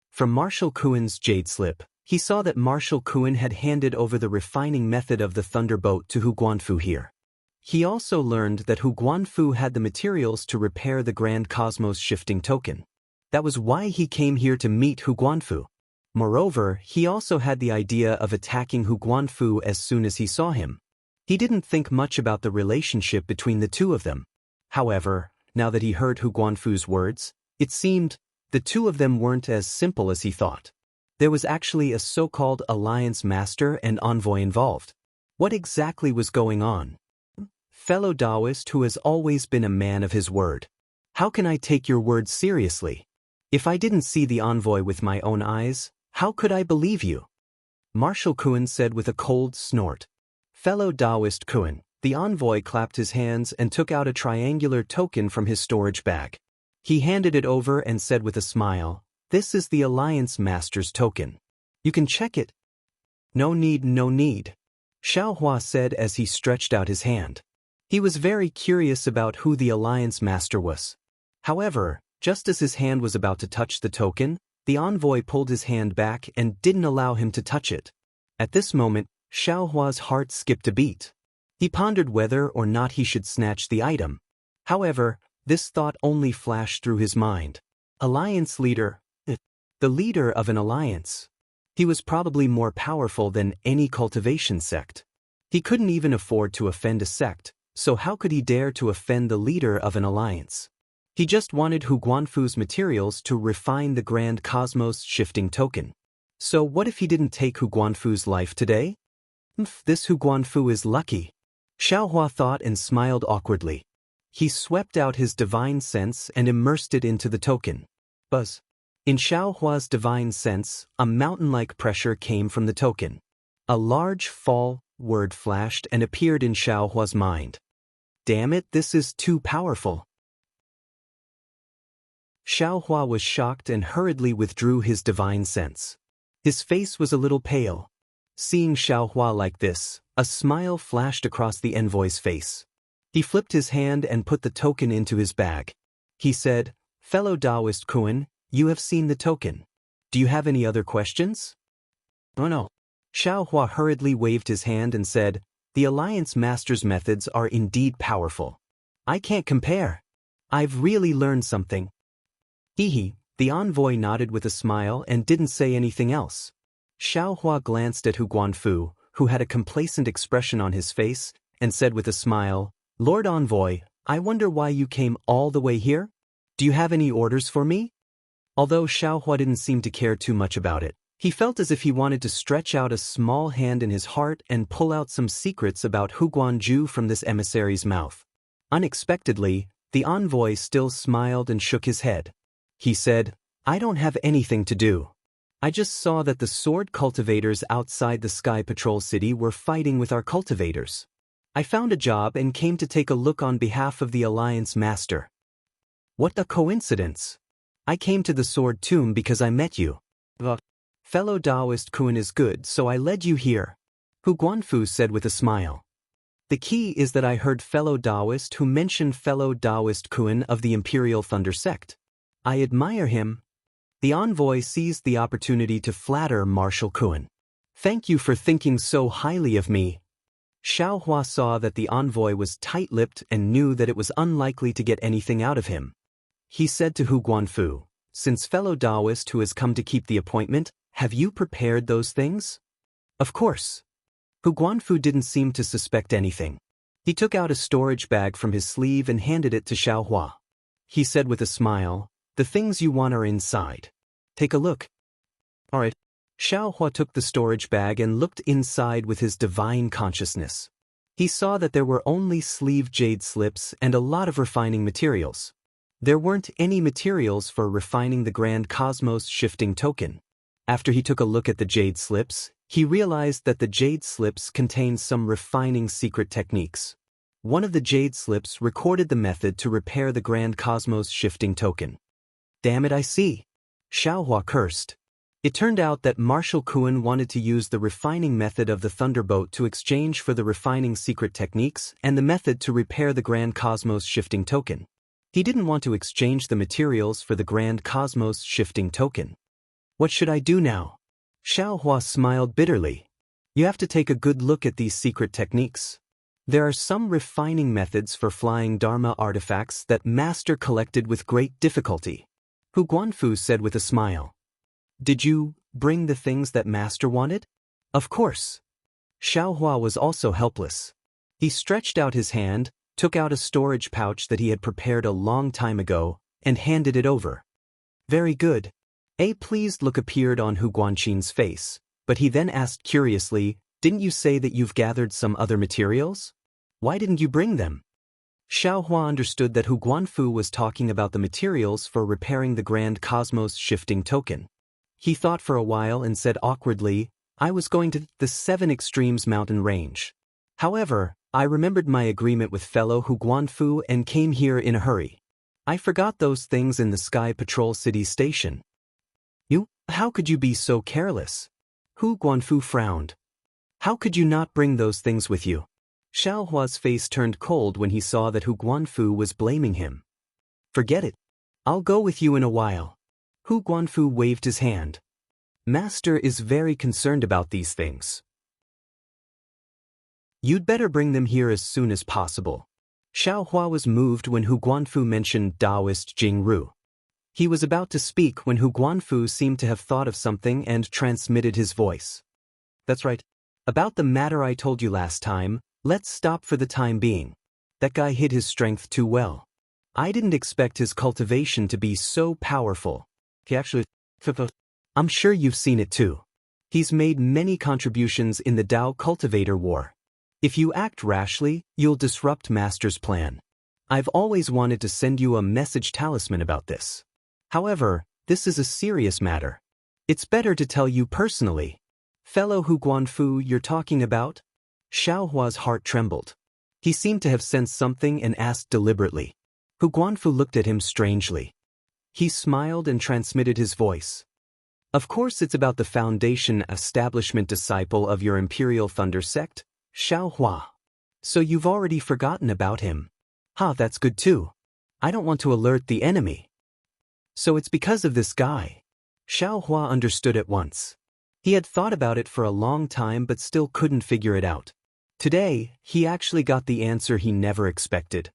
From Marshal Kuan's jade slip, he saw that Marshal Kuan had handed over the refining method of the Thunderbolt to Hu Guanfu here. He also learned that Hu Guanfu had the materials to repair the Grand Cosmos shifting token. That was why he came here to meet Hu Guanfu. Moreover, he also had the idea of attacking Hu Guanfu as soon as he saw him. He didn't think much about the relationship between the two of them. However, now that he heard Hu Guanfu's words, it seemed the two of them weren't as simple as he thought. There was actually a so-called Alliance Master and Envoy involved. What exactly was going on? Fellow Taoist who has always been a man of his word. How can I take your word seriously? If I didn't see the envoy with my own eyes, how could I believe you? Marshal Kuan said with a cold snort. Fellow Taoist Kuan, the envoy clapped his hands and took out a triangular token from his storage bag. He handed it over and said with a smile, "This is the Alliance Master's token. You can check it." "No need, no need," Xiaohua said as he stretched out his hand. He was very curious about who the Alliance Master was. However, just as his hand was about to touch the token, the envoy pulled his hand back and didn't allow him to touch it. At this moment, Xiaohua's heart skipped a beat. He pondered whether or not he should snatch the item. However, this thought only flashed through his mind. Alliance leader. The leader of an alliance. He was probably more powerful than any cultivation sect. He couldn't even afford to offend a sect, so how could he dare to offend the leader of an alliance? He just wanted Hu Guanfu's materials to refine the Grand Cosmos shifting token. So what if he didn't take Hu Guanfu's life today? This Hu Guanfu is lucky. Xiaohua thought and smiled awkwardly. He swept out his divine sense and immersed it into the token. Buzz. In Xiaohua's divine sense, a mountain-like pressure came from the token. A large fall word flashed and appeared in Xiaohua's mind. Damn it, this is too powerful. Xiaohua was shocked and hurriedly withdrew his divine sense. His face was a little pale. Seeing Xiaohua like this, a smile flashed across the envoy's face. He flipped his hand and put the token into his bag. He said, "Fellow Taoist Kuan, you have seen the token. Do you have any other questions?" "Oh no." Xiaohua hurriedly waved his hand and said, "The Alliance Master's methods are indeed powerful. I can't compare. I've really learned something." Hehe, the envoy nodded with a smile and didn't say anything else. Xiaohua glanced at Hu Guanfu, who had a complacent expression on his face, and said with a smile, "Lord Envoy, I wonder why you came all the way here? Do you have any orders for me?" Although Xiaohua didn't seem to care too much about it, he felt as if he wanted to stretch out a small hand in his heart and pull out some secrets about Hu Guanju from this emissary's mouth. Unexpectedly, the envoy still smiled and shook his head. He said, "I don't have anything to do. I just saw that the sword cultivators outside the Sky Patrol City were fighting with our cultivators. I found a job and came to take a look on behalf of the Alliance Master." "What a coincidence. I came to the Sword Tomb because I met you. The fellow Taoist Kuan is good, so I led you here," Hu Guanfu said with a smile. The key is that I heard fellow Taoist who mentioned fellow Taoist Kuan of the Imperial Thunder Sect. I admire him. The envoy seized the opportunity to flatter Marshal Kuan. Thank you for thinking so highly of me. Xiaohua saw that the envoy was tight-lipped and knew that it was unlikely to get anything out of him. He said to Hu Guanfu, since fellow Taoist who has come to keep the appointment, have you prepared those things? Of course. Hu Guanfu didn't seem to suspect anything. He took out a storage bag from his sleeve and handed it to Xiaohua. He said with a smile, the things you want are inside. Take a look. All right. Xiaohua took the storage bag and looked inside with his divine consciousness. He saw that there were only sleeve jade slips and a lot of refining materials. There weren't any materials for refining the Grand Cosmos shifting token. After he took a look at the jade slips, he realized that the jade slips contained some refining secret techniques. One of the jade slips recorded the method to repair the Grand Cosmos shifting token. Damn it, I see. Xiaohua cursed. It turned out that Marshal Kuan wanted to use the refining method of the Thunderbolt to exchange for the refining secret techniques and the method to repair the Grand Cosmos shifting token. He didn't want to exchange the materials for the Grand Cosmos shifting token. What should I do now? Xiaohua smiled bitterly. You have to take a good look at these secret techniques. There are some refining methods for flying Dharma artifacts that Master collected with great difficulty. Hu Guanfu said with a smile. Did you bring the things that Master wanted? Of course. Xiaohua was also helpless. He stretched out his hand, took out a storage pouch that he had prepared a long time ago, and handed it over. Very good. A pleased look appeared on Hu Guanqin's face, but he then asked curiously, didn't you say that you've gathered some other materials? Why didn't you bring them? Xiaohua understood that Hu Guanfu was talking about the materials for repairing the Grand Cosmos shifting token. He thought for a while and said awkwardly, I was going to the Seven Extremes mountain range. However, I remembered my agreement with fellow Hu Guanfu and came here in a hurry. I forgot those things in the Sky Patrol City station. You? How could you be so careless? Hu Guanfu frowned. How could you not bring those things with you? Xiaohua's face turned cold when he saw that Hu Guanfu was blaming him. Forget it. I'll go with you in a while. Hu Guanfu waved his hand. Master is very concerned about these things. You'd better bring them here as soon as possible. Xiaohua was moved when Hu Guanfu mentioned Taoist Jingru. He was about to speak when Hu Guanfu seemed to have thought of something and transmitted his voice. That's right. About the matter I told you last time, let's stop for the time being. That guy hid his strength too well. I didn't expect his cultivation to be so powerful. I'm sure you've seen it too. He's made many contributions in the Tao Cultivator War. If you act rashly, you'll disrupt Master's plan. I've always wanted to send you a message talisman about this. However, this is a serious matter. It's better to tell you personally. Fellow Hu Guanfu you're talking about? Xiaohua's heart trembled. He seemed to have sensed something and asked deliberately. Hu Guanfu looked at him strangely. He smiled and transmitted his voice. Of course it's about the foundation establishment disciple of your Imperial Thunder Sect, Xiaohua. So you've already forgotten about him. That's good too. I don't want to alert the enemy. So it's because of this guy. Xiaohua understood at once. He had thought about it for a long time but still couldn't figure it out. Today, he actually got the answer he never expected.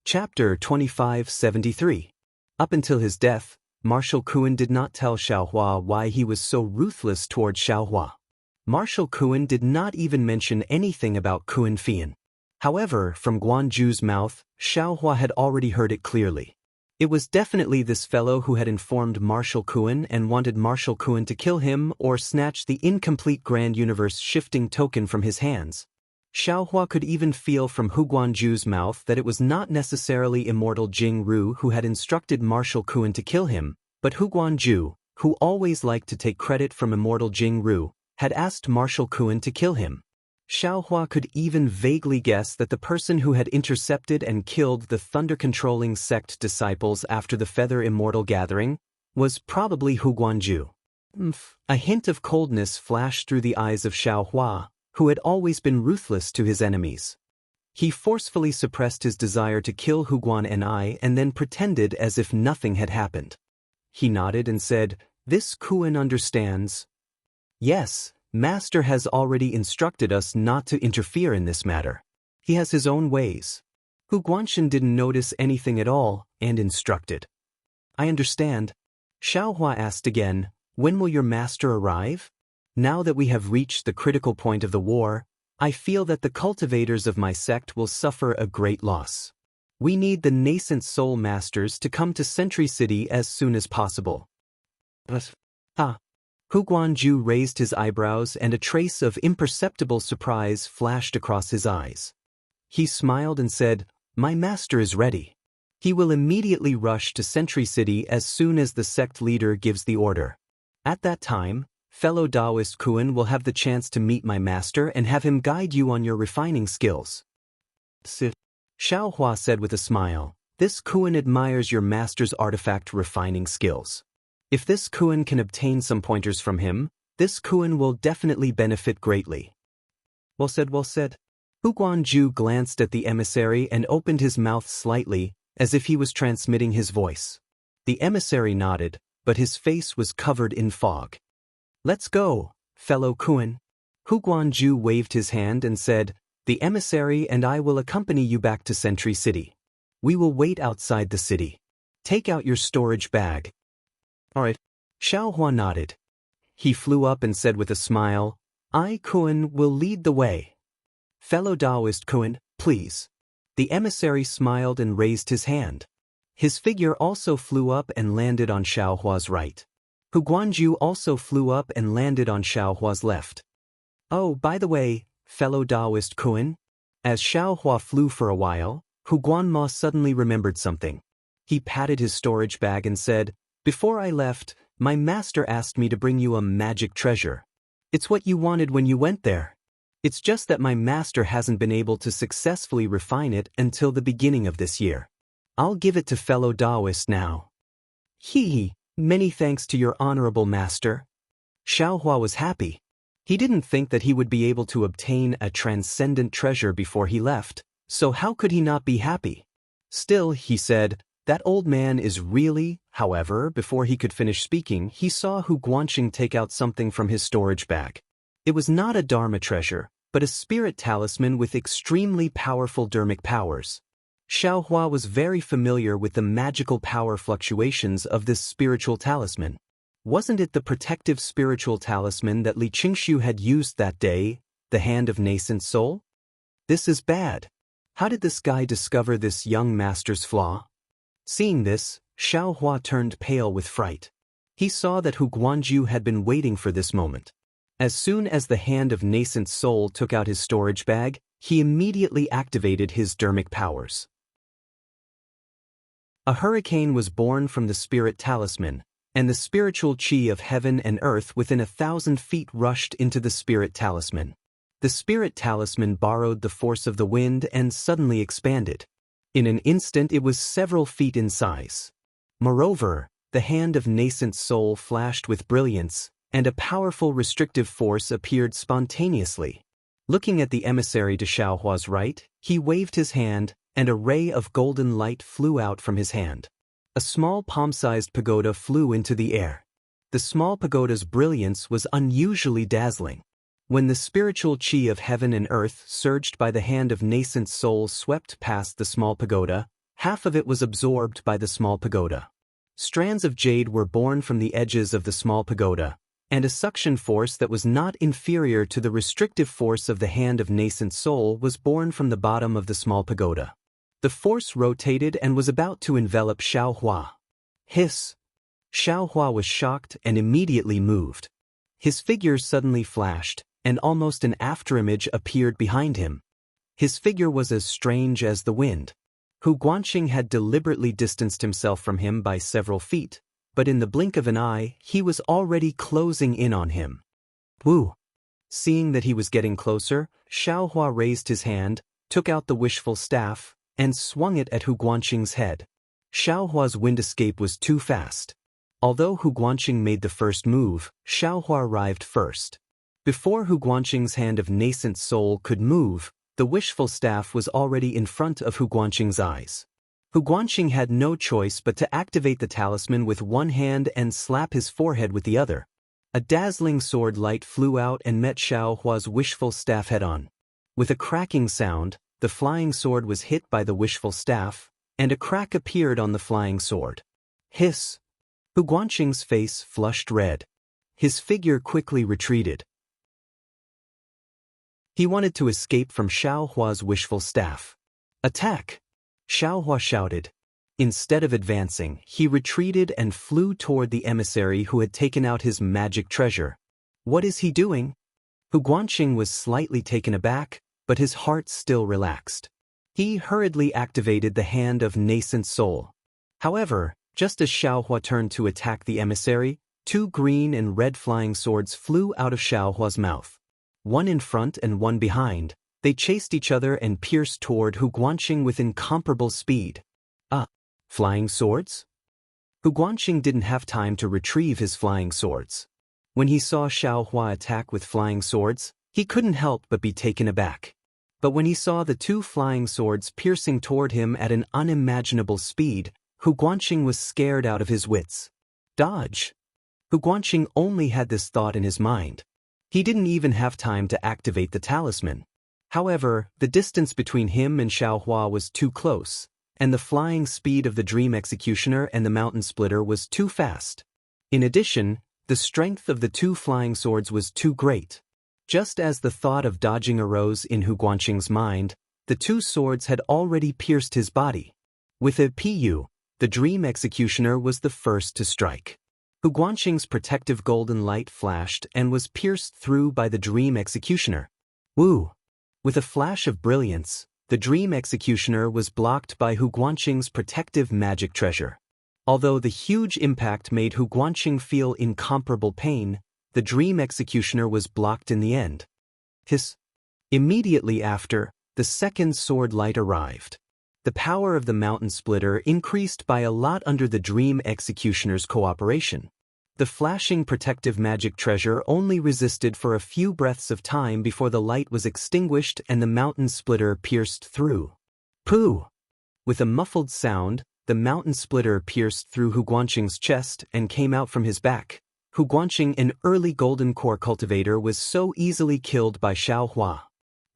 Chapter 2573. Up until his death, Marshal Kuan did not tell Xiaohua why he was so ruthless toward Xiaohua. Marshal Kuan did not even mention anything about Kuan Fian. However, from Guanju's mouth, Xiaohua had already heard it clearly. It was definitely this fellow who had informed Marshal Kuan and wanted Marshal Kuan to kill him or snatch the incomplete Grand Universe shifting token from his hands. Xiaohua could even feel from Hu Guanju's mouth that it was not necessarily immortal Jing Ru who had instructed Marshal Kuan to kill him, but Hu Guanju, who always liked to take credit from immortal Jing Ru, had asked Marshal Kuan to kill him. Xiaohua could even vaguely guess that the person who had intercepted and killed the thunder-controlling sect disciples after the Feather Immortal Gathering was probably Hu Guanju. A hint of coldness flashed through the eyes of Xiao Hua, who had always been ruthless to his enemies. He forcefully suppressed his desire to kill Huguan and then pretended as if nothing had happened. He nodded and said, "This Kuan understands." "Yes, Master has already instructed us not to interfere in this matter. He has his own ways." Hu Guanxin didn't notice anything at all and instructed. "I understand." Xiao Hua asked again, "When will your master arrive? Now that we have reached the critical point of the war, I feel that the cultivators of my sect will suffer a great loss. We need the nascent soul masters to come to Century City as soon as possible." "But, Hu Guanju raised his eyebrows and a trace of imperceptible surprise flashed across his eyes. He smiled and said, "My master is ready. He will immediately rush to Century City as soon as the sect leader gives the order. At that time, fellow Taoist Kuan will have the chance to meet my master and have him guide you on your refining skills." Xiao Hua said with a smile, "This Kuan admires your master's artifact refining skills. If this Kuan can obtain some pointers from him, this Kuan will definitely benefit greatly." "Well said, well said." Hu Guanju glanced at the emissary and opened his mouth slightly, as if he was transmitting his voice. The emissary nodded, but his face was covered in fog. "Let's go, fellow Kuan." Hu Guanju waved his hand and said, "The emissary and I will accompany you back to Century City. We will wait outside the city. Take out your storage bag." "All right." Xiao Hua nodded. He flew up and said with a smile, "I, Kuan, will lead the way. Fellow Taoist Kuan, please." The emissary smiled and raised his hand. His figure also flew up and landed on Xiao Hua's right. Hu Guanju also flew up and landed on Xiao Hua's left. "Oh, by the way, fellow Taoist Kuan." As Xiao Hua flew for a while, Hu Guanma suddenly remembered something. He patted his storage bag and said, "Before I left, my master asked me to bring you a magic treasure. It's what you wanted when you went there. It's just that my master hasn't been able to successfully refine it until the beginning of this year. I'll give it to fellow Taoist now." "Hee, many thanks to your honorable master." Xiao Hua was happy. He didn't think that he would be able to obtain a transcendent treasure before he left, so how could he not be happy? Still, he said, "That old man is really..." However, before he could finish speaking, he saw Hu Guanxing take out something from his storage bag. It was not a Dharma treasure, but a spirit talisman with extremely powerful dermic powers. Xiao Hua was very familiar with the magical power fluctuations of this spiritual talisman. Wasn't it the protective spiritual talisman that Li Qingshu had used that day, the Hand of Nascent Soul? This is bad. How did this guy discover this young master's flaw? Seeing this, Xiao Hua turned pale with fright. He saw that Hu Guanju had been waiting for this moment. As soon as the Hand of Nascent Soul took out his storage bag, he immediately activated his dermic powers. A hurricane was born from the spirit talisman, and the spiritual chi of heaven and earth within 1,000 feet rushed into the spirit talisman. The spirit talisman borrowed the force of the wind and suddenly expanded. In an instant it was several feet in size. Moreover, the Hand of Nascent Soul flashed with brilliance, and a powerful restrictive force appeared spontaneously. Looking at the emissary to Xiao Hua's right, he waved his hand, and a ray of golden light flew out from his hand. A small palm-sized pagoda flew into the air. The small pagoda's brilliance was unusually dazzling. When the spiritual chi of heaven and earth surged by the Hand of Nascent Soul swept past the small pagoda, half of it was absorbed by the small pagoda. Strands of jade were born from the edges of the small pagoda, and a suction force that was not inferior to the restrictive force of the Hand of Nascent Soul was born from the bottom of the small pagoda. The force rotated and was about to envelop Xiao Hua. Hiss! Xiao Hua was shocked and immediately moved. His figure suddenly flashed, and almost an afterimage appeared behind him. His figure was as strange as the wind. Hu Guanxing had deliberately distanced himself from him by several feet, but in the blink of an eye, he was already closing in on him. Woo! Seeing that he was getting closer, Xiao Hua raised his hand, took out the wishful staff, and swung it at Hu Guanxing's head. Xiao Hua's wind escape was too fast. Although Hu Guanqing made the first move, Xiaohua arrived first. Before Hu Guanqing's hand of nascent soul could move, the wishful staff was already in front of Hu Guanqing's eyes. Hu Guanqing had no choice but to activate the talisman with one hand and slap his forehead with the other. A dazzling sword light flew out and met Xiaohua's wishful staff head-on. With a cracking sound, the flying sword was hit by the wishful staff, and a crack appeared on the flying sword. Hiss! Hu Guanqing's face flushed red. His figure quickly retreated. He wanted to escape from Xiaohua's wishful staff. Attack! Xiaohua shouted. Instead of advancing, he retreated and flew toward the emissary who had taken out his magic treasure. What is he doing? Hu Guanqing was slightly taken aback, but his heart still relaxed. He hurriedly activated the hand of nascent soul. However, just as Xiaohua turned to attack the emissary, two green and red flying swords flew out of Xiaohua's mouth. One in front and one behind, they chased each other and pierced toward Hu Guanqing with incomparable speed. Flying swords? Hu Guanqing didn't have time to retrieve his flying swords. When he saw Xiaohua attack with flying swords, he couldn't help but be taken aback. But when he saw the two flying swords piercing toward him at an unimaginable speed, Hu Guanqing was scared out of his wits. Dodge! Hu Guanqing only had this thought in his mind. He didn't even have time to activate the talisman. However, the distance between him and Xiaohua was too close, and the flying speed of the Dream Executioner and the Mountain Splitter was too fast. In addition, the strength of the two flying swords was too great. Just as the thought of dodging arose in Hu Guanqing's mind, the two swords had already pierced his body. With a pu, the Dream Executioner was the first to strike. Hu Guanqing's protective golden light flashed and was pierced through by the Dream Executioner. Woo! With a flash of brilliance, the Dream Executioner was blocked by Hu Guanqing's protective magic treasure. Although the huge impact made Hu Guanqing feel incomparable pain, the Dream Executioner was blocked in the end. Hiss! Immediately after, the second sword light arrived. The power of the Mountain Splitter increased by a lot under the Dream Executioner's cooperation. The flashing protective magic treasure only resisted for a few breaths of time before the light was extinguished and the Mountain Splitter pierced through. Pooh! With a muffled sound, the Mountain Splitter pierced through Hu Guanqing's chest and came out from his back. Hu Guanqing, an early golden core cultivator, was so easily killed by Xiaohua.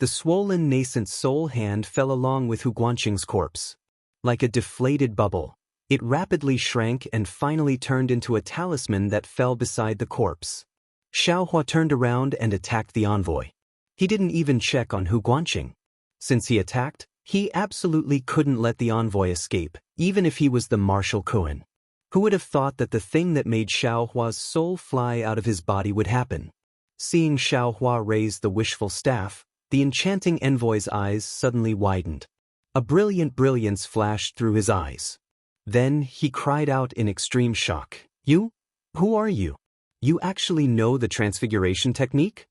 The swollen nascent soul hand fell along with Hu Guanqing's corpse. Like a deflated bubble, it rapidly shrank and finally turned into a talisman that fell beside the corpse. Xiaohua turned around and attacked the envoy. He didn't even check on Hu Guanqing. Since he attacked, he absolutely couldn't let the envoy escape, even if he was the Marshal Kuan. Who would have thought that the thing that made Xiaohua's soul fly out of his body would happen? Seeing Xiaohua raise the wishful staff, the enchanting envoy's eyes suddenly widened. A brilliant brilliance flashed through his eyes. Then he cried out in extreme shock. You? Who are you? You actually know the transfiguration technique?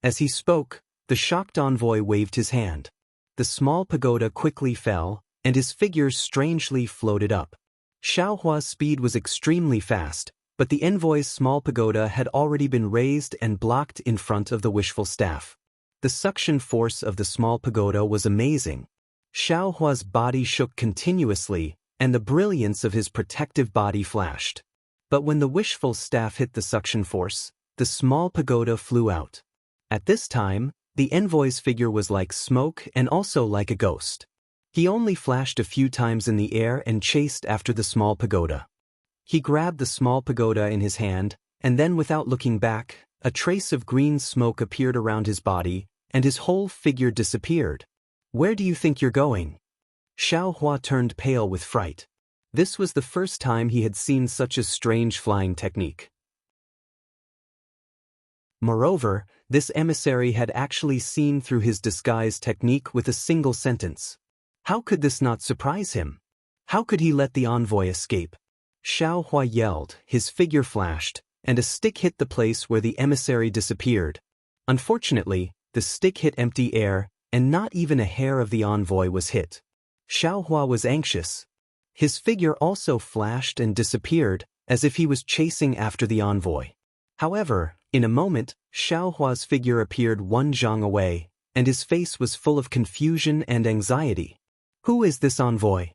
As he spoke, the shocked envoy waved his hand. The small pagoda quickly fell, and his figure strangely floated up. Xiaohua's speed was extremely fast, but the envoy's small pagoda had already been raised and blocked in front of the wishful staff. The suction force of the small pagoda was amazing. Xiaohua's body shook continuously, and the brilliance of his protective body flashed. But when the wishful staff hit the suction force, the small pagoda flew out. At this time, the envoy's figure was like smoke and also like a ghost. He only flashed a few times in the air and chased after the small pagoda. He grabbed the small pagoda in his hand, and then without looking back, a trace of green smoke appeared around his body, and his whole figure disappeared. Where do you think you're going? Xiaohua turned pale with fright. This was the first time he had seen such a strange flying technique. Moreover, this emissary had actually seen through his disguise technique with a single sentence. How could this not surprise him? How could he let the envoy escape? Xiaohua yelled, his figure flashed, and a stick hit the place where the emissary disappeared. Unfortunately, the stick hit empty air, and not even a hair of the envoy was hit. Xiaohua was anxious. His figure also flashed and disappeared, as if he was chasing after the envoy. However, in a moment, Xiaohua's figure appeared 1 zhang away, and his face was full of confusion and anxiety. Who is this envoy?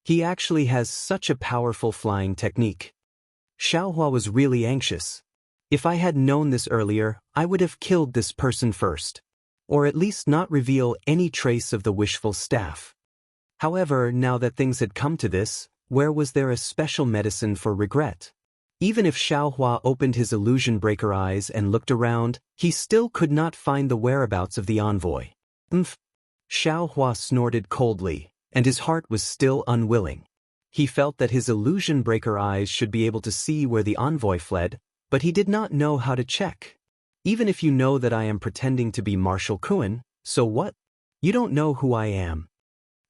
He actually has such a powerful flying technique. Xiaohua was really anxious. If I had known this earlier, I would have killed this person first. Or at least not reveal any trace of the wishful staff. However, now that things had come to this, where was there a special medicine for regret? Even if Xiaohua opened his illusion breaker eyes and looked around, he still could not find the whereabouts of the envoy. Xiaohua snorted coldly, and his heart was still unwilling. He felt that his illusion breaker eyes should be able to see where the envoy fled, but he did not know how to check. Even if you know that I am pretending to be Marshal Kuan, so what? You don't know who I am.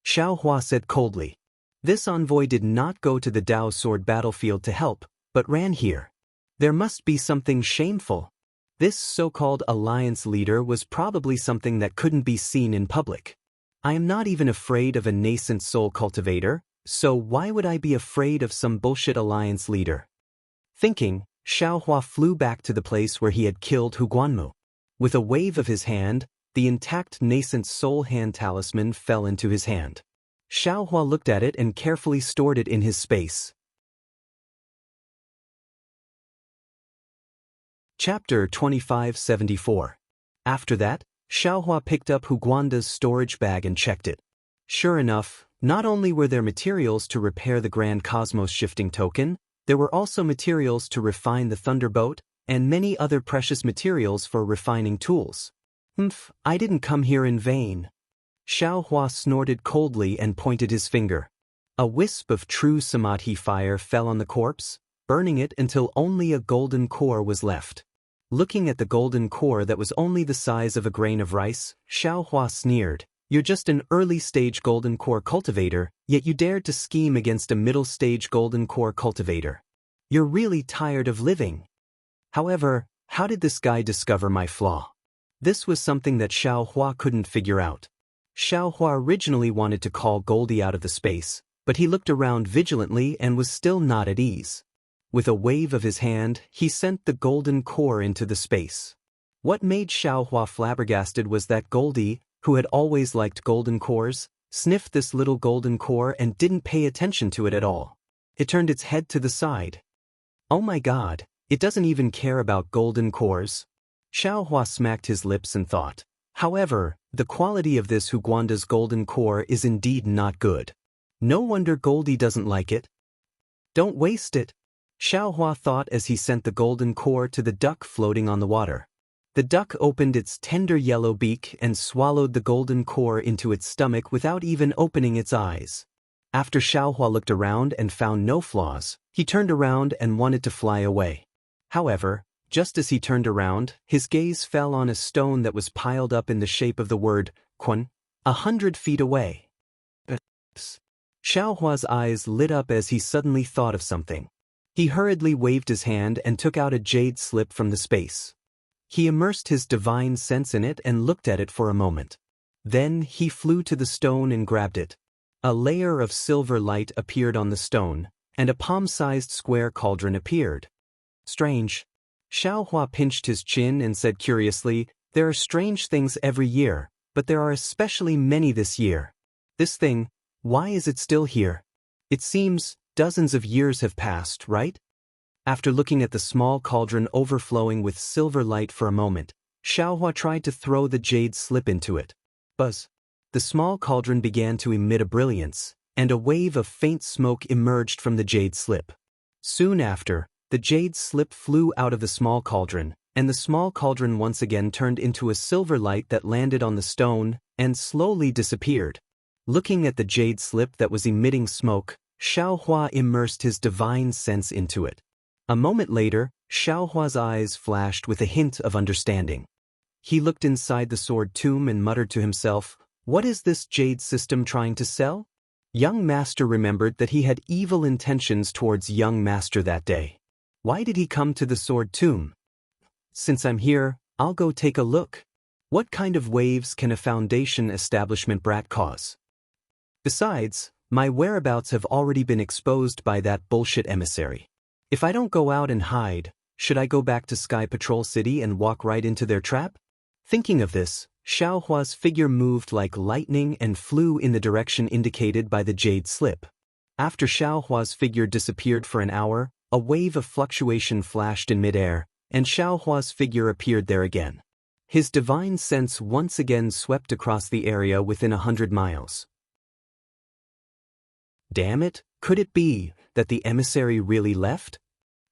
Xiaohua said coldly. This envoy did not go to the Dao Sword battlefield to help, but ran here. There must be something shameful. This so-called alliance leader was probably something that couldn't be seen in public. I am not even afraid of a nascent soul cultivator, so why would I be afraid of some bullshit alliance leader? Thinking, Xiaohua flew back to the place where he had killed Hu Guanmu. With a wave of his hand, the intact nascent soul hand talisman fell into his hand. Xiaohua looked at it and carefully stored it in his space. Chapter 2574. After that, Xiaohua picked up Hu Guanda's storage bag and checked it. Sure enough, not only were there materials to repair the Grand Cosmos shifting token, there were also materials to refine the Thunderbolt, and many other precious materials for refining tools. I didn't come here in vain. Xiaohua snorted coldly and pointed his finger. A wisp of true samadhi fire fell on the corpse, burning it until only a golden core was left. Looking at the golden core that was only the size of a grain of rice, Xiaohua sneered. You're just an early-stage golden core cultivator, yet you dared to scheme against a middle-stage golden core cultivator. You're really tired of living. However, how did this guy discover my flaw? This was something that Xiaohua couldn't figure out. Xiaohua originally wanted to call Goldie out of the space, but he looked around vigilantly and was still not at ease. With a wave of his hand, he sent the golden core into the space. What made Xiaohua flabbergasted was that Goldie, who had always liked golden cores, sniffed this little golden core and didn't pay attention to it at all. It turned its head to the side. Oh my god, it doesn't even care about golden cores. Xiaohua smacked his lips and thought. However, the quality of this Hu Guanda's golden core is indeed not good. No wonder Goldie doesn't like it. Don't waste it, Xiaohua thought as he sent the golden core to the duck floating on the water. The duck opened its tender yellow beak and swallowed the golden core into its stomach without even opening its eyes. After Xiaohua looked around and found no flaws, he turned around and wanted to fly away. However, just as he turned around, his gaze fell on a stone that was piled up in the shape of the word, Kun, 100 feet away. Xiaohua's eyes lit up as he suddenly thought of something. He hurriedly waved his hand and took out a jade slip from the space. He immersed his divine sense in it and looked at it for a moment. Then he flew to the stone and grabbed it. A layer of silver light appeared on the stone, and a palm-sized square cauldron appeared. Strange. Xiaohua pinched his chin and said curiously, there are strange things every year, but there are especially many this year. This thing, why is it still here? It seems dozens of years have passed, right? After looking at the small cauldron overflowing with silver light for a moment, Xiaohua tried to throw the jade slip into it. Buzz. The small cauldron began to emit a brilliance, and a wave of faint smoke emerged from the jade slip. Soon after, the jade slip flew out of the small cauldron, and the small cauldron once again turned into a silver light that landed on the stone and slowly disappeared. Looking at the jade slip that was emitting smoke, Xiaohua immersed his divine sense into it. A moment later, Xiaohua's eyes flashed with a hint of understanding. He looked inside the sword tomb and muttered to himself, what is this jade system trying to sell? Young Master remembered that he had evil intentions towards Young Master that day. Why did he come to the sword tomb? Since I'm here, I'll go take a look. What kind of waves can a foundation establishment brat cause? Besides, my whereabouts have already been exposed by that bullshit emissary. If I don't go out and hide, should I go back to Sky Patrol City and walk right into their trap? Thinking of this, Xiao Hua's figure moved like lightning and flew in the direction indicated by the jade slip. After Xiao Hua's figure disappeared for an hour, a wave of fluctuation flashed in midair, and Xiao Hua's figure appeared there again. His divine sense once again swept across the area within 100 miles. Damn it, could it be that the emissary really left?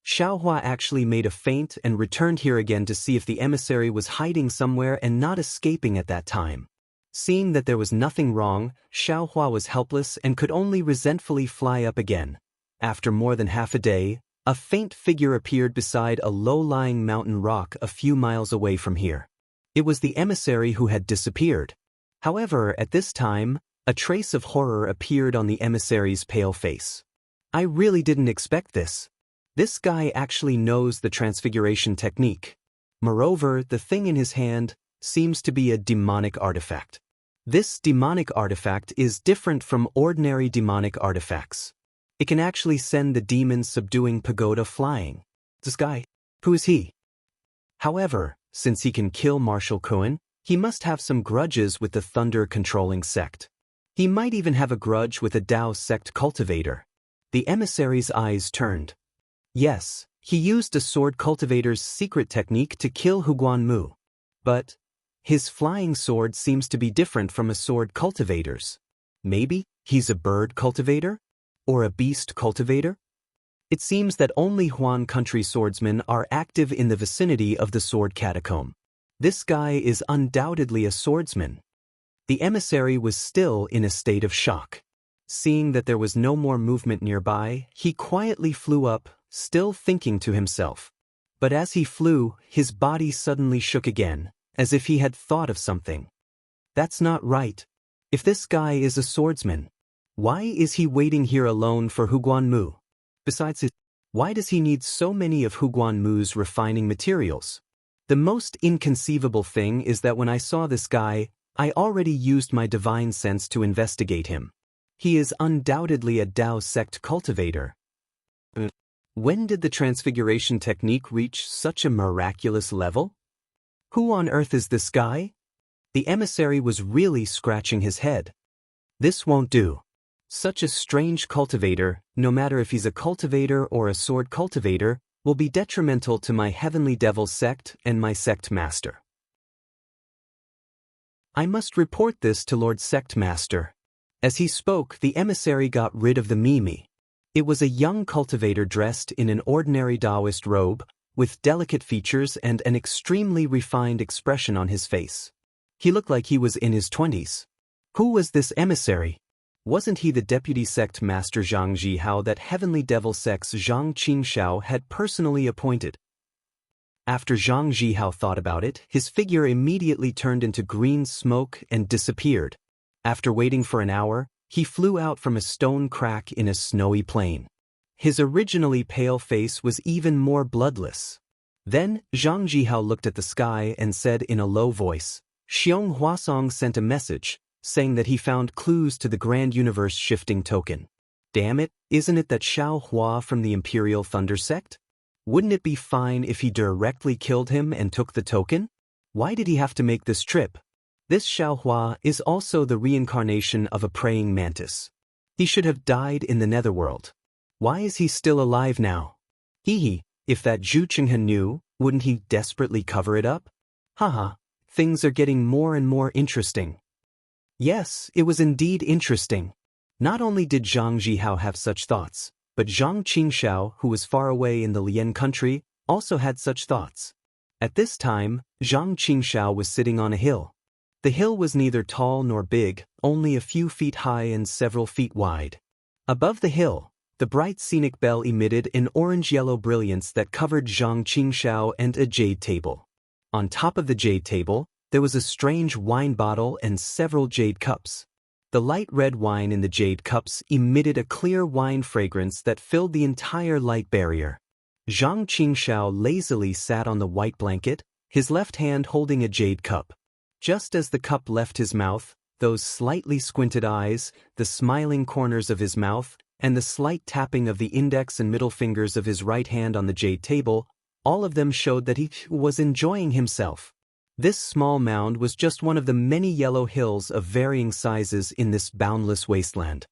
Xiao Hua actually made a feint and returned here again to see if the emissary was hiding somewhere and not escaping at that time. Seeing that there was nothing wrong, Xiao Hua was helpless and could only resentfully fly up again. After more than half a day, a faint figure appeared beside a low-lying mountain rock a few miles away from here. It was the emissary who had disappeared. However, at this time, a trace of horror appeared on the emissary's pale face. I really didn't expect this. This guy actually knows the transfiguration technique. Moreover, the thing in his hand seems to be a demonic artifact. This demonic artifact is different from ordinary demonic artifacts. It can actually send the demons subduing pagoda flying. This guy, who is he? However, since he can kill Marshal Cohen, he must have some grudges with the thunder-controlling sect. He might even have a grudge with a Dao sect cultivator. The emissary's eyes turned. Yes, he used a sword cultivator's secret technique to kill Huguan Mu. But his flying sword seems to be different from a sword cultivator's. Maybe he's a bird cultivator? Or a beast cultivator? It seems that only Huan country swordsmen are active in the vicinity of the sword catacomb. This guy is undoubtedly a swordsman. The emissary was still in a state of shock. Seeing that there was no more movement nearby, he quietly flew up, still thinking to himself. But as he flew, his body suddenly shook again, as if he had thought of something. That's not right. If this guy is a swordsman, why is he waiting here alone for Huguan Mu? Besides, why does he need so many of Huguan Mu's refining materials? The most inconceivable thing is that when I saw this guy, I already used my divine sense to investigate him. He is undoubtedly a Dao sect cultivator. When did the transfiguration technique reach such a miraculous level? Who on earth is this guy? The emissary was really scratching his head. This won't do. Such a strange cultivator, no matter if he's a cultivator or a sword cultivator, will be detrimental to my heavenly devil sect and my sect master. I must report this to Lord Sect Master. As he spoke, the emissary got rid of the Mimi. It was a young cultivator dressed in an ordinary Taoist robe, with delicate features and an extremely refined expression on his face. He looked like he was in his 20s. Who was this emissary? Wasn't he the deputy sect master Zhang Jihao that Heavenly Devil sect's Zhang Qingxiao had personally appointed? After Zhang Jihao thought about it, his figure immediately turned into green smoke and disappeared. After waiting for an hour, he flew out from a stone crack in a snowy plain. His originally pale face was even more bloodless. Then, Zhang Jihao looked at the sky and said in a low voice, Xiong Huasong sent a message, saying that he found clues to the Grand Universe Shifting Token. Damn it, isn't it that Xiao Hua from the Imperial Thunder Sect? Wouldn't it be fine if he directly killed him and took the token? Why did he have to make this trip? This Xiao Hua is also the reincarnation of a praying mantis. He should have died in the netherworld. Why is he still alive now? If that Zhu Qinghe knew, wouldn't he desperately cover it up? Haha, things are getting more and more interesting. Yes, it was indeed interesting. Not only did Zhang Jihao have such thoughts, but Zhang Qingxiao, who was far away in the Lian country, also had such thoughts. At this time, Zhang Qingxiao was sitting on a hill. The hill was neither tall nor big, only a few feet high and several feet wide. Above the hill, the bright scenic bell emitted an orange-yellow brilliance that covered Zhang Qingxiao and a jade table. On top of the jade table, there was a strange wine bottle and several jade cups. The light red wine in the jade cups emitted a clear wine fragrance that filled the entire light barrier. Zhang Qingxiao lazily sat on the white blanket, his left hand holding a jade cup. Just as the cup left his mouth, those slightly squinted eyes, the smiling corners of his mouth, and the slight tapping of the index and middle fingers of his right hand on the jade table, all of them showed that he was enjoying himself. This small mound was just one of the many yellow hills of varying sizes in this boundless wasteland.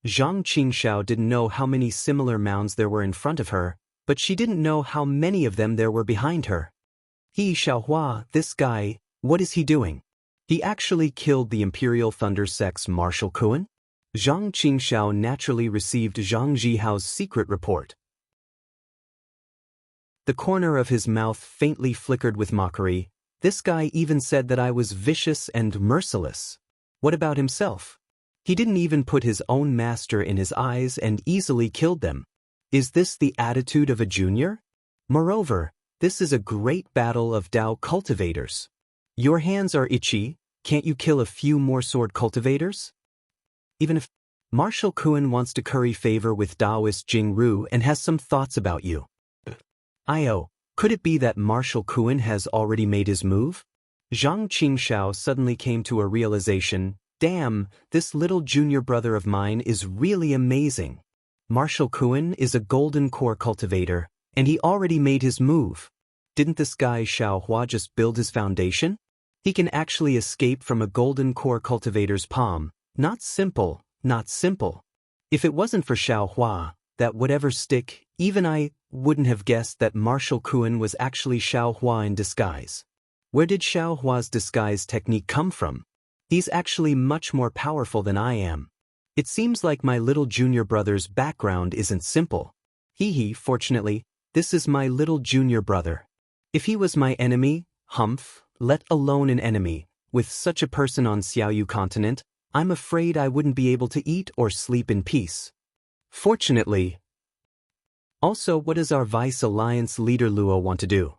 Zhang Qingxiao didn't know how many similar mounds there were in front of her, but she didn't know how many of them there were behind her. He Xiaohua, this guy, what is he doing? He actually killed the Imperial Thunder Sect's Marshal Kuan? Zhang Qingxiao naturally received Zhang Jihao's secret report. The corner of his mouth faintly flickered with mockery. This guy even said that I was vicious and merciless. What about himself? He didn't even put his own master in his eyes and easily killed them. Is this the attitude of a junior? Moreover, this is a great battle of Dao cultivators. Your hands are itchy, can't you kill a few more sword cultivators? Even if Marshal Kuan wants to curry favor with Daoist Jingru and has some thoughts about you. Could it be that Marshal Kuan has already made his move? Zhang Qingxiao suddenly came to a realization, damn, this little junior brother of mine is really amazing. Marshal Kuan is a golden core cultivator, and he already made his move. Didn't this guy Xiaohua just build his foundation? He can actually escape from a golden core cultivator's palm. Not simple, not simple. If it wasn't for Xiaohua, that whatever stick, even I wouldn't have guessed that Marshal Kuan was actually Xiaohua in disguise. Where did Xiaohua's disguise technique come from? He's actually much more powerful than I am. It seems like my little junior brother's background isn't simple. Fortunately, this is my little junior brother. If he was my enemy, let alone an enemy, with such a person on Xiaoyu continent, I'm afraid I wouldn't be able to eat or sleep in peace. Fortunately. Also, what does our Vice Alliance leader Luo want to do?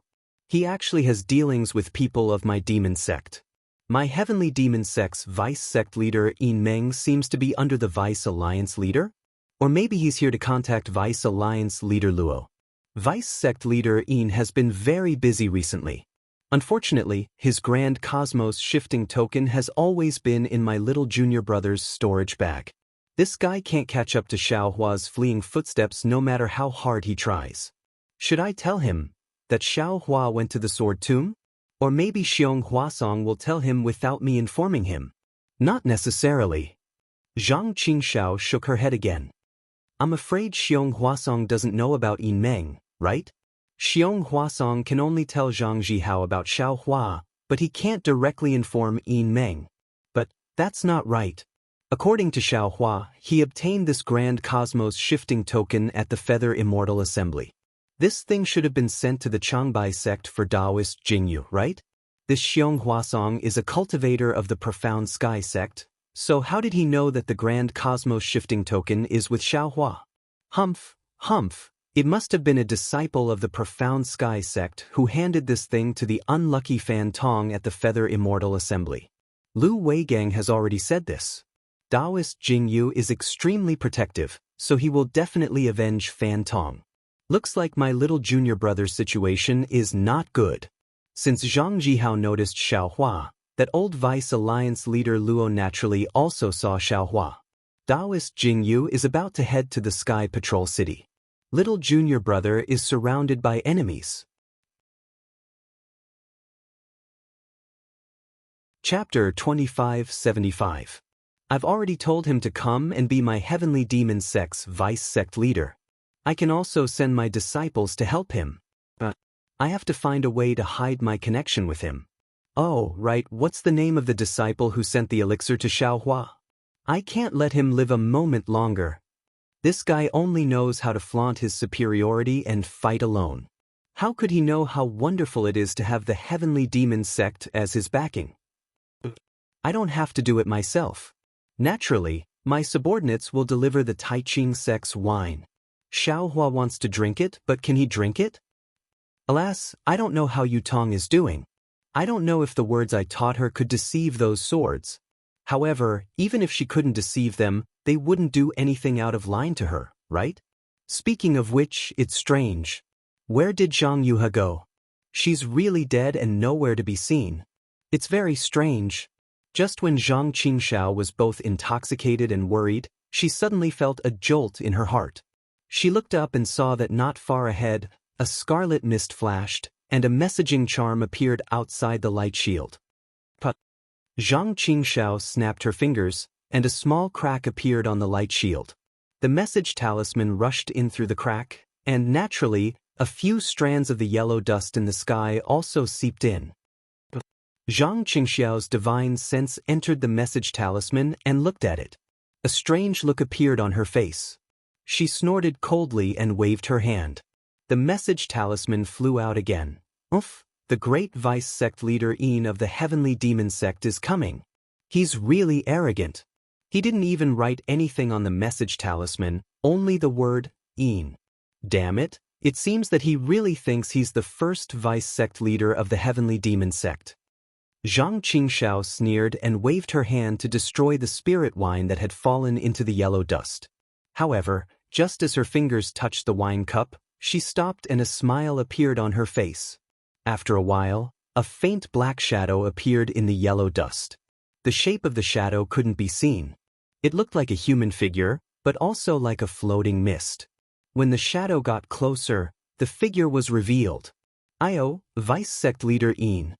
He actually has dealings with people of my demon sect. My heavenly demon sect's vice sect leader Yin Meng seems to be under the Vice Alliance leader? Or maybe he's here to contact Vice Alliance leader Luo. Vice sect leader Yin has been very busy recently. Unfortunately, his Grand Cosmos shifting token has always been in my little junior brother's storage bag. This guy can't catch up to Xiaohua's fleeing footsteps no matter how hard he tries. Should I tell him that Xiaohua went to the Sword Tomb? Or maybe Xiong Huasong will tell him without me informing him? Not necessarily. Zhang Qingxiao shook her head again. I'm afraid Xiong Huasong doesn't know about Yin Meng, right? Xiong Huasong can only tell Zhang Jihao about Xiaohua, but he can't directly inform Yin Meng. But that's not right. According to Xiaohua, he obtained this Grand Cosmos shifting token at the Feather Immortal Assembly. This thing should have been sent to the Changbai sect for Daoist Jingyu, right? This Xiong Huasong is a cultivator of the Profound Sky sect, so how did he know that the Grand Cosmos shifting token is with Xiaohua? It must have been a disciple of the Profound Sky sect who handed this thing to the unlucky Fan Tong at the Feather Immortal Assembly. Lu Weigang has already said this. Daoist Jingyu is extremely protective, so he will definitely avenge Fan Tong. Looks like my little junior brother's situation is not good. Since Zhang Jihao noticed Xiaohua, that old Vice Alliance leader Luo naturally also saw Xiaohua. Daoist Jingyu is about to head to the Sky Patrol City. Little junior brother is surrounded by enemies. Chapter 2575. I've already told him to come and be my heavenly demon sect's vice sect leader. I can also send my disciples to help him. But I have to find a way to hide my connection with him. Oh, right, what's the name of the disciple who sent the elixir to Xiaohua? I can't let him live a moment longer. This guy only knows how to flaunt his superiority and fight alone. How could he know how wonderful it is to have the heavenly demon sect as his backing? I don't have to do it myself. Naturally, my subordinates will deliver the Taiching sect's wine. Xiaohua wants to drink it, but can he drink it? Alas, I don't know how Yutong is doing. I don't know if the words I taught her could deceive those swords. However, even if she couldn't deceive them, they wouldn't do anything out of line to her, right? Speaking of which, it's strange. Where did Zhang Yuha go? She's really dead and nowhere to be seen. It's very strange. Just when Zhang Qingxiao was both intoxicated and worried, she suddenly felt a jolt in her heart. She looked up and saw that not far ahead, a scarlet mist flashed, and a messaging charm appeared outside the light shield. But Zhang Qingxiao snapped her fingers, and a small crack appeared on the light shield. The message talisman rushed in through the crack, and naturally, a few strands of the yellow dust in the sky also seeped in. Zhang Qingxiao's divine sense entered the message talisman and looked at it. A strange look appeared on her face. She snorted coldly and waved her hand. The message talisman flew out again. Oof! The great vice sect leader Yin of the heavenly demon sect is coming. He's really arrogant. He didn't even write anything on the message talisman, only the word, Yin. Damn it, it seems that he really thinks he's the first vice sect leader of the heavenly demon sect. Zhang Qingxiao sneered and waved her hand to destroy the spirit wine that had fallen into the yellow dust. However, just as her fingers touched the wine cup, she stopped and a smile appeared on her face. After a while, a faint black shadow appeared in the yellow dust. The shape of the shadow couldn't be seen. It looked like a human figure, but also like a floating mist. When the shadow got closer, the figure was revealed. Io, vice sect leader Yin.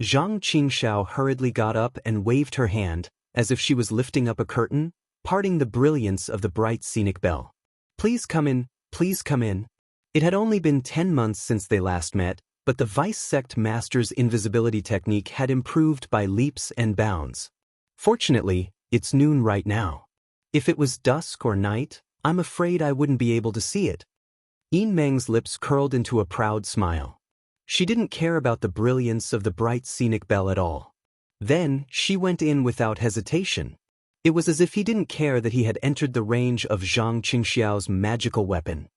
Zhang Qingxiao hurriedly got up and waved her hand, as if she was lifting up a curtain, parting the brilliance of the bright scenic bell. Please come in, please come in. It had only been 10 months since they last met, but the vice sect master's invisibility technique had improved by leaps and bounds. Fortunately, it's noon right now. If it was dusk or night, I'm afraid I wouldn't be able to see it. Yin Meng's lips curled into a proud smile. She didn't care about the brilliance of the bright scenic bell at all. Then, she went in without hesitation. It was as if he didn't care that he had entered the range of Zhang Qingxiao's magical weapon.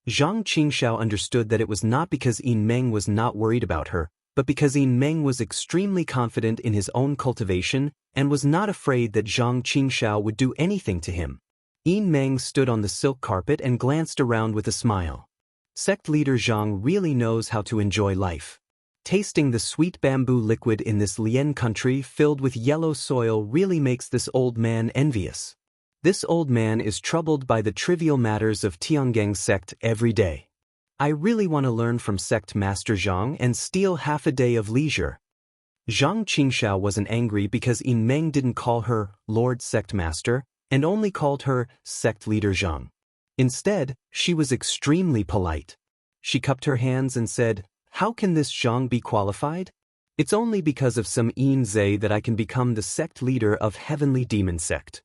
Zhang Qingxiao understood that it was not because Yin Meng was not worried about her, but because Yin Meng was extremely confident in his own cultivation and was not afraid that Zhang Qingxiao would do anything to him. Yin Meng stood on the silk carpet and glanced around with a smile. Sect leader Zhang really knows how to enjoy life. Tasting the sweet bamboo liquid in this Lian country filled with yellow soil really makes this old man envious. This old man is troubled by the trivial matters of Tiangang sect every day. I really want to learn from sect master Zhang and steal half a day of leisure. Zhang Qingxiao wasn't angry because Yin Meng didn't call her Lord Sect Master and only called her Sect Leader Zhang. Instead, she was extremely polite. She cupped her hands and said, "How can this Zhang be qualified? It's only because of some Yin Zhe that I can become the sect leader of Heavenly Demon Sect.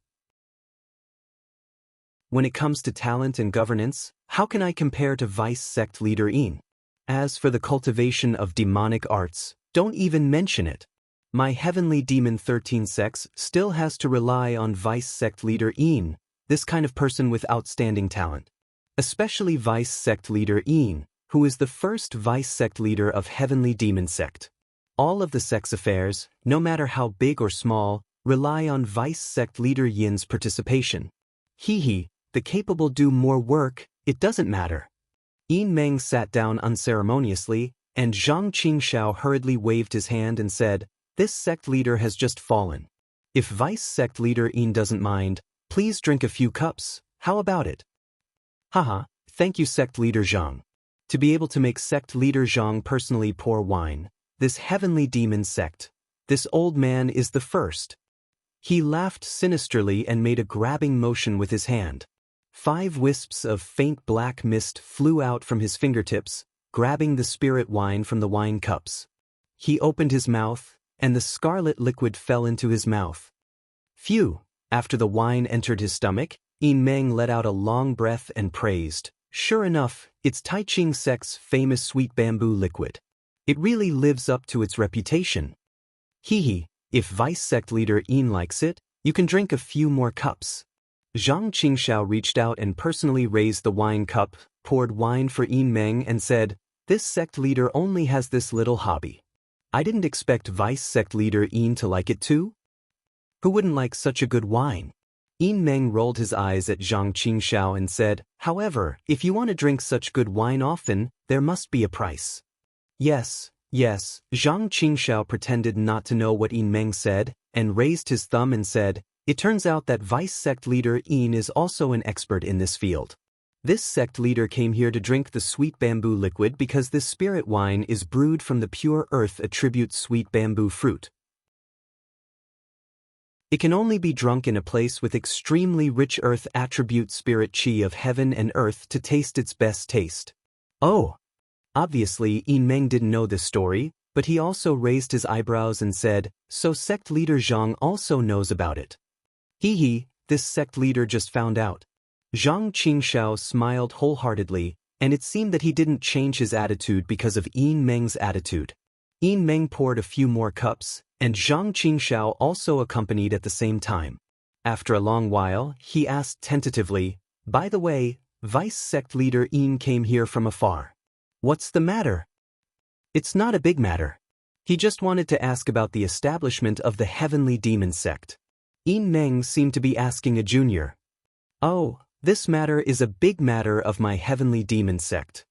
When it comes to talent and governance, how can I compare to Vice Sect Leader Yin? As for the cultivation of demonic arts, don't even mention it. My Heavenly Demon 13 sects still has to rely on Vice Sect Leader Yin, this kind of person with outstanding talent. Especially Vice Sect Leader Yin, who is the first Vice Sect Leader of Heavenly Demon Sect. All of the sect's affairs, no matter how big or small, rely on Vice Sect Leader Yin's participation. The capable do more work, it doesn't matter." Yin Meng sat down unceremoniously, and Zhang Qingxiao hurriedly waved his hand and said, "This sect leader has just fallen. If Vice Sect Leader Yin doesn't mind, please drink a few cups, how about it?" "Haha, thank you Sect Leader Zhang." To be able to make Sect Leader Zhang personally pour wine, this heavenly demon sect, this old man is the first. He laughed sinisterly and made a grabbing motion with his hand. 5 wisps of faint black mist flew out from his fingertips, grabbing the spirit wine from the wine cups. He opened his mouth, and the scarlet liquid fell into his mouth. Phew! After the wine entered his stomach, Yin Meng let out a long breath and praised, "Sure enough, it's Taiqing sect's famous sweet bamboo liquid. It really lives up to its reputation. If Vice Sect Leader Yin likes it, you can drink a few more cups." Zhang Qingxiao reached out and personally raised the wine cup, poured wine for Yin Meng and said, "This sect leader only has this little hobby. I didn't expect Vice Sect Leader Yin to like it too? Who wouldn't like such a good wine?" Yin Meng rolled his eyes at Zhang Qingxiao and said, "However, if you want to drink such good wine often, there must be a price." Yes. Zhang Qingxiao pretended not to know what Yin Meng said, and raised his thumb and said, It turns out that vice sect leader Een is also an expert in this field. This sect leader came here to drink the sweet bamboo liquid because this spirit wine is brewed from the pure earth attribute sweet bamboo fruit. It can only be drunk in a place with extremely rich earth attribute spirit chi of heaven and earth to taste its best taste. Oh! Obviously, Yin Meng didn't know this story, but he also raised his eyebrows and said, so sect leader Zhang also knows about it. Hee, this sect leader just found out. Zhang Qingxiao smiled wholeheartedly, and it seemed that he didn't change his attitude because of Yin Meng's attitude. Yin Meng poured a few more cups, and Zhang Qingxiao also accompanied at the same time. After a long while, he asked tentatively, by the way, vice sect leader Yin came here from afar. What's the matter? It's not a big matter. He just wanted to ask about the establishment of the heavenly demon sect. Yin Meng seemed to be asking a junior. Oh, this matter is a big matter of my heavenly demon sect.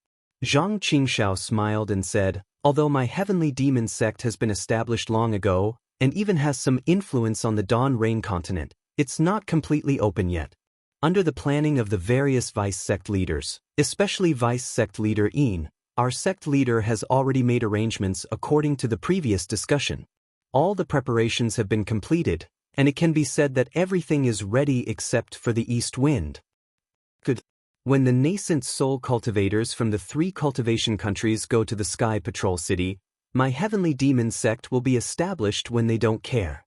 Zhang Qingxiao smiled and said, although my heavenly demon sect has been established long ago, and even has some influence on the Dawn Rain continent, it's not completely open yet. Under the planning of the various vice sect leaders, especially vice sect leader Yin, our sect leader has already made arrangements according to the previous discussion. All the preparations have been completed, and it can be said that everything is ready except for the east wind. Good. When the nascent soul cultivators from the 3 cultivation countries go to the Sky Patrol City, my heavenly demon sect will be established when they don't care.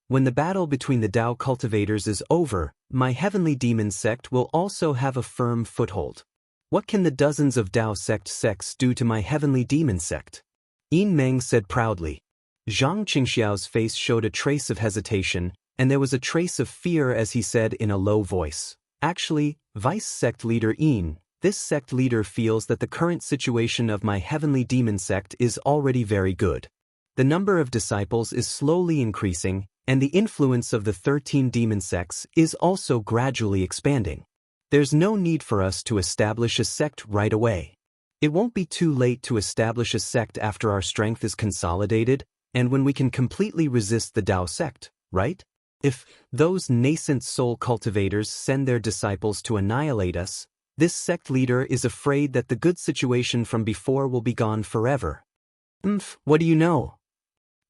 When the battle between the Tao cultivators is over, my heavenly demon sect will also have a firm foothold. What can the dozens of Tao sects do to my heavenly demon sect? Yin Meng said proudly. Zhang Qingxiao's face showed a trace of hesitation, and there was a trace of fear as he said in a low voice. Actually, vice sect leader Yin, this sect leader feels that the current situation of my heavenly demon sect is already very good. The number of disciples is slowly increasing, and the influence of the 13 demon sects is also gradually expanding. There's no need for us to establish a sect right away. It won't be too late to establish a sect after our strength is consolidated, and when we can completely resist the Tao sect, right? If those nascent soul cultivators send their disciples to annihilate us, this sect leader is afraid that the good situation from before will be gone forever. What do you know?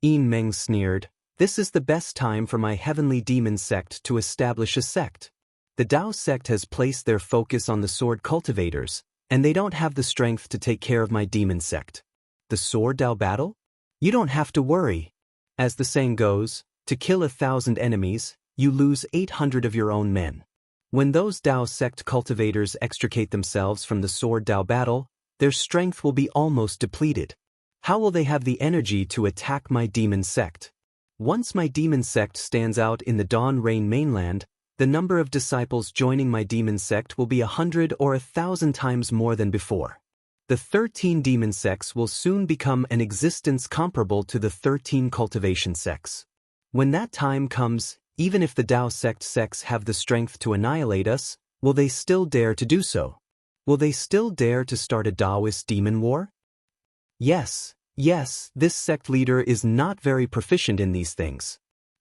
Yin Meng sneered. This is the best time for my heavenly demon sect to establish a sect. The Tao sect has placed their focus on the sword cultivators, and they don't have the strength to take care of my demon sect. The sword Tao battle? You don't have to worry. As the saying goes, to kill 1,000 enemies, you lose 800 of your own men. When those Tao sect cultivators extricate themselves from the sword Tao battle, their strength will be almost depleted. How will they have the energy to attack my demon sect? Once my demon sect stands out in the Dawn Rain mainland, the number of disciples joining my demon sect will be 100 or 1,000 times more than before. The 13 demon sects will soon become an existence comparable to the 13 cultivation sects. When that time comes, even if the Tao sects have the strength to annihilate us, will they still dare to do so? Will they still dare to start a Taoist demon war? Yes, this sect leader is not very proficient in these things.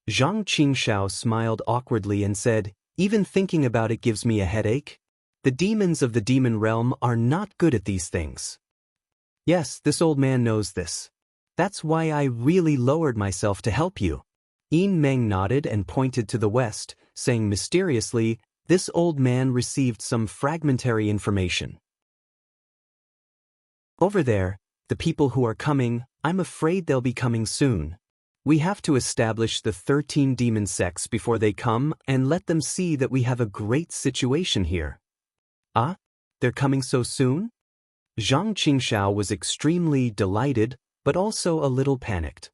Zhang Qingxiao smiled awkwardly and said, even thinking about it gives me a headache. The demons of the demon realm are not good at these things. Yes, this old man knows this. That's why I really lowered myself to help you. Yin Meng nodded and pointed to the west, saying mysteriously, this old man received some fragmentary information. Over there, the people who are coming, I'm afraid they'll be coming soon. We have to establish the 13 demon sects before they come and let them see that we have a great situation here. Ah? They're coming so soon? Zhang Qingxiao was extremely delighted, but also a little panicked.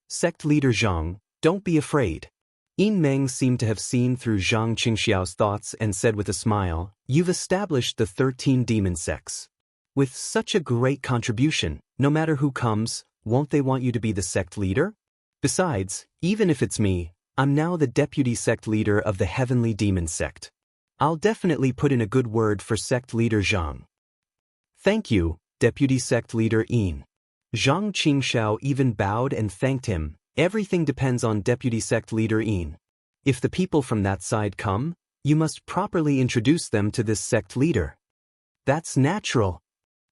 Sect leader Zhang, don't be afraid. Yin Meng seemed to have seen through Zhang Qingxiao's thoughts and said with a smile, you've established the 13 demon sects. With such a great contribution, no matter who comes, won't they want you to be the sect leader? Besides, even if it's me, I'm now the deputy sect leader of the heavenly demon sect. I'll definitely put in a good word for sect leader Zhang. Thank you, deputy sect leader Yin. Zhang Qingxiao even bowed and thanked him. Everything depends on deputy sect leader Yin. If the people from that side come, you must properly introduce them to this sect leader. That's natural.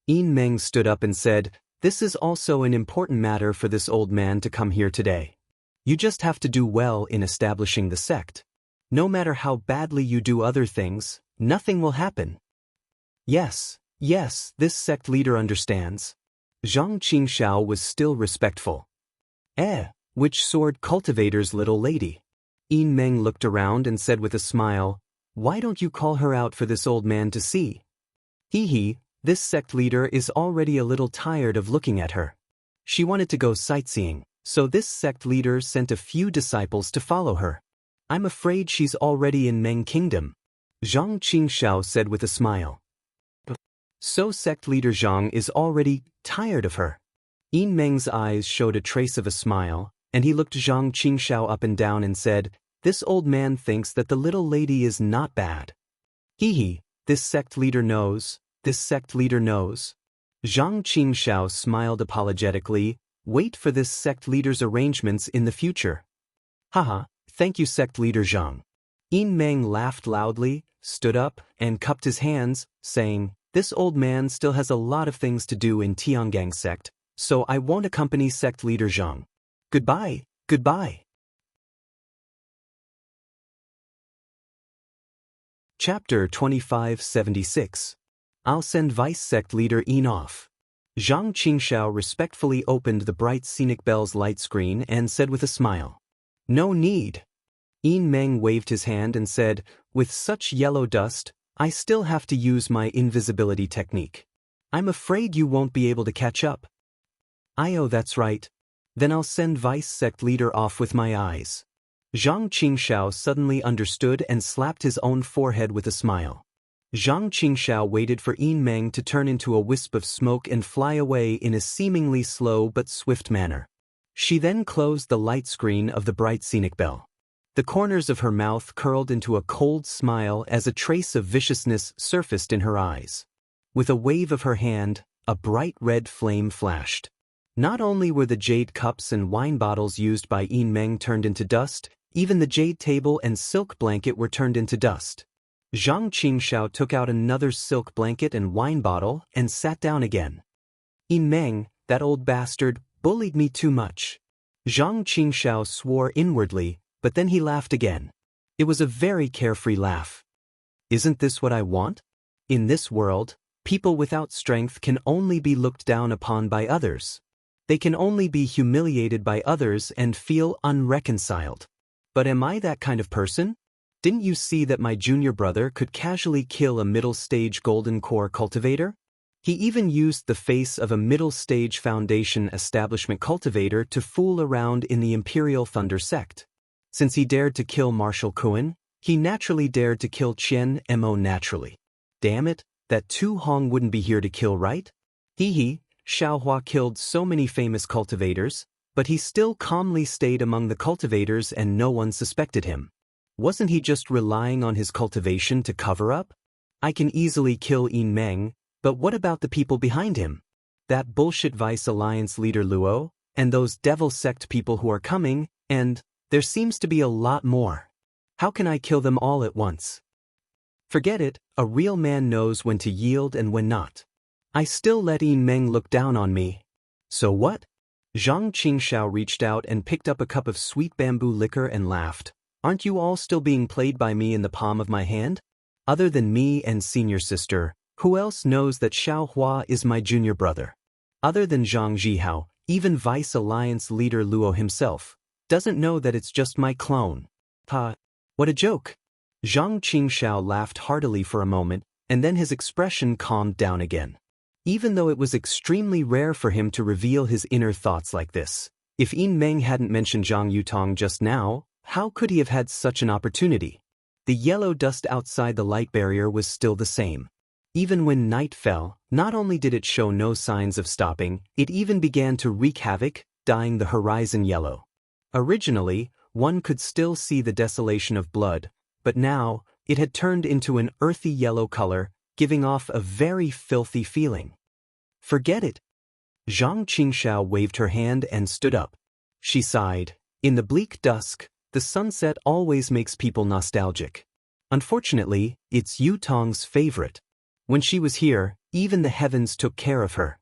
Yin Meng stood up and said, "This is also an important matter for this old man to come here today. You just have to do well in establishing the sect. No matter how badly you do other things, nothing will happen." Yes, this sect leader understands. Zhang Qingxiao was still respectful. Which sword cultivator's little lady? Yin Meng looked around and said with a smile, "Why don't you call her out for this old man to see?" This sect leader is already a little tired of looking at her. She wanted to go sightseeing, so this sect leader sent a few disciples to follow her. I'm afraid she's already in Meng Kingdom, Zhang Qingxiao said with a smile. So sect leader Zhang is already tired of her. Yin Meng's eyes showed a trace of a smile, and he looked Zhang Qingxiao up and down and said, "This old man thinks that the little lady is not bad. This sect leader knows. Zhang Qingxiao smiled apologetically. Wait for this sect leader's arrangements in the future. Thank you, sect leader Zhang. Yin Meng laughed loudly, stood up, and cupped his hands, saying, "This old man still has a lot of things to do in Tiangang sect, so I won't accompany sect leader Zhang. Goodbye." Chapter 2576. I'll send Vice Sect Leader Yin off. Zhang Qingxiao respectfully opened the bright scenic bells light screen and said with a smile, "No need." Yin Meng waved his hand and said, "With such yellow dust, I still have to use my invisibility technique. I'm afraid you won't be able to catch up." That's right. Then I'll send Vice Sect Leader off with my eyes." Zhang Qingxiao suddenly understood and slapped his own forehead with a smile. Zhang Qingxiao waited for Yin Meng to turn into a wisp of smoke and fly away in a seemingly slow but swift manner. She then closed the light screen of the bright scenic bell. The corners of her mouth curled into a cold smile as a trace of viciousness surfaced in her eyes. With a wave of her hand, a bright red flame flashed. Not only were the jade cups and wine bottles used by Yin Meng turned into dust, even the jade table and silk blanket were turned into dust. Zhang Qingxiao took out another silk blanket and wine bottle and sat down again. "Yin Meng, that old bastard, bullied me too much." Zhang Qingxiao swore inwardly, but then he laughed again. It was a very carefree laugh. Isn't this what I want? In this world, people without strength can only be looked down upon by others. They can only be humiliated by others and feel unreconciled. But am I that kind of person? Didn't you see that my junior brother could casually kill a middle-stage golden core cultivator? He even used the face of a middle-stage foundation establishment cultivator to fool around in the Imperial Thunder sect. Since he dared to kill Marshal Kuan, he naturally dared to kill Qian Mo naturally. Damn it, that Tu Hong wouldn't be here to kill, right? Xiaohua killed so many famous cultivators, but he still calmly stayed among the cultivators and no one suspected him. Wasn't he just relying on his cultivation to cover up? I can easily kill Yin Meng, but what about the people behind him? That bullshit Vice Alliance leader Luo, and those devil sect people who are coming, and there seems to be a lot more. How can I kill them all at once? Forget it, a real man knows when to yield and when not. I still let Yin Meng look down on me. So what? Zhang Qingxiao reached out and picked up a cup of sweet bamboo liquor and laughed. Aren't you all still being played by me in the palm of my hand? Other than me and senior sister, who else knows that Xiaohua is my junior brother? Other than Zhang Zhihao, even Vice Alliance leader Luo himself doesn't know that it's just my clone. What a joke. Zhang Qingxiao laughed heartily for a moment, and then his expression calmed down again. Even though it was extremely rare for him to reveal his inner thoughts like this, if Yin Meng hadn't mentioned Zhang Yutong just now, how could he have had such an opportunity? The yellow dust outside the light barrier was still the same. Even when night fell, not only did it show no signs of stopping, it even began to wreak havoc, dyeing the horizon yellow. Originally, one could still see the desolation of blood, but now, it had turned into an earthy yellow color, giving off a very filthy feeling. Forget it. Zhang Qingxiao waved her hand and stood up. She sighed. In the bleak dusk, the sunset always makes people nostalgic. Unfortunately, it's Yutong's favorite. When she was here, even the heavens took care of her.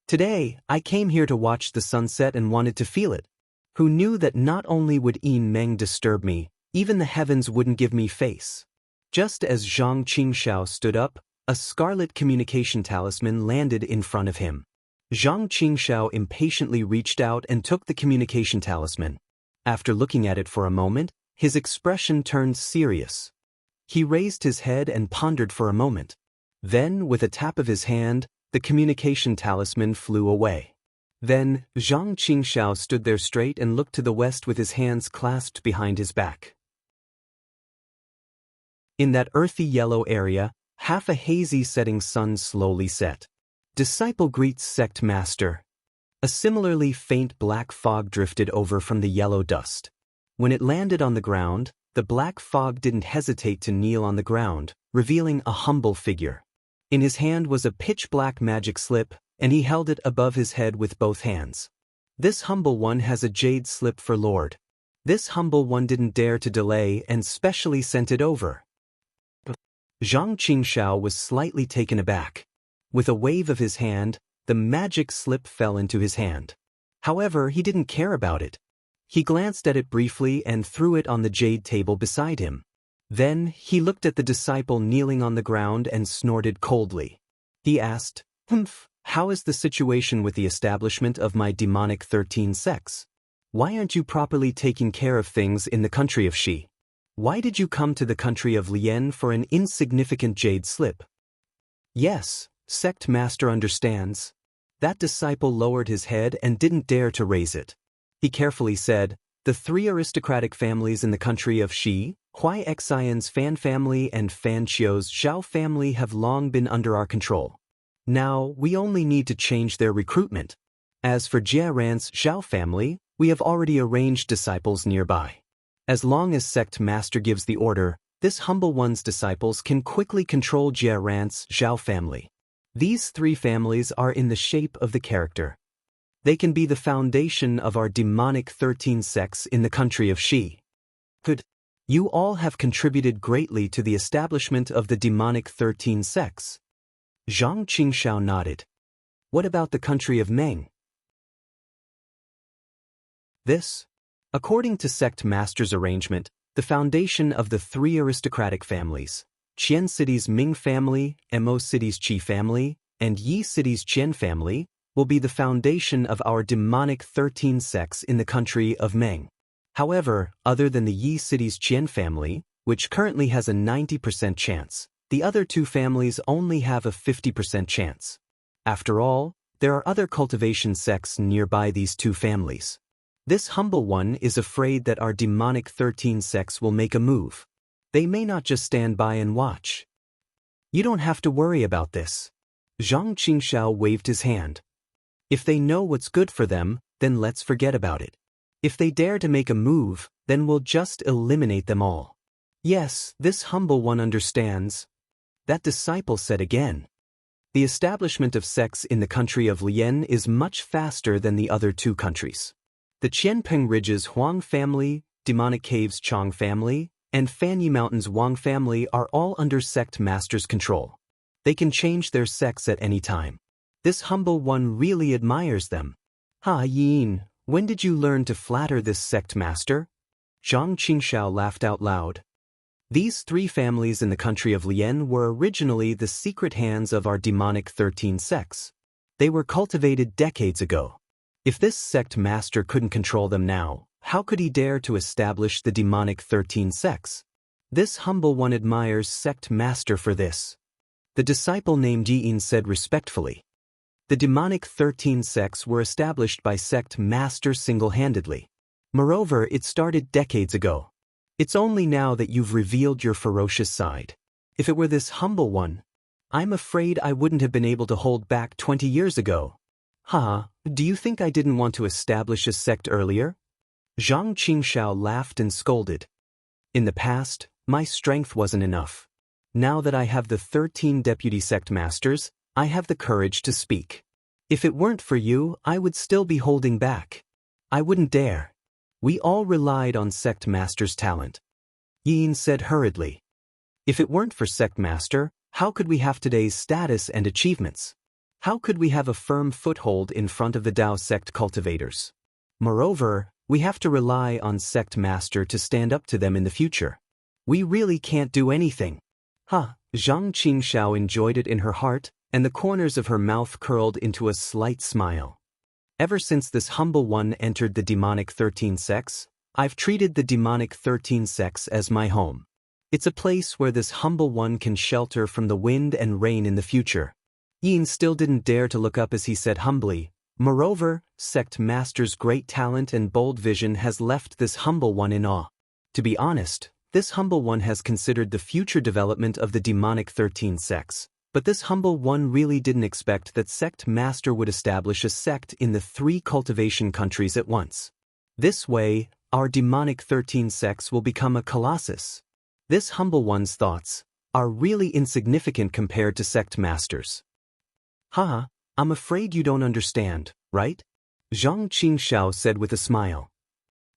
Today, I came here to watch the sunset and wanted to feel it. Who knew that not only would Yin Meng disturb me, even the heavens wouldn't give me face. Just as Zhang Qingxiao stood up, a scarlet communication talisman landed in front of him. Zhang Qingxiao impatiently reached out and took the communication talisman. After looking at it for a moment, his expression turned serious. He raised his head and pondered for a moment. Then, with a tap of his hand, the communication talisman flew away. Then, Zhang Qingxiao stood there straight and looked to the west with his hands clasped behind his back. In that earthy yellow area, half a hazy setting sun slowly set. Disciple greets sect master. A similarly faint black fog drifted over from the yellow dust. When it landed on the ground, the black fog didn't hesitate to kneel on the ground, revealing a humble figure. In his hand was a pitch-black magic slip, and he held it above his head with both hands. This humble one has a jade slip for Lord. This humble one didn't dare to delay and specially sent it over. Zhang Qingxiao was slightly taken aback. With a wave of his hand, the magic slip fell into his hand. However, he didn't care about it. He glanced at it briefly and threw it on the jade table beside him. Then, he looked at the disciple kneeling on the ground and snorted coldly. He asked, how is the situation with the establishment of my demonic 13 sects? Why aren't you properly taking care of things in the country of Shi? Why did you come to the country of Lian for an insignificant jade slip? Yes, sect master understands. That disciple lowered his head and didn't dare to raise it. He carefully said, the three aristocratic families in the country of Shi, Huai Xian's Fan family and Fan Qiu's Zhao family have long been under our control. Now, we only need to change their recruitment. As for Jie Ran's Zhao family, we have already arranged disciples nearby. As long as sect master gives the order, this humble one's disciples can quickly control Jie Ran's Zhao family. These three families are in the shape of the character. They can be the foundation of our demonic 13 sects in the country of Shi. You all have contributed greatly to the establishment of the demonic 13 sects. Zhang Qingxiao nodded. What about the country of Meng? According to sect master's arrangement, the foundation of the three aristocratic families, Qian City's Ming family, Mo City's Qi family, and Yi City's Qian family, will be the foundation of our demonic 13 sects in the country of Meng. However, other than the Yi City's Qian family, which currently has a 90% chance, the other two families only have a 50% chance. After all, there are other cultivation sects nearby these two families. This humble one is afraid that our demonic 13 sects will make a move. They may not just stand by and watch. You don't have to worry about this. Zhang Qingxiao waved his hand. If they know what's good for them, then let's forget about it. If they dare to make a move, then we'll just eliminate them all. Yes, this humble one understands. That disciple said again. The establishment of sects in the country of Lian is much faster than the other two countries. The Qianpeng Ridge's Huang family, Demonic Cave's Chong family, and Fanyi Mountain's Wang family are all under sect master's control. They can change their sects at any time. This humble one really admires them. Yin, when did you learn to flatter this sect master? Zhang Qingxiao laughed out loud. These three families in the country of Lian were originally the secret hands of our demonic 13 sects. They were cultivated decades ago. If this sect master couldn't control them now, how could he dare to establish the demonic 13 sects? This humble one admires sect master for this. The disciple named Yin said respectfully. The demonic 13 sects were established by sect master single-handedly. Moreover, it started decades ago. It's only now that you've revealed your ferocious side. If it were this humble one, I'm afraid I wouldn't have been able to hold back 20 years ago. Do you think I didn't want to establish a sect earlier? Zhang Qingxiao laughed and scolded. In the past, my strength wasn't enough. Now that I have the 13 deputy sect masters, I have the courage to speak. If it weren't for you, I would still be holding back. I wouldn't dare. We all relied on Sect Master's talent. Yin said hurriedly. If it weren't for Sect Master, how could we have today's status and achievements? How could we have a firm foothold in front of the Dao sect cultivators? Moreover, we have to rely on Sect Master to stand up to them in the future. We really can't do anything. Zhang Qingxiao enjoyed it in her heart, and the corners of her mouth curled into a slight smile. Ever since this humble one entered the demonic 13 sects, I've treated the demonic 13 sects as my home. It's a place where this humble one can shelter from the wind and rain in the future. Yin still didn't dare to look up as he said humbly, moreover, Sect Master's great talent and bold vision has left this humble one in awe. To be honest, this humble one has considered the future development of the demonic 13 sects, but this humble one really didn't expect that Sect Master would establish a sect in the 3 cultivation countries at once. This way, our demonic 13 sects will become a colossus. This humble one's thoughts are really insignificant compared to Sect Master's. I'm afraid you don't understand, right? Zhang Qingxiao said with a smile.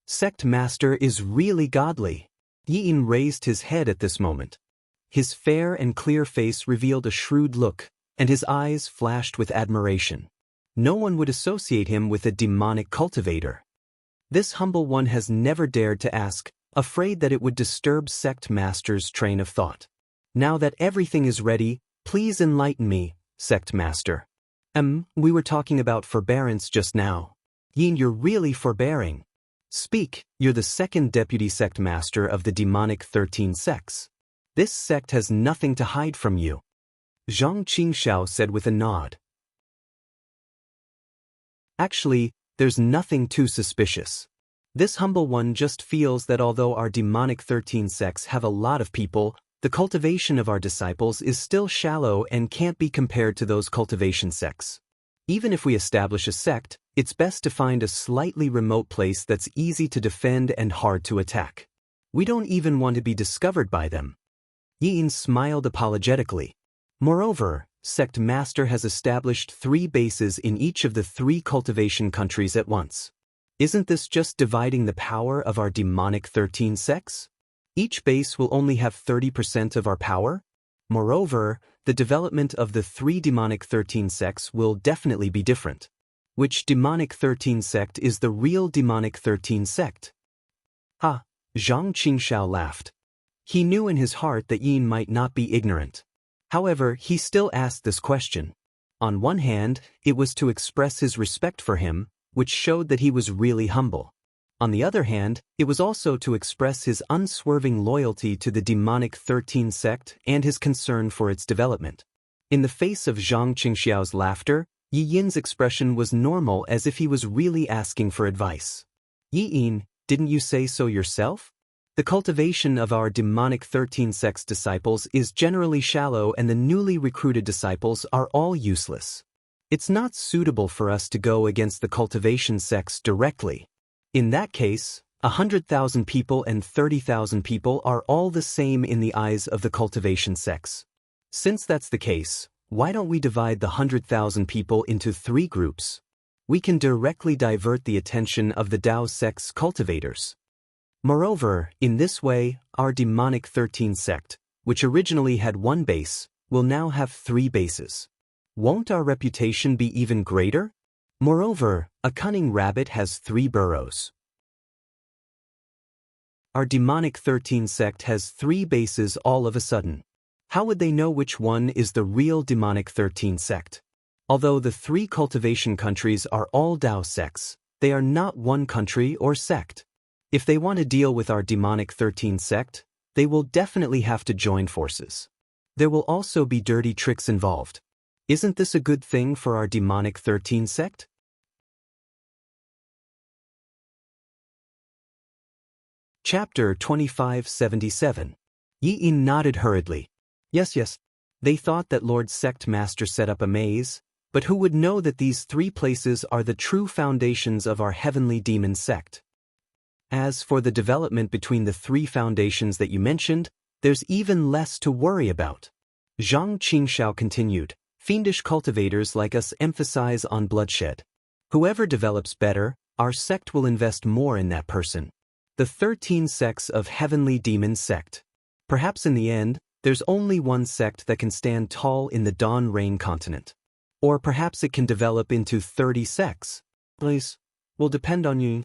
Sect Master is really godly. Yin raised his head at this moment. His fair and clear face revealed a shrewd look, and his eyes flashed with admiration. No one would associate him with a demonic cultivator. This humble one has never dared to ask, afraid that it would disturb Sect Master's train of thought. Now that everything is ready, please enlighten me, Sect Master. We were talking about forbearance just now. Yin, you're really forbearing. Speak, you're the second deputy Sect Master of the demonic 13 sects. This sect has nothing to hide from you. Zhang Qingxiao said with a nod. Actually, there's nothing too suspicious. This humble one just feels that although our demonic 13 sects have a lot of people, the cultivation of our disciples is still shallow and can't be compared to those cultivation sects. Even if we establish a sect, it's best to find a slightly remote place that's easy to defend and hard to attack. We don't even want to be discovered by them. Yin smiled apologetically. Moreover, Sect Master has established 3 bases in each of the 3 cultivation countries at once. Isn't this just dividing the power of our demonic 13 sects? Each base will only have 30% of our power. Moreover, the development of the 3 demonic 13 sects will definitely be different. Which demonic 13 sect is the real demonic 13 sect? Zhang Qingxiao laughed. He knew in his heart that Yin might not be ignorant. However, he still asked this question. On one hand, it was to express his respect for him, which showed that he was really humble. On the other hand, it was also to express his unswerving loyalty to the demonic 13 sect and his concern for its development. In the face of Zhang Qingxiao's laughter, Yi Yin's expression was normal, as if he was really asking for advice. Yi Yin, didn't you say so yourself? The cultivation of our demonic 13 sects disciples is generally shallow, and the newly recruited disciples are all useless. It's not suitable for us to go against the cultivation sects directly. In that case, 100,000 people and 30,000 people are all the same in the eyes of the cultivation sects. Since that's the case, why don't we divide the 100,000 people into 3 groups? We can directly divert the attention of the Dao sect's cultivators. Moreover, in this way, our demonic 13 sect, which originally had 1 base, will now have 3 bases. Won't our reputation be even greater? Moreover, a cunning rabbit has 3 burrows. Our demonic 13 sect has 3 bases all of a sudden. How would they know which one is the real demonic 13 sect? Although the 3 cultivation countries are all Dao sects, they are not one country or sect. If they want to deal with our demonic 13 sect, they will definitely have to join forces. There will also be dirty tricks involved. Isn't this a good thing for our demonic 13 sect? Chapter 2577. Yi Yin nodded hurriedly. Yes. They thought that Lord Sect Master set up a maze, but who would know that these 3 places are the true foundations of our heavenly demon sect? As for the development between the 3 foundations that you mentioned, there's even less to worry about. Zhang Qingxiao continued. Fiendish cultivators like us emphasize on bloodshed. Whoever develops better, our sect will invest more in that person. The 13 sects of Heavenly Demon Sect. Perhaps in the end, there's only one sect that can stand tall in the Dawn Rain continent. Or perhaps it can develop into 30 sects. Please, will depend on you.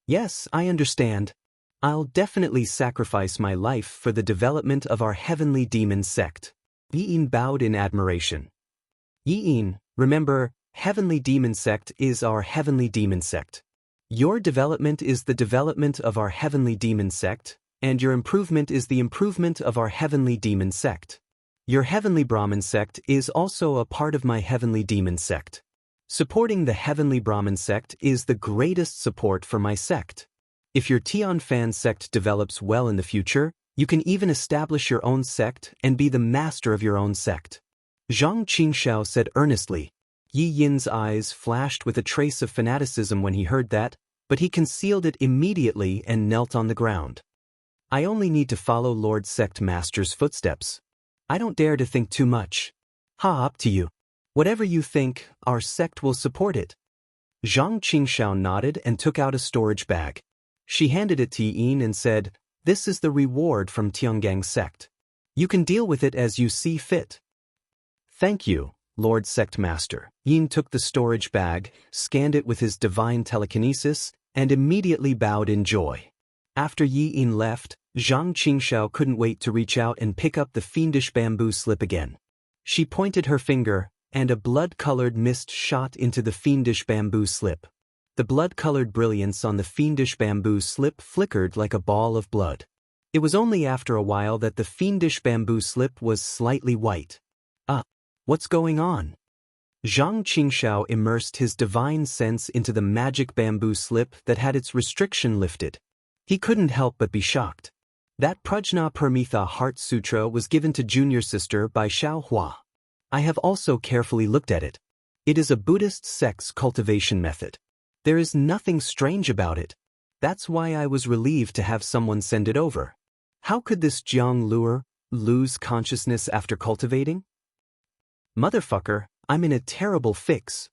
Yes, I understand. I'll definitely sacrifice my life for the development of our Heavenly Demon Sect. Yi-in bowed in admiration. Yi-in, remember, Heavenly Demon Sect is our Heavenly Demon Sect. Your development is the development of our Heavenly Demon Sect, and your improvement is the improvement of our Heavenly Demon Sect. Your Heavenly Brahmin Sect is also a part of my Heavenly Demon Sect. Supporting the Heavenly Brahmin Sect is the greatest support for my sect. If your Tianfan sect develops well in the future, you can even establish your own sect and be the master of your own sect. Zhang Qingxiao said earnestly. Yi Yin's eyes flashed with a trace of fanaticism when he heard that, but he concealed it immediately and knelt on the ground. I only need to follow Lord Sect Master's footsteps. I don't dare to think too much. Up to you. Whatever you think, our sect will support it. Zhang Qingxiao nodded and took out a storage bag. She handed it to Yin and said, "This is the reward from Tianggang sect. You can deal with it as you see fit." Thank you, Lord Sect Master. Yin took the storage bag, scanned it with his divine telekinesis, and immediately bowed in joy. After Yi Yin left, Zhang Qingxiao couldn't wait to reach out and pick up the fiendish bamboo slip again. She pointed her finger, and a blood-colored mist shot into the fiendish bamboo slip. The blood-colored brilliance on the fiendish bamboo slip flickered like a ball of blood. It was only after a while that the fiendish bamboo slip was slightly white. What's going on? Zhang Qingxiao immersed his divine sense into the magic bamboo slip that had its restriction lifted. He couldn't help but be shocked. That Prajna Paramitha Heart Sutra was given to junior sister by Xiao Hua. I have also carefully looked at it. It is a Buddhist sex cultivation method. There is nothing strange about it. That's why I was relieved to have someone send it over. How could this Jiang Lure lose consciousness after cultivating? Motherfucker, I'm in a terrible fix.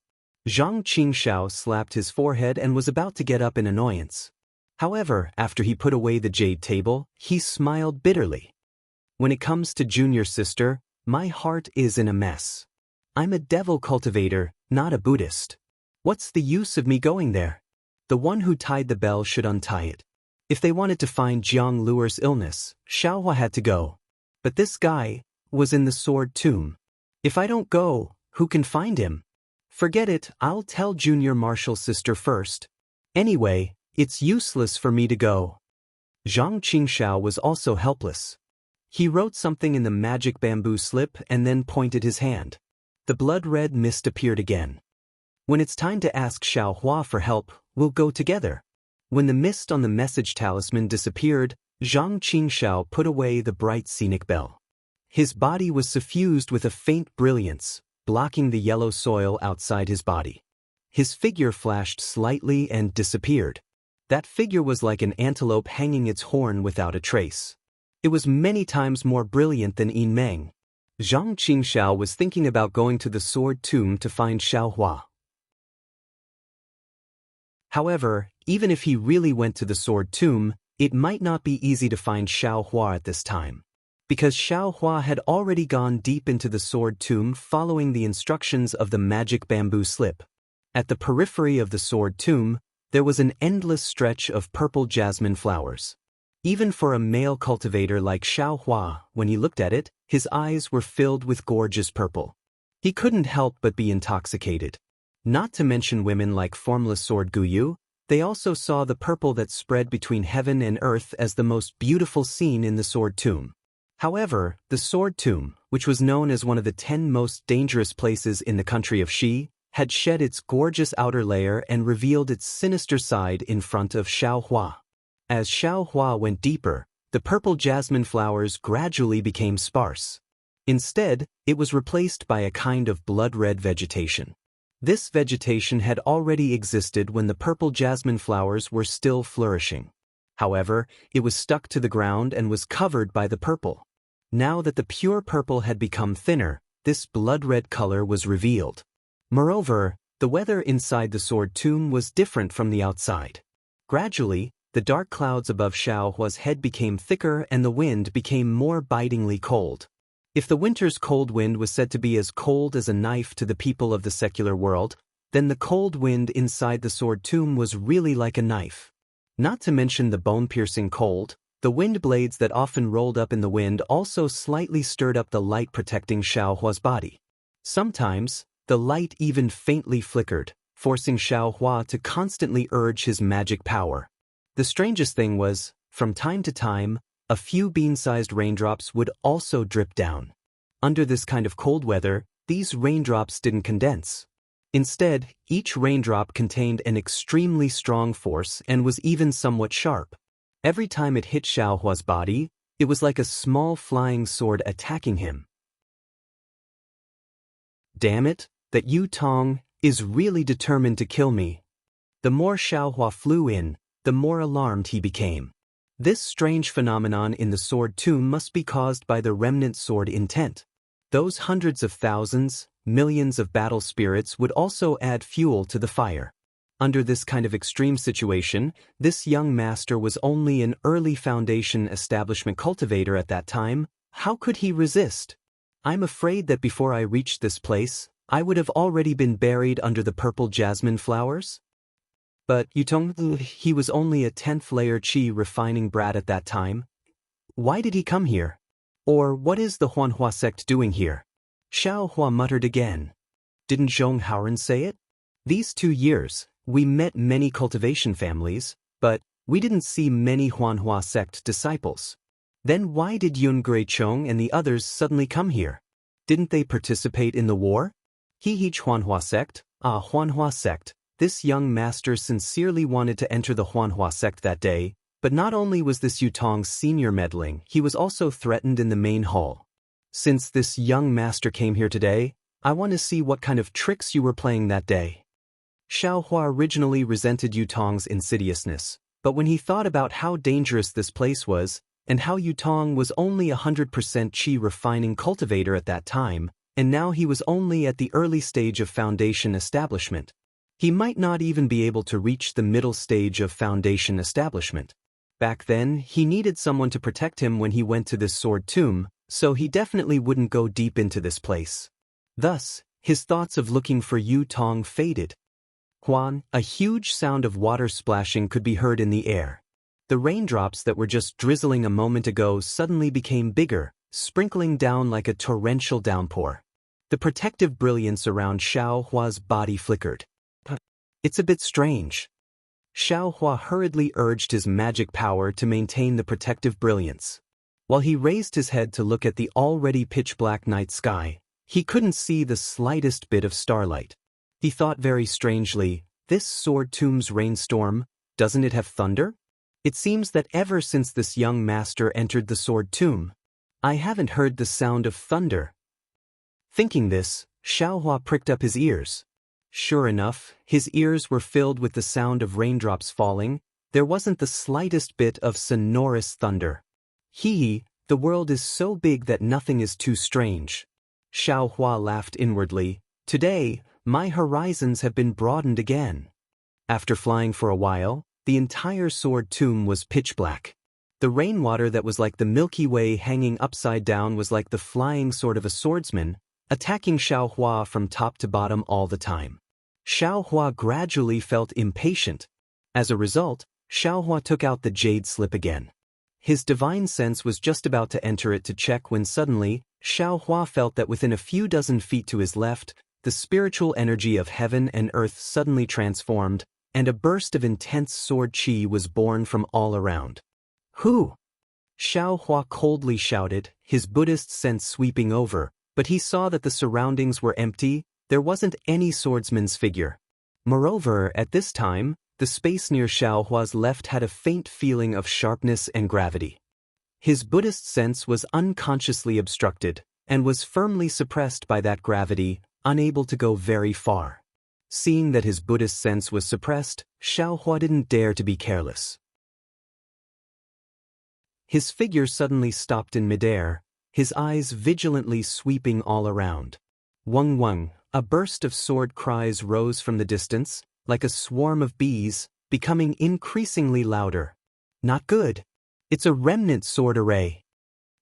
Zhang Qingxiao slapped his forehead and was about to get up in annoyance. However, after he put away the jade table, he smiled bitterly. When it comes to junior sister, my heart is in a mess. I'm a devil cultivator, not a Buddhist. What's the use of me going there? The one who tied the bell should untie it. If they wanted to find Jiang Lure's illness, Xiaohua had to go. But this guy was in the sword tomb. If I don't go, who can find him? Forget it, I'll tell junior martial sister first. Anyway, it's useless for me to go. Zhang Qingxiao was also helpless. He wrote something in the magic bamboo slip and then pointed his hand. The blood-red mist appeared again. When it's time to ask Xiao Hua for help, we'll go together. When the mist on the message talisman disappeared, Zhang Qingxiao put away the bright scenic bell. His body was suffused with a faint brilliance, blocking the yellow soil outside his body. His figure flashed slightly and disappeared. That figure was like an antelope hanging its horn without a trace. It was many times more brilliant than Yin Meng. Zhang Qingxiao was thinking about going to the sword tomb to find Xiao Hua. However, even if he really went to the sword tomb, it might not be easy to find Xiao Hua at this time. Because Xiao Hua had already gone deep into the sword tomb following the instructions of the magic bamboo slip. At the periphery of the sword tomb, there was an endless stretch of purple jasmine flowers. Even for a male cultivator like Xiao Hua, when he looked at it, his eyes were filled with gorgeous purple. He couldn't help but be intoxicated. Not to mention women like Formless Sword Guyu, they also saw the purple that spread between heaven and earth as the most beautiful scene in the sword tomb. However, the sword tomb, which was known as one of the 10 most dangerous places in the country of Xi, had shed its gorgeous outer layer and revealed its sinister side in front of Xiao Hua. As Xiao Hua went deeper, the purple jasmine flowers gradually became sparse. Instead, it was replaced by a kind of blood-red vegetation. This vegetation had already existed when the purple jasmine flowers were still flourishing. However, it was stuck to the ground and was covered by the purple. Now that the pure purple had become thinner, this blood-red color was revealed. Moreover, The weather inside the sword tomb was different from the outside. Gradually, the dark clouds above Xiao Hua's head became thicker and the wind became more bitingly cold. If the winter's cold wind was said to be as cold as a knife to the people of the secular world, then the cold wind inside the sword tomb was really like a knife. Not to mention the bone-piercing cold, the wind blades that often rolled up in the wind also slightly stirred up the light protecting Xiao Hua's body. Sometimes, the light even faintly flickered, forcing Xiao Hua to constantly urge his magic power. The strangest thing was, from time to time, a few bean-sized raindrops would also drip down. Under this kind of cold weather, these raindrops didn't condense. Instead, each raindrop contained an extremely strong force and was even somewhat sharp. Every time it hit Xiao Hua's body, it was like a small flying sword attacking him. Damn it, that Yu Tong is really determined to kill me. The more Xiao Hua flew in, the more alarmed he became. This strange phenomenon in the sword tomb must be caused by the remnant sword intent. Those hundreds of thousands, millions of battle spirits would also add fuel to the fire. Under this kind of extreme situation, this young master was only an early foundation establishment cultivator at that time. How could he resist? I'm afraid that before I reached this place, I would have already been buried under the purple jasmine flowers. But Yutong, he was only a 10th layer Qi refining brat at that time. Why did he come here? Or what is the Huanhua sect doing here? Xiao Hua muttered again. Didn't Zhong Haoren say it? These 2 years, we met many cultivation families, but we didn't see many Huanhua sect disciples. Then why did Yun Greichong and the others suddenly come here? Didn't they participate in the war? Hihich Huanhua sect, Huanhua sect. This young master sincerely wanted to enter the Huanhua sect that day, but not only was this Yutong's senior meddling, he was also threatened in the main hall. Since this young master came here today, I want to see what kind of tricks you were playing that day. Xiao Hua originally resented Yutong's insidiousness, but when he thought about how dangerous this place was, and how Yutong was only 100% Qi refining cultivator at that time, and now he was only at the early stage of foundation establishment. He might not even be able to reach the middle stage of foundation establishment. Back then, he needed someone to protect him when he went to this sword tomb, so he definitely wouldn't go deep into this place. Thus, his thoughts of looking for Yu Tong faded. Huan, a huge sound of water splashing could be heard in the air. The raindrops that were just drizzling a moment ago suddenly became bigger, sprinkling down like a torrential downpour. The protective brilliance around Xiao Hua's body flickered. It's a bit strange. Xiao Hua hurriedly urged his magic power to maintain the protective brilliance. While he raised his head to look at the already pitch-black night sky, he couldn't see the slightest bit of starlight. He thought very strangely, this sword tomb's rainstorm, doesn't it have thunder? It seems that ever since this young master entered the sword tomb, I haven't heard the sound of thunder. Thinking this, Xiao Hua pricked up his ears. Sure enough, his ears were filled with the sound of raindrops falling. There wasn't the slightest bit of sonorous thunder. The world is so big that nothing is too strange. Xiao Hua laughed inwardly. Today, my horizons have been broadened again. After flying for a while, the entire sword tomb was pitch black. The rainwater that was like the Milky Way hanging upside down was like the flying sword of a swordsman, attacking Xiao Hua from top to bottom all the time. Xiao Hua gradually felt impatient. As a result, Xiao Hua took out the jade slip again. His divine sense was just about to enter it to check when suddenly, Xiao Hua felt that within a few dozen feet to his left, the spiritual energy of heaven and earth suddenly transformed, and a burst of intense sword qi was born from all around. Who? Xiao Hua coldly shouted, his Buddhist sense sweeping over, but he saw that the surroundings were empty. There wasn't any swordsman's figure. Moreover, at this time, the space near Xiao Hua's left had a faint feeling of sharpness and gravity. His Buddhist sense was unconsciously obstructed, and was firmly suppressed by that gravity, unable to go very far. Seeing that his Buddhist sense was suppressed, Xiao Hua didn't dare to be careless. His figure suddenly stopped in midair, his eyes vigilantly sweeping all around. Weng Weng, A burst of sword cries rose from the distance, like a swarm of bees, becoming increasingly louder. Not good. It's a remnant sword array.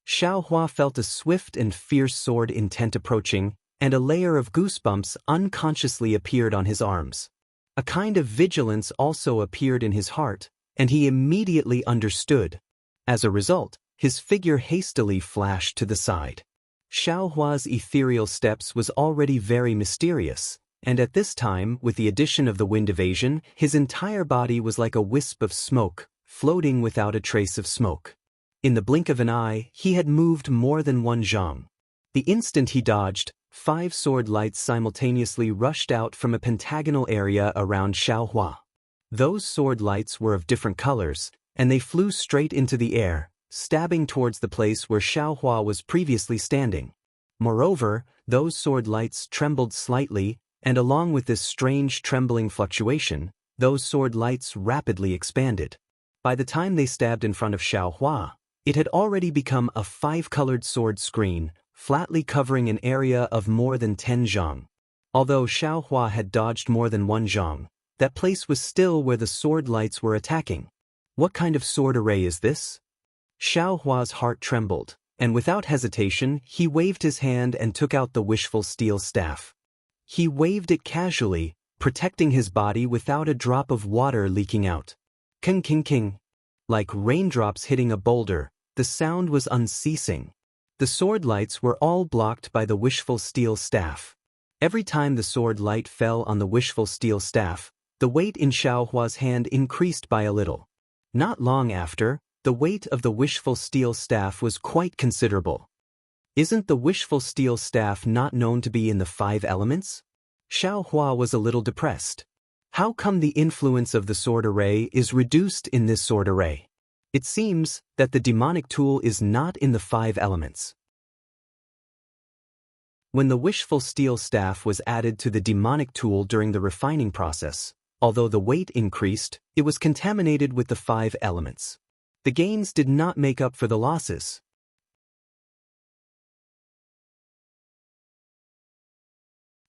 Xiaohua felt a swift and fierce sword intent approaching, and a layer of goosebumps unconsciously appeared on his arms. A kind of vigilance also appeared in his heart, and he immediately understood. As a result, his figure hastily flashed to the side. Xiaohua's ethereal steps was already very mysterious, and at this time, with the addition of the wind evasion, his entire body was like a wisp of smoke, floating without a trace of smoke. In the blink of an eye, he had moved more than one zhang. The instant he dodged, 5 sword lights simultaneously rushed out from a pentagonal area around Xiaohua. Those sword lights were of different colors, and they flew straight into the air, stabbing towards the place where Xiaohua was previously standing. Moreover, those sword lights trembled slightly, and along with this strange trembling fluctuation, those sword lights rapidly expanded. By the time they stabbed in front of Xiaohua, it had already become a 5-colored sword screen, flatly covering an area of more than 10 zhang. Although Xiaohua had dodged more than 1 zhang, that place was still where the sword lights were attacking. What kind of sword array is this? Xiaohua's heart trembled, and without hesitation he waved his hand and took out the wishful steel staff. He waved it casually, protecting his body without a drop of water leaking out. King king king. Like raindrops hitting a boulder, the sound was unceasing. The sword lights were all blocked by the wishful steel staff. Every time the sword light fell on the wishful steel staff, the weight in Xiaohua's hand increased by a little. Not long after, the weight of the wishful steel staff was quite considerable. Isn't the wishful steel staff not known to be in the 5 elements? Xiaohua was a little depressed. How come the influence of the sword array is reduced in this sword array? It seems that the demonic tool is not in the 5 elements. When the wishful steel staff was added to the demonic tool during the refining process, although the weight increased, it was contaminated with the 5 elements. The gains did not make up for the losses.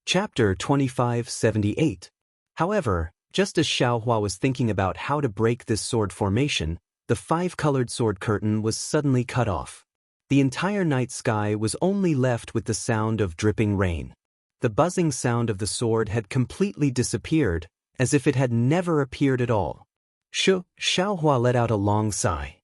Chapter 2578. However, just as Xiaohua was thinking about how to break this sword formation, the 5-colored sword curtain was suddenly cut off. The entire night sky was only left with the sound of dripping rain. The buzzing sound of the sword had completely disappeared, as if it had never appeared at all. Xiaohua let out a long sigh.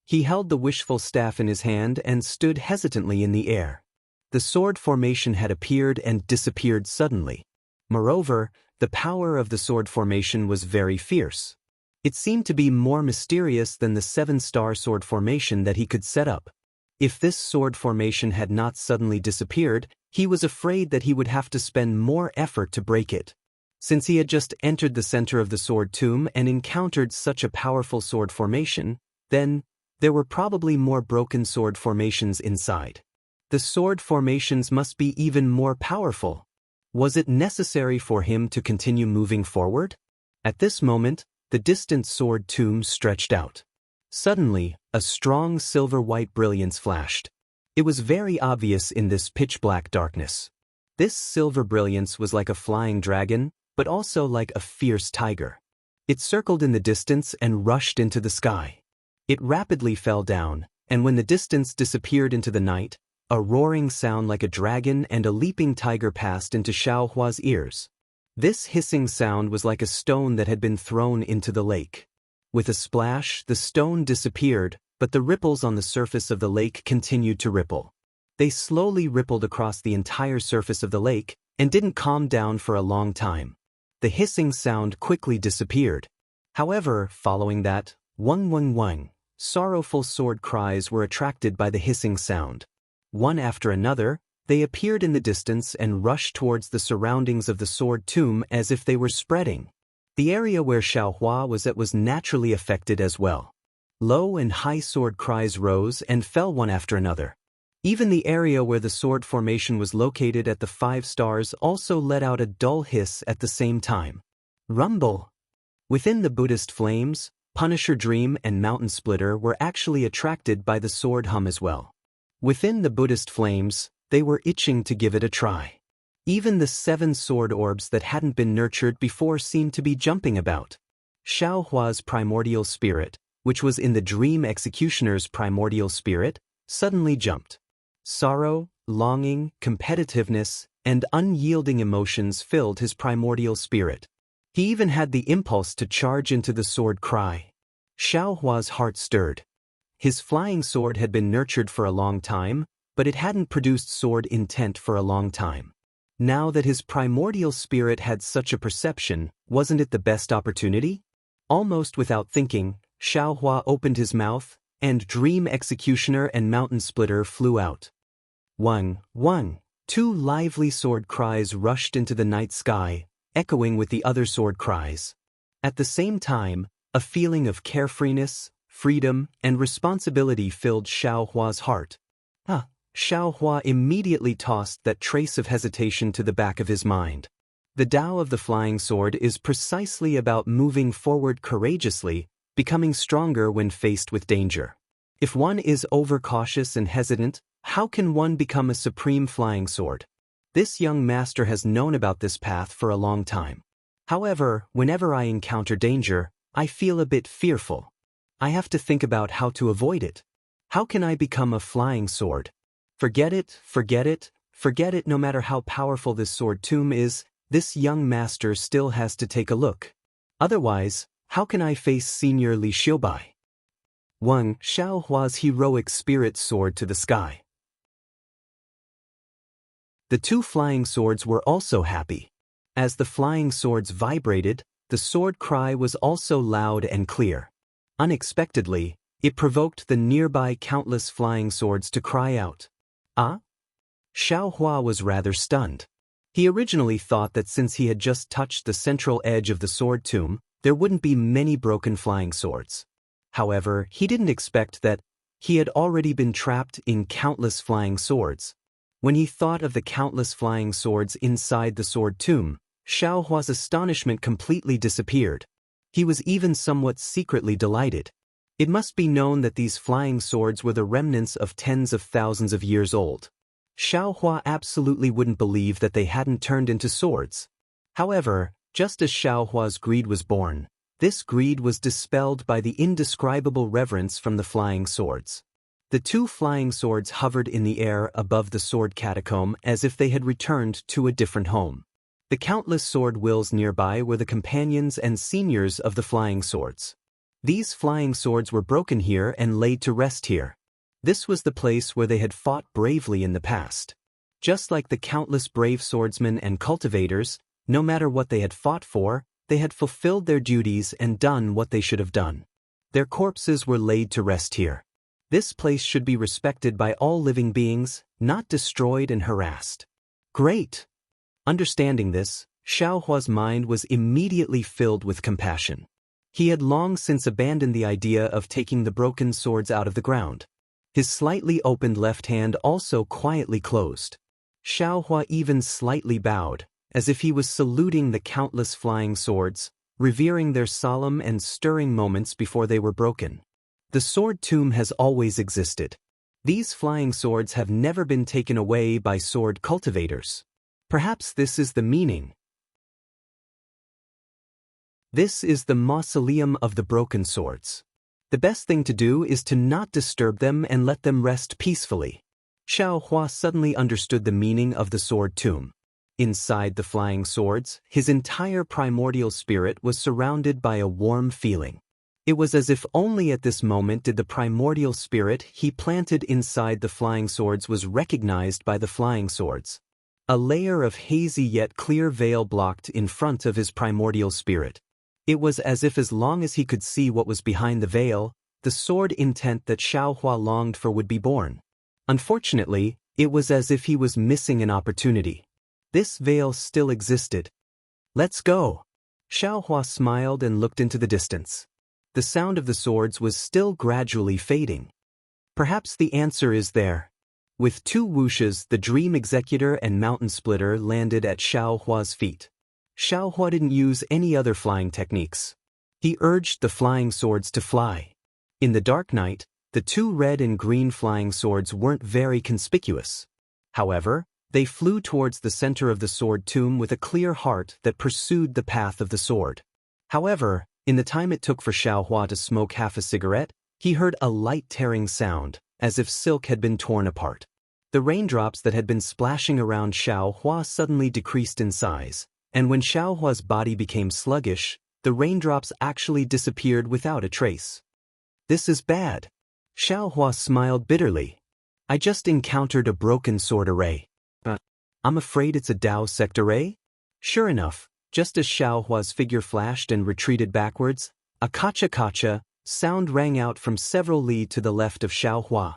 He held the wishful staff in his hand and stood hesitantly in the air. The sword formation had appeared and disappeared suddenly. Moreover, the power of the sword formation was very fierce. It seemed to be more mysterious than the 7-star sword formation that he could set up. If this sword formation had not suddenly disappeared, he was afraid that he would have to spend more effort to break it. Since he had just entered the center of the sword tomb and encountered such a powerful sword formation, then there were probably more broken sword formations inside. The sword formations must be even more powerful. Was it necessary for him to continue moving forward? At this moment, the distant sword tomb stretched out. Suddenly, a strong silver-white brilliance flashed. It was very obvious in this pitch-black darkness. This silver brilliance was like a flying dragon, but also like a fierce tiger. It circled in the distance and rushed into the sky. It rapidly fell down, and when the distance disappeared into the night, a roaring sound like a dragon and a leaping tiger passed into Xiaohua's ears. This hissing sound was like a stone that had been thrown into the lake. With a splash, the stone disappeared, but the ripples on the surface of the lake continued to ripple. They slowly rippled across the entire surface of the lake and didn't calm down for a long time. The hissing sound quickly disappeared. However, following that, wung wung wung, sorrowful sword cries were attracted by the hissing sound. One after another, they appeared in the distance and rushed towards the surroundings of the sword tomb as if they were spreading. The area where Xiaohua was at was naturally affected as well. Low and high sword cries rose and fell one after another. Even the area where the sword formation was located at the 5 stars also let out a dull hiss at the same time. Rumble! Within the Buddhist flames, Punisher Dream and Mountain Splitter were actually attracted by the sword hum as well. Within the Buddhist flames, they were itching to give it a try. Even the 7 sword orbs that hadn't been nurtured before seemed to be jumping about. Xiao Hua's primordial spirit, which was in the Dream Executioner's primordial spirit, suddenly jumped. Sorrow, longing, competitiveness, and unyielding emotions filled his primordial spirit. He even had the impulse to charge into the sword cry. Xiao Hua's heart stirred. His flying sword had been nurtured for a long time, but it hadn't produced sword intent for a long time. Now that his primordial spirit had such a perception, wasn't it the best opportunity? Almost without thinking, Xiao Hua opened his mouth, and Dream Executioner and Mountain Splitter flew out. One. 2 lively sword cries rushed into the night sky, echoing with the other sword cries. At the same time, a feeling of carefreeness, freedom, and responsibility filled Xiao Hua's heart. Xiao Hua immediately tossed that trace of hesitation to the back of his mind. The Tao of the flying sword is precisely about moving forward courageously, becoming stronger when faced with danger. If one is overcautious and hesitant, how can one become a supreme flying sword? This young master has known about this path for a long time. However, whenever I encounter danger, I feel a bit fearful. I have to think about how to avoid it. How can I become a flying sword? Forget it, no matter how powerful this sword tomb is, this young master still has to take a look. Otherwise, how can I face Senior Li Xiubai? 1. Xiao Hua's heroic spirit soared to the sky. The 2 flying swords were also happy. As the flying swords vibrated, the sword cry was also loud and clear. Unexpectedly, it provoked the nearby countless flying swords to cry out. Xiao Hua was rather stunned. He originally thought that since he had just touched the central edge of the sword tomb, there wouldn't be many broken flying swords. However, he didn't expect that he had already been trapped in countless flying swords. When he thought of the countless flying swords inside the sword tomb, Xiao Hua's astonishment completely disappeared. He was even somewhat secretly delighted. It must be known that these flying swords were the remnants of tens of thousands of years old. Xiao Hua absolutely wouldn't believe that they hadn't turned into swords. However, just as Xiao Hua's greed was born, this greed was dispelled by the indescribable reverence from the flying swords. The 2 flying swords hovered in the air above the sword catacomb as if they had returned to a different home. The countless sword wills nearby were the companions and seniors of the flying swords. These flying swords were broken here and laid to rest here. This was the place where they had fought bravely in the past. Just like the countless brave swordsmen and cultivators, no matter what they had fought for, they had fulfilled their duties and done what they should have done. Their corpses were laid to rest here. This place should be respected by all living beings, not destroyed and harassed. Great! Understanding this, Xiao Hua's mind was immediately filled with compassion. He had long since abandoned the idea of taking the broken swords out of the ground. His slightly opened left hand also quietly closed. Xiao Hua even slightly bowed, as if he was saluting the countless flying swords, revering their solemn and stirring moments before they were broken. The sword tomb has always existed. These flying swords have never been taken away by sword cultivators. Perhaps this is the meaning. This is the mausoleum of the broken swords. The best thing to do is to not disturb them and let them rest peacefully. Xiao Hua suddenly understood the meaning of the sword tomb. Inside the flying swords, his entire primordial spirit was surrounded by a warm feeling. It was as if only at this moment did the primordial spirit he planted inside the flying swords was recognized by the flying swords. A layer of hazy yet clear veil blocked in front of his primordial spirit. It was as if as long as he could see what was behind the veil, the sword intent that Xiao Hua longed for would be born. Unfortunately, it was as if he was missing an opportunity. This veil still existed. Let's go. Xiao Hua smiled and looked into the distance. The sound of the swords was still gradually fading. Perhaps the answer is there. With 2 whooshes, the Dream Executor and Mountain Splitter landed at Xiao Hua's feet. Xiao Hua didn't use any other flying techniques. He urged the flying swords to fly. In the dark night, the 2 red and green flying swords weren't very conspicuous. However, They flew towards the center of the sword tomb with a clear heart that pursued the path of the sword. However, in the time it took for Xiaohua to smoke half a cigarette, he heard a light tearing sound, as if silk had been torn apart. The raindrops that had been splashing around Xiaohua suddenly decreased in size, and when Xiaohua's body became sluggish, the raindrops actually disappeared without a trace. This is bad. Xiaohua smiled bitterly. I just encountered a broken sword array. I'm afraid it's a Dao sect array? Sure enough, just as Xiaohua's figure flashed and retreated backwards, a kacha-kacha sound rang out from several li to the left of Xiaohua.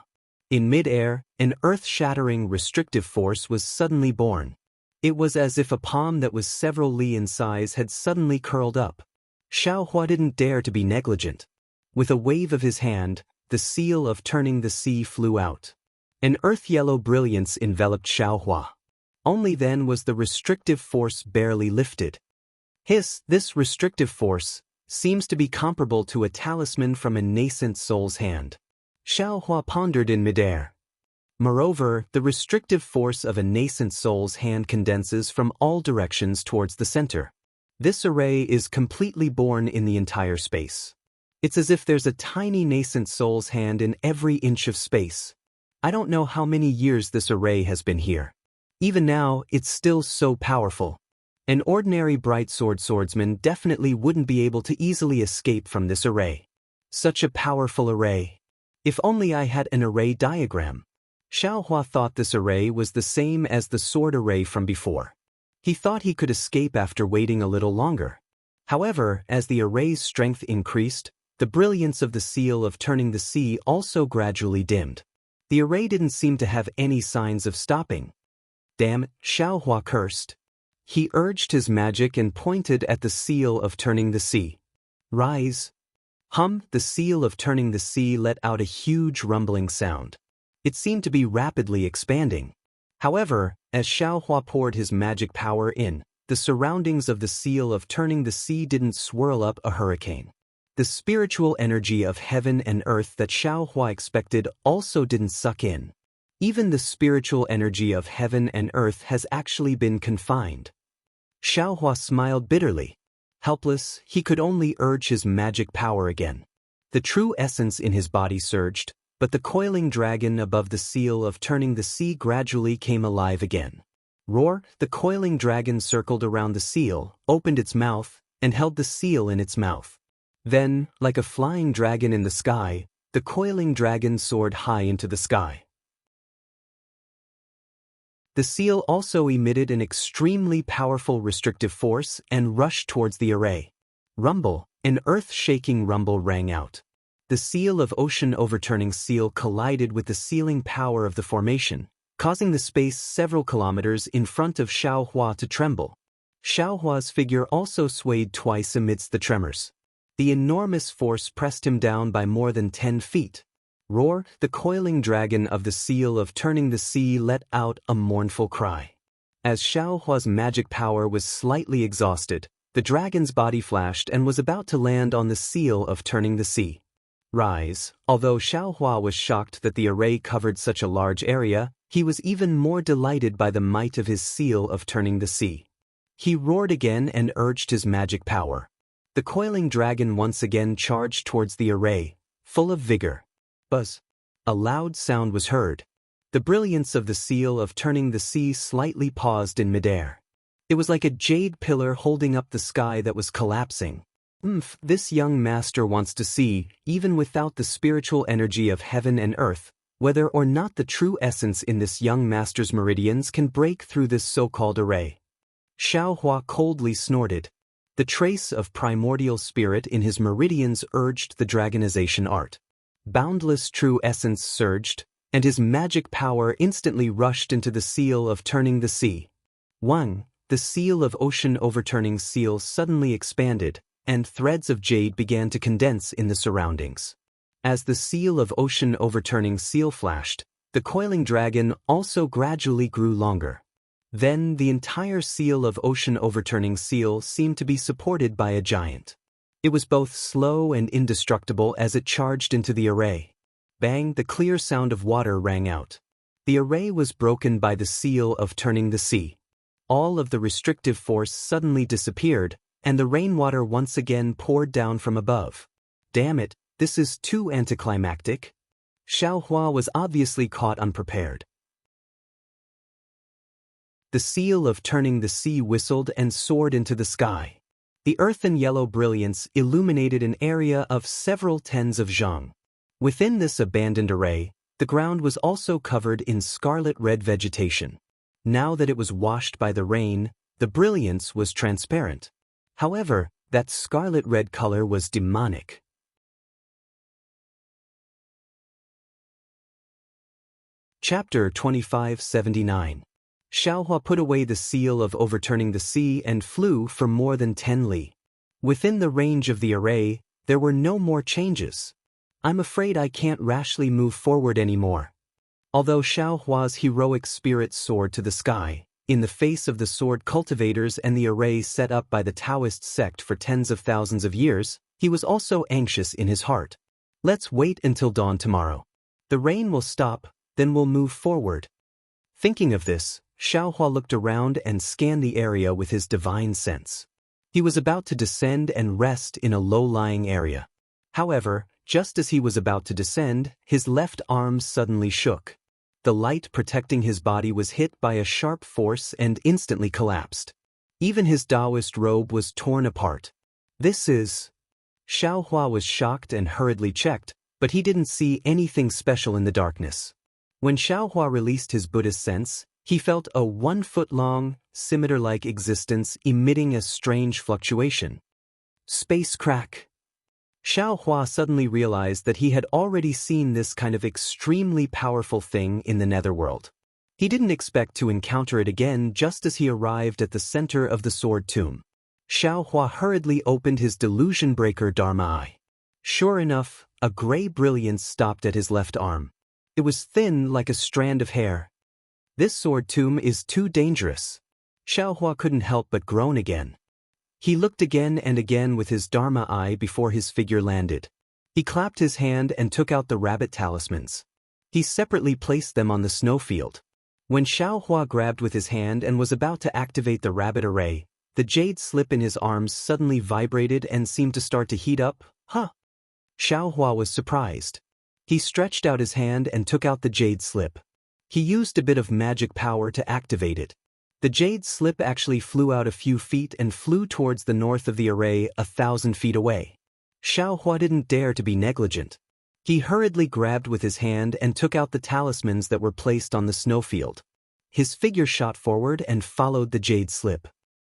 In mid-air, an earth-shattering restrictive force was suddenly born. It was as if a palm that was several li in size had suddenly curled up. Xiaohua didn't dare to be negligent. With a wave of his hand, the seal of turning the sea flew out. An earth-yellow brilliance enveloped Xiaohua. Only then was the restrictive force barely lifted. This restrictive force seems to be comparable to a talisman from a nascent soul's hand. Xiaohua pondered in midair. Moreover, the restrictive force of a nascent soul's hand condenses from all directions towards the center. This array is completely born in the entire space. It's as if there's a tiny nascent soul's hand in every inch of space. I don't know how many years this array has been here. Even now, it's still so powerful. An ordinary bright swordsman definitely wouldn't be able to easily escape from this array. Such a powerful array. If only I had an array diagram. Xiaohua thought this array was the same as the sword array from before. He thought he could escape after waiting a little longer. However, as the array's strength increased, the brilliance of the seal of turning the sea also gradually dimmed. The array didn't seem to have any signs of stopping. Damn it, Xiaohua cursed. He urged his magic and pointed at the seal of turning the sea. Rise. The seal of turning the sea let out a huge rumbling sound. It seemed to be rapidly expanding. However, as Xiaohua poured his magic power in, the surroundings of the seal of turning the sea didn't swirl up a hurricane. The spiritual energy of heaven and earth that Xiaohua expected also didn't suck in. Even the spiritual energy of heaven and earth has actually been confined. Xiaohua smiled bitterly. Helpless, he could only urge his magic power again. The true essence in his body surged, but the coiling dragon above the seal of turning the sea gradually came alive again. Roar! The coiling dragon circled around the seal, opened its mouth, and held the seal in its mouth. Then, like a flying dragon in the sky, the coiling dragon soared high into the sky. The seal also emitted an extremely powerful restrictive force and rushed towards the array. Rumble, an earth-shaking rumble rang out. The seal of ocean overturning seal collided with the sealing power of the formation, causing the space several kilometers in front of Xiaohua to tremble. Xiaohua's figure also swayed twice amidst the tremors. The enormous force pressed him down by more than 10 feet. Roar! The coiling dragon of the seal of turning the sea let out a mournful cry. As Xiaohua's magic power was slightly exhausted, the dragon's body flashed and was about to land on the seal of turning the sea. Rise! Although Xiaohua was shocked that the array covered such a large area, he was even more delighted by the might of his seal of turning the sea. He roared again and urged his magic power. The coiling dragon once again charged towards the array, full of vigor. Buzz! A loud sound was heard. The brilliance of the seal of turning the sea slightly paused in midair. It was like a jade pillar holding up the sky that was collapsing. This young master wants to see, even without the spiritual energy of heaven and earth, whether or not the true essence in this young master's meridians can break through this so-called array. Xiaohua coldly snorted. The trace of primordial spirit in his meridians urged the dragonization art. Boundless true essence surged, and his magic power instantly rushed into the seal of turning the sea. The seal of ocean overturning seal suddenly expanded, and threads of jade began to condense in the surroundings. As the seal of ocean overturning seal flashed, the coiling dragon also gradually grew longer. Then the entire seal of ocean overturning seal seemed to be supported by a giant. It was both slow and indestructible as it charged into the array. Bang! The clear sound of water rang out. The array was broken by the seal of turning the sea. All of the restrictive force suddenly disappeared, and the rainwater once again poured down from above. Damn it, this is too anticlimactic. Xiaohua was obviously caught unprepared. The seal of turning the sea whistled and soared into the sky. The earthen yellow brilliance illuminated an area of several tens of zhang. Within this abandoned array, the ground was also covered in scarlet-red vegetation. Now that it was washed by the rain, the brilliance was transparent. However, that scarlet-red color was demonic. Chapter 2579. Xiaohua put away the seal of overturning the sea and flew for more than 10 li. Within the range of the array, there were no more changes. I'm afraid I can't rashly move forward anymore. Although Xiaohua's heroic spirit soared to the sky, in the face of the sword cultivators and the array set up by the Taoist sect for tens of thousands of years, he was also anxious in his heart. Let's wait until dawn tomorrow. The rain will stop, then we'll move forward. Thinking of this, Xiaohua looked around and scanned the area with his divine sense. He was about to descend and rest in a low-lying area. However, just as he was about to descend, his left arm suddenly shook. The light protecting his body was hit by a sharp force and instantly collapsed. Even his Taoist robe was torn apart. This is... Xiaohua was shocked and hurriedly checked, but he didn't see anything special in the darkness. When Xiaohua released his Buddhist sense, he felt a 1-foot-long, scimitar-like existence emitting a strange fluctuation. Space crack. Xiaohua suddenly realized that he had already seen this kind of extremely powerful thing in the netherworld. He didn't expect to encounter it again just as he arrived at the center of the sword tomb. Xiaohua hurriedly opened his delusion breaker Dharma eye. Sure enough, a gray brilliance stopped at his left arm. It was thin like a strand of hair. This sword tomb is too dangerous. Xiaohua couldn't help but groan again. He looked again and again with his Dharma eye before his figure landed. He clapped his hand and took out the rabbit talismans. He separately placed them on the snowfield. When Xiaohua grabbed with his hand and was about to activate the rabbit array, the jade slip in his arms suddenly vibrated and seemed to start to heat up. Huh! Xiaohua was surprised. He stretched out his hand and took out the jade slip. He used a bit of magic power to activate it. The jade slip actually flew out a few feet and flew towards the north of the array 1,000 feet away. Xiaohua didn't dare to be negligent. He hurriedly grabbed with his hand and took out the talismans that were placed on the snowfield. His figure shot forward and followed the jade slip.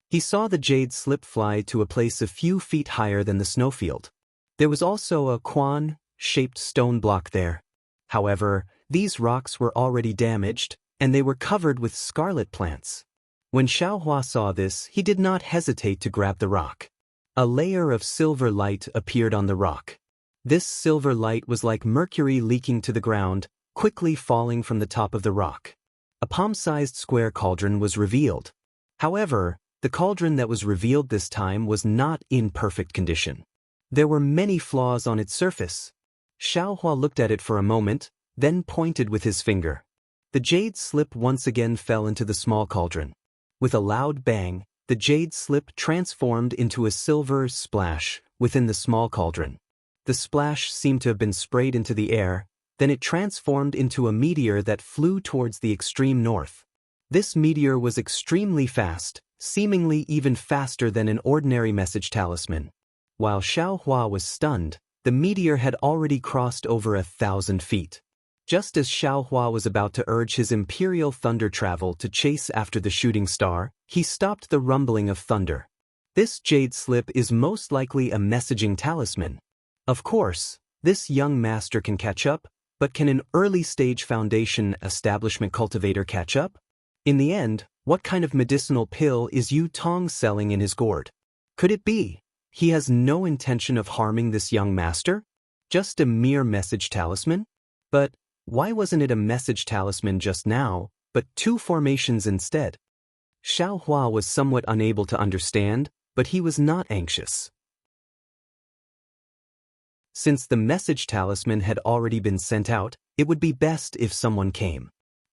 He saw the jade slip fly to a place a few feet higher than the snowfield. There was also a quan-shaped stone block there. However, these rocks were already damaged, and they were covered with scarlet plants. When Xiaohua saw this, he did not hesitate to grab the rock. A layer of silver light appeared on the rock. This silver light was like mercury leaking to the ground, quickly falling from the top of the rock. A palm-sized square cauldron was revealed. However, the cauldron that was revealed this time was not in perfect condition. There were many flaws on its surface. Xiaohua looked at it for a moment, then pointed with his finger. The jade slip once again fell into the small cauldron. With a loud bang, the jade slip transformed into a silver splash within the small cauldron. The splash seemed to have been sprayed into the air, then it transformed into a meteor that flew towards the extreme north. This meteor was extremely fast, seemingly even faster than an ordinary message talisman. While Xiaohua was stunned, the meteor had already crossed over 1,000 feet. Just as Xiaohua was about to urge his imperial thunder travel to chase after the shooting star, he stopped the rumbling of thunder. This jade slip is most likely a messaging talisman. Of course, this young master can catch up, but can an early-stage foundation establishment cultivator catch up? In the end, what kind of medicinal pill is Yu Tong selling in his gourd? Could it be he has no intention of harming this young master? Just a mere message talisman? But why wasn't it a message talisman just now, but 2 formations instead? Xiaohua was somewhat unable to understand, but he was not anxious. Since the message talisman had already been sent out, it would be best if someone came.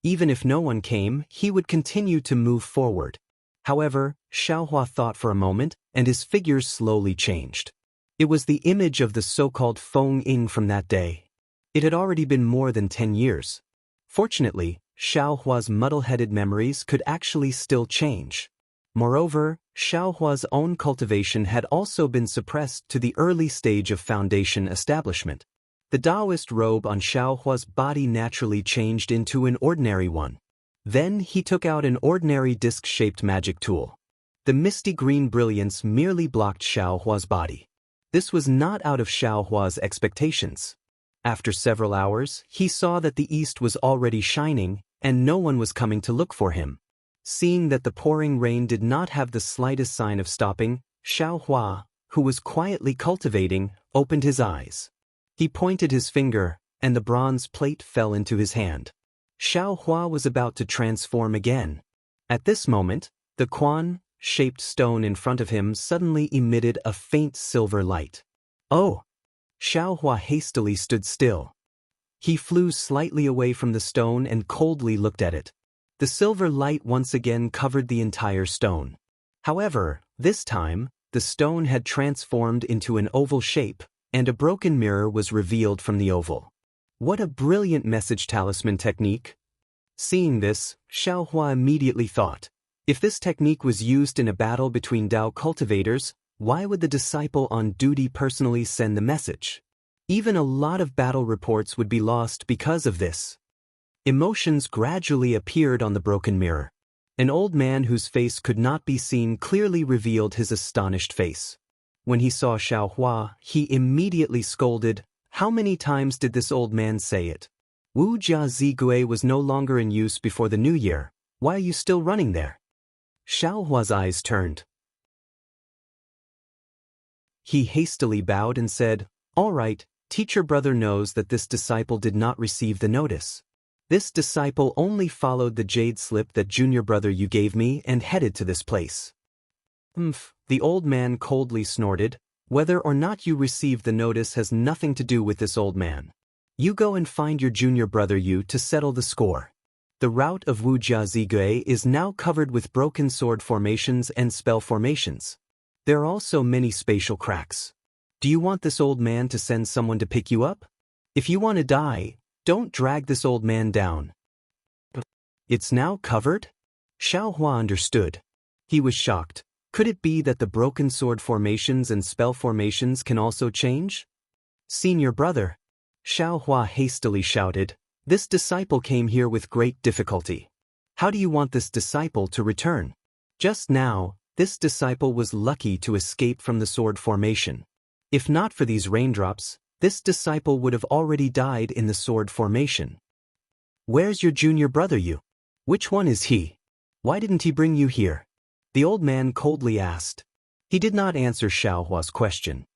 Even if no one came, he would continue to move forward. However, Xiaohua thought for a moment, and his figure slowly changed. It was the image of the so-called Feng Ying from that day. It had already been more than 10 years. Fortunately, Xiaohua's muddle-headed memories could actually still change. Moreover, Xiaohua's own cultivation had also been suppressed to the early stage of foundation establishment. The Taoist robe on Xiaohua's body naturally changed into an ordinary one. Then he took out an ordinary disc-shaped magic tool. The misty green brilliance merely blocked Xiaohua's body. This was not out of Xiaohua's expectations. After several hours, he saw that the east was already shining, and no one was coming to look for him. Seeing that the pouring rain did not have the slightest sign of stopping, Xiaohua, who was quietly cultivating, opened his eyes. He pointed his finger, and the bronze plate fell into his hand. Xiaohua was about to transform again. At this moment, the Quan-shaped stone in front of him suddenly emitted a faint silver light. Oh! Xiaohua hastily stood still. He flew slightly away from the stone and coldly looked at it. The silver light once again covered the entire stone. However, this time, the stone had transformed into an oval shape, and a broken mirror was revealed from the oval. What a brilliant message talisman technique! Seeing this, Xiaohua immediately thought, if this technique was used in a battle between Dao cultivators, why would the disciple on duty personally send the message? Even a lot of battle reports would be lost because of this. Emotions gradually appeared on the broken mirror. An old man whose face could not be seen clearly revealed his astonished face. When he saw Xiaohua, he immediately scolded, "How many times did this old man say it? Wu Jia Zigui was no longer in use before the new year. Why are you still running there?" Xiaohua's eyes turned. He hastily bowed and said, "All right, teacher brother knows that this disciple did not receive the notice. This disciple only followed the jade slip that junior brother you gave me and headed to this place." The old man coldly snorted, "Whether or not you received the notice has nothing to do with this old man. You go and find your junior brother Yu to settle the score. The route of Wu Jia Zigui is now covered with broken sword formations and spell formations. There are also many spatial cracks. Do you want this old man to send someone to pick you up? If you want to die, don't drag this old man down." It's now covered? Xiaohua understood. He was shocked. Could it be that the broken sword formations and spell formations can also change? "Senior brother," Xiaohua hastily shouted, "this disciple came here with great difficulty. How do you want this disciple to return? Just now, this disciple was lucky to escape from the sword formation. If not for these raindrops, this disciple would have already died in the sword formation. Where's your junior brother Yu? Which one is he? Why didn't he bring you here?" the old man coldly asked. He did not answer Xiaohua's question.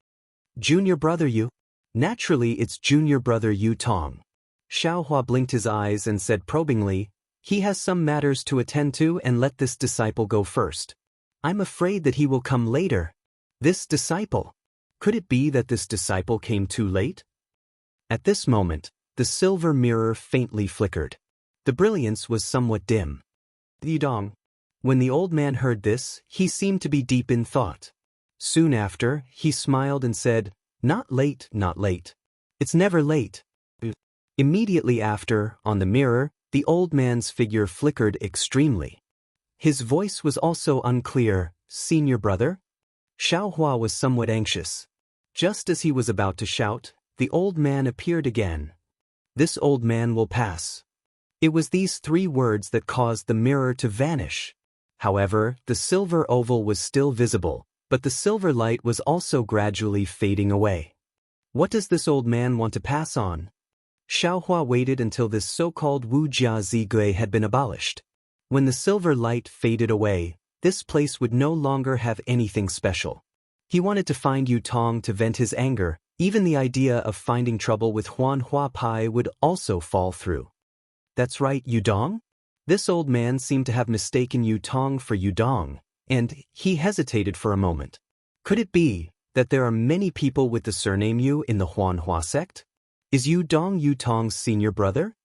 "Junior brother Yu? Naturally it's junior brother Yu Tong." Xiaohua blinked his eyes and said probingly, "He has some matters to attend to and let this disciple go first. I'm afraid that he will come later." This disciple? Could it be that this disciple came too late? At this moment, the silver mirror faintly flickered. The brilliance was somewhat dim. Yudong. When the old man heard this, he seemed to be deep in thought. Soon after, he smiled and said, "Not late, not late. It's never late." Immediately after, on the mirror, the old man's figure flickered extremely. His voice was also unclear. "Senior brother?" Xiaohua was somewhat anxious. Just as he was about to shout, the old man appeared again. "This old man will pass." It was these 3 words that caused the mirror to vanish. However, the silver oval was still visible, but the silver light was also gradually fading away. What does this old man want to pass on? Xiaohua waited until this so-called Wu Jia Zigui had been abolished. When the silver light faded away, this place would no longer have anything special. He wanted to find Yu Tong to vent his anger. Even the idea of finding trouble with Huan Hua Pai would also fall through. That's right, Yudong? This old man seemed to have mistaken Yu Tong for Yudong, and he hesitated for a moment. Could it be that there are many people with the surname Yu in the Huan Hua sect? Is Yudong Yu Tong's senior brother?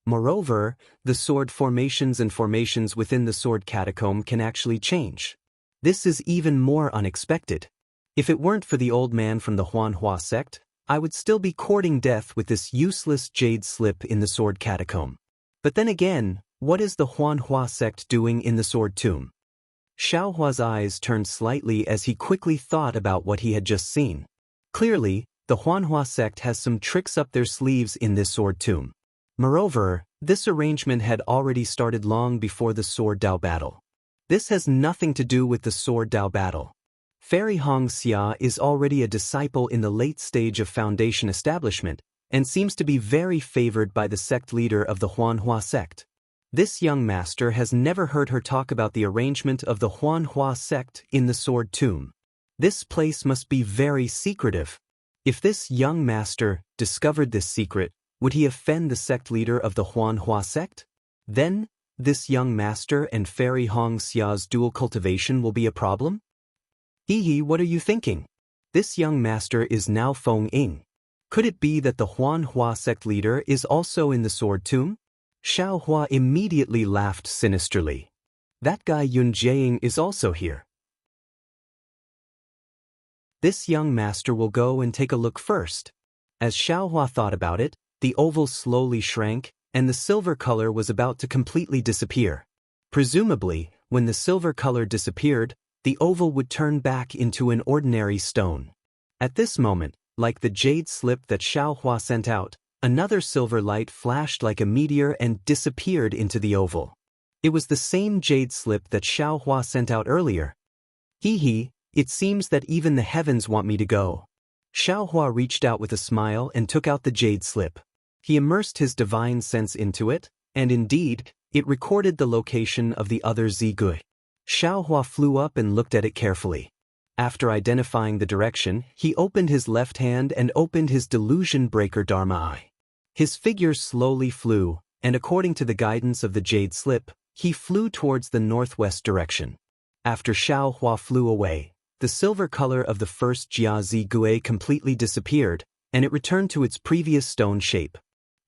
Moreover, the sword formations and formations within the sword catacomb can actually change. This is even more unexpected. If it weren't for the old man from the Huanhua sect, I would still be courting death with this useless jade slip in the sword catacomb. But then again, what is the Huanhua sect doing in the sword tomb? Xiaohua's eyes turned slightly as he quickly thought about what he had just seen. Clearly, the Huanhua sect has some tricks up their sleeves in this sword tomb. Moreover, this arrangement had already started long before the sword Dao battle. This has nothing to do with the sword Dao battle. Fairy Hong Xia is already a disciple in the late stage of foundation establishment, and seems to be very favored by the sect leader of the Huanhua sect. This young master has never heard her talk about the arrangement of the Huanhua sect in the sword tomb. This place must be very secretive. If this young master discovered this secret, would he offend the sect leader of the Huanhua sect? Then, this young master and Fairy Hong Xia's dual cultivation will be a problem? Hehe, what are you thinking? This young master is now Feng Ying. Could it be that the Huanhua sect leader is also in the sword tomb? Xiaohua immediately laughed sinisterly. That guy Yun Jiaying is also here. This young master will go and take a look first. As Xiaohua thought about it, the oval slowly shrank, and the silver color was about to completely disappear. Presumably, when the silver color disappeared, the oval would turn back into an ordinary stone. At this moment, like the jade slip that Xiaohua sent out, another silver light flashed like a meteor and disappeared into the oval. It was the same jade slip that Xiaohua sent out earlier. Hehe, it seems that even the heavens want me to go. Xiaohua reached out with a smile and took out the jade slip. He immersed his divine sense into it, and indeed, it recorded the location of the other Zigui. Xiaohua flew up and looked at it carefully. After identifying the direction, he opened his left hand and opened his delusion breaker Dharma eye. His figure slowly flew, and according to the guidance of the jade slip, he flew towards the northwest direction. After Xiaohua flew away, the silver color of the first Jia Zigui completely disappeared, and it returned to its previous stone shape.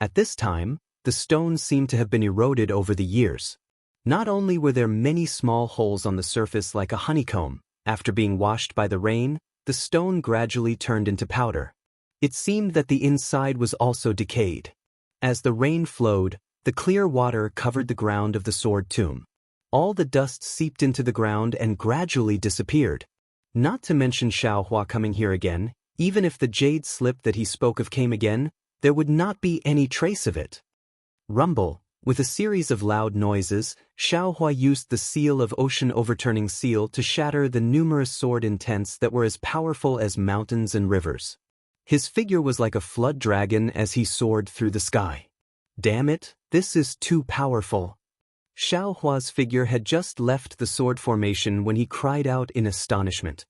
At this time, the stones seemed to have been eroded over the years. Not only were there many small holes on the surface like a honeycomb, after being washed by the rain, the stone gradually turned into powder. It seemed that the inside was also decayed. As the rain flowed, the clear water covered the ground of the sword tomb. All the dust seeped into the ground and gradually disappeared. Not to mention Xiaohua coming here again, even if the jade slip that he spoke of came again, there would not be any trace of it. Rumble. With a series of loud noises, Xiaohua used the seal of ocean overturning seal to shatter the numerous sword intents that were as powerful as mountains and rivers. His figure was like a flood dragon as he soared through the sky. Damn it, this is too powerful. Xiaohua's figure had just left the sword formation when he cried out in astonishment.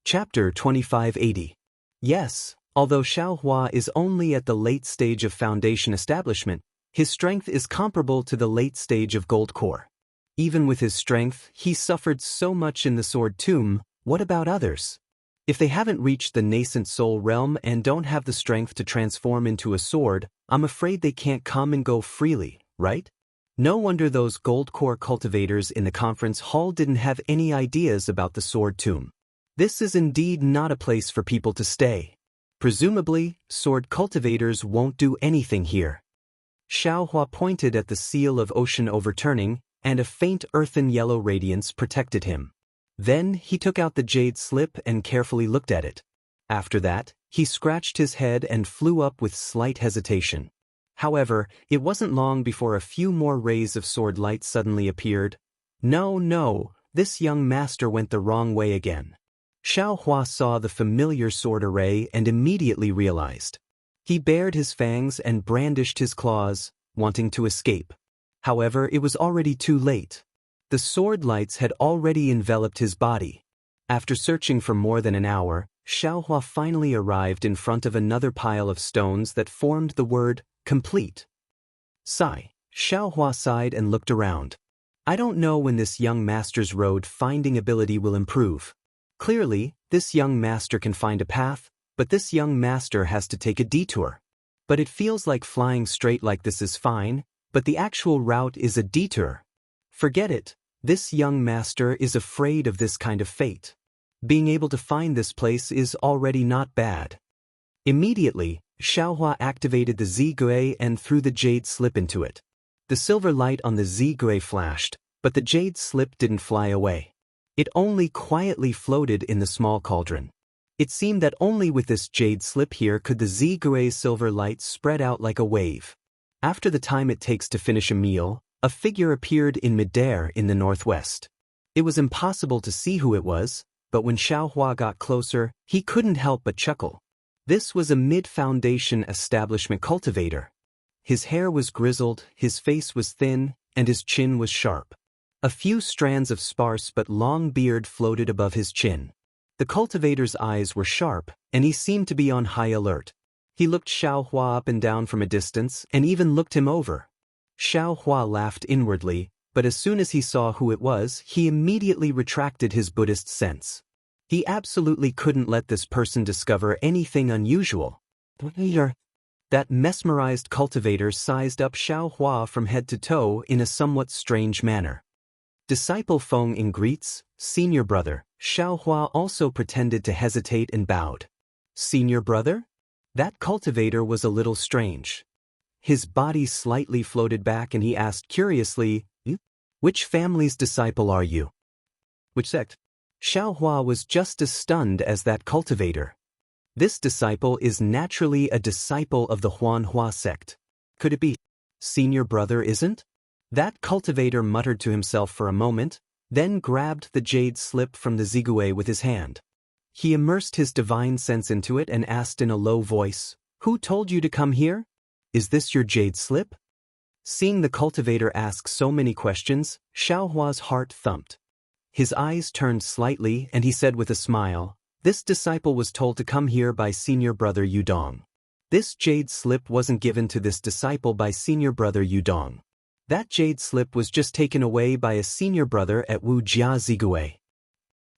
Chapter 2580. Yes. Although Xiaohua is only at the late stage of foundation establishment, his strength is comparable to the late stage of gold core. Even with his strength, he suffered so much in the sword tomb. What about others? If they haven't reached the nascent soul realm and don't have the strength to transform into a sword, I'm afraid they can't come and go freely, right? No wonder those gold core cultivators in the conference hall didn't have any ideas about the sword tomb. This is indeed not a place for people to stay. Presumably, sword cultivators won't do anything here. Xiaohua pointed at the seal of ocean overturning, and a faint earthen yellow radiance protected him. Then he took out the jade slip and carefully looked at it. After that, he scratched his head and flew up with slight hesitation. However, it wasn't long before a few more rays of sword light suddenly appeared. No, this young master went the wrong way again. Xiaohua saw the familiar sword array and immediately realized. He bared his fangs and brandished his claws, wanting to escape. However, it was already too late. The sword lights had already enveloped his body. After searching for more than an hour, Xiaohua finally arrived in front of another pile of stones that formed the word, complete. Sigh. Xiaohua sighed and looked around. I don't know when this young master's road finding ability will improve. Clearly, this young master can find a path, but this young master has to take a detour. But it feels like flying straight like this is fine, but the actual route is a detour. Forget it, this young master is afraid of this kind of fate. Being able to find this place is already not bad. Immediately, Xiaohua activated the Zigui and threw the jade slip into it. The silver light on the Zigui flashed, but the jade slip didn't fly away. It only quietly floated in the small cauldron. It seemed that only with this jade slip here could the Zigui's silver light spread out like a wave. After the time it takes to finish a meal, a figure appeared in midair in the northwest. It was impossible to see who it was, but when Xiaohua got closer, he couldn't help but chuckle. This was a mid-foundation establishment cultivator. His hair was grizzled, his face was thin, and his chin was sharp. A few strands of sparse but long beard floated above his chin. The cultivator's eyes were sharp, and he seemed to be on high alert. He looked Xiaohua up and down from a distance and even looked him over. Xiaohua laughed inwardly, but as soon as he saw who it was, he immediately retracted his Buddhist sense. He absolutely couldn't let this person discover anything unusual. That mesmerized cultivator sized up Xiaohua from head to toe in a somewhat strange manner. Disciple Feng in greets, senior brother. Xiaohua also pretended to hesitate and bowed. Senior brother? That cultivator was a little strange. His body slightly floated back and he asked curiously, "Which family's disciple are you?" "Which sect?" Xiaohua was just as stunned as that cultivator. This disciple is naturally a disciple of the Huanhua sect. Could it be senior brother isn't? That cultivator muttered to himself for a moment, then grabbed the jade slip from the Zigui with his hand. He immersed his divine sense into it and asked in a low voice, "Who told you to come here? Is this your jade slip?" Seeing the cultivator ask so many questions, Xiaohua's heart thumped. His eyes turned slightly and he said with a smile, "This disciple was told to come here by senior brother Yudong. This jade slip wasn't given to this disciple by senior brother Yudong. That jade slip was just taken away by a senior brother at Wu Jia Zigui."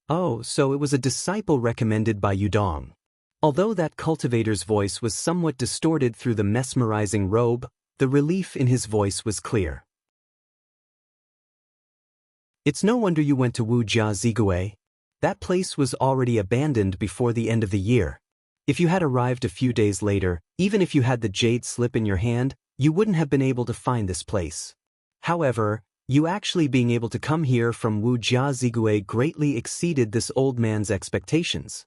Oh, so it was a disciple recommended by Yudong. Although that cultivator's voice was somewhat distorted through the mesmerizing robe, the relief in his voice was clear. "It's no wonder you went to Wu Jia Zigui. That place was already abandoned before the end of the year. If you had arrived a few days later, even if you had the jade slip in your hand, you wouldn't have been able to find this place. However, you actually being able to come here from Wu Jia Zigui greatly exceeded this old man's expectations."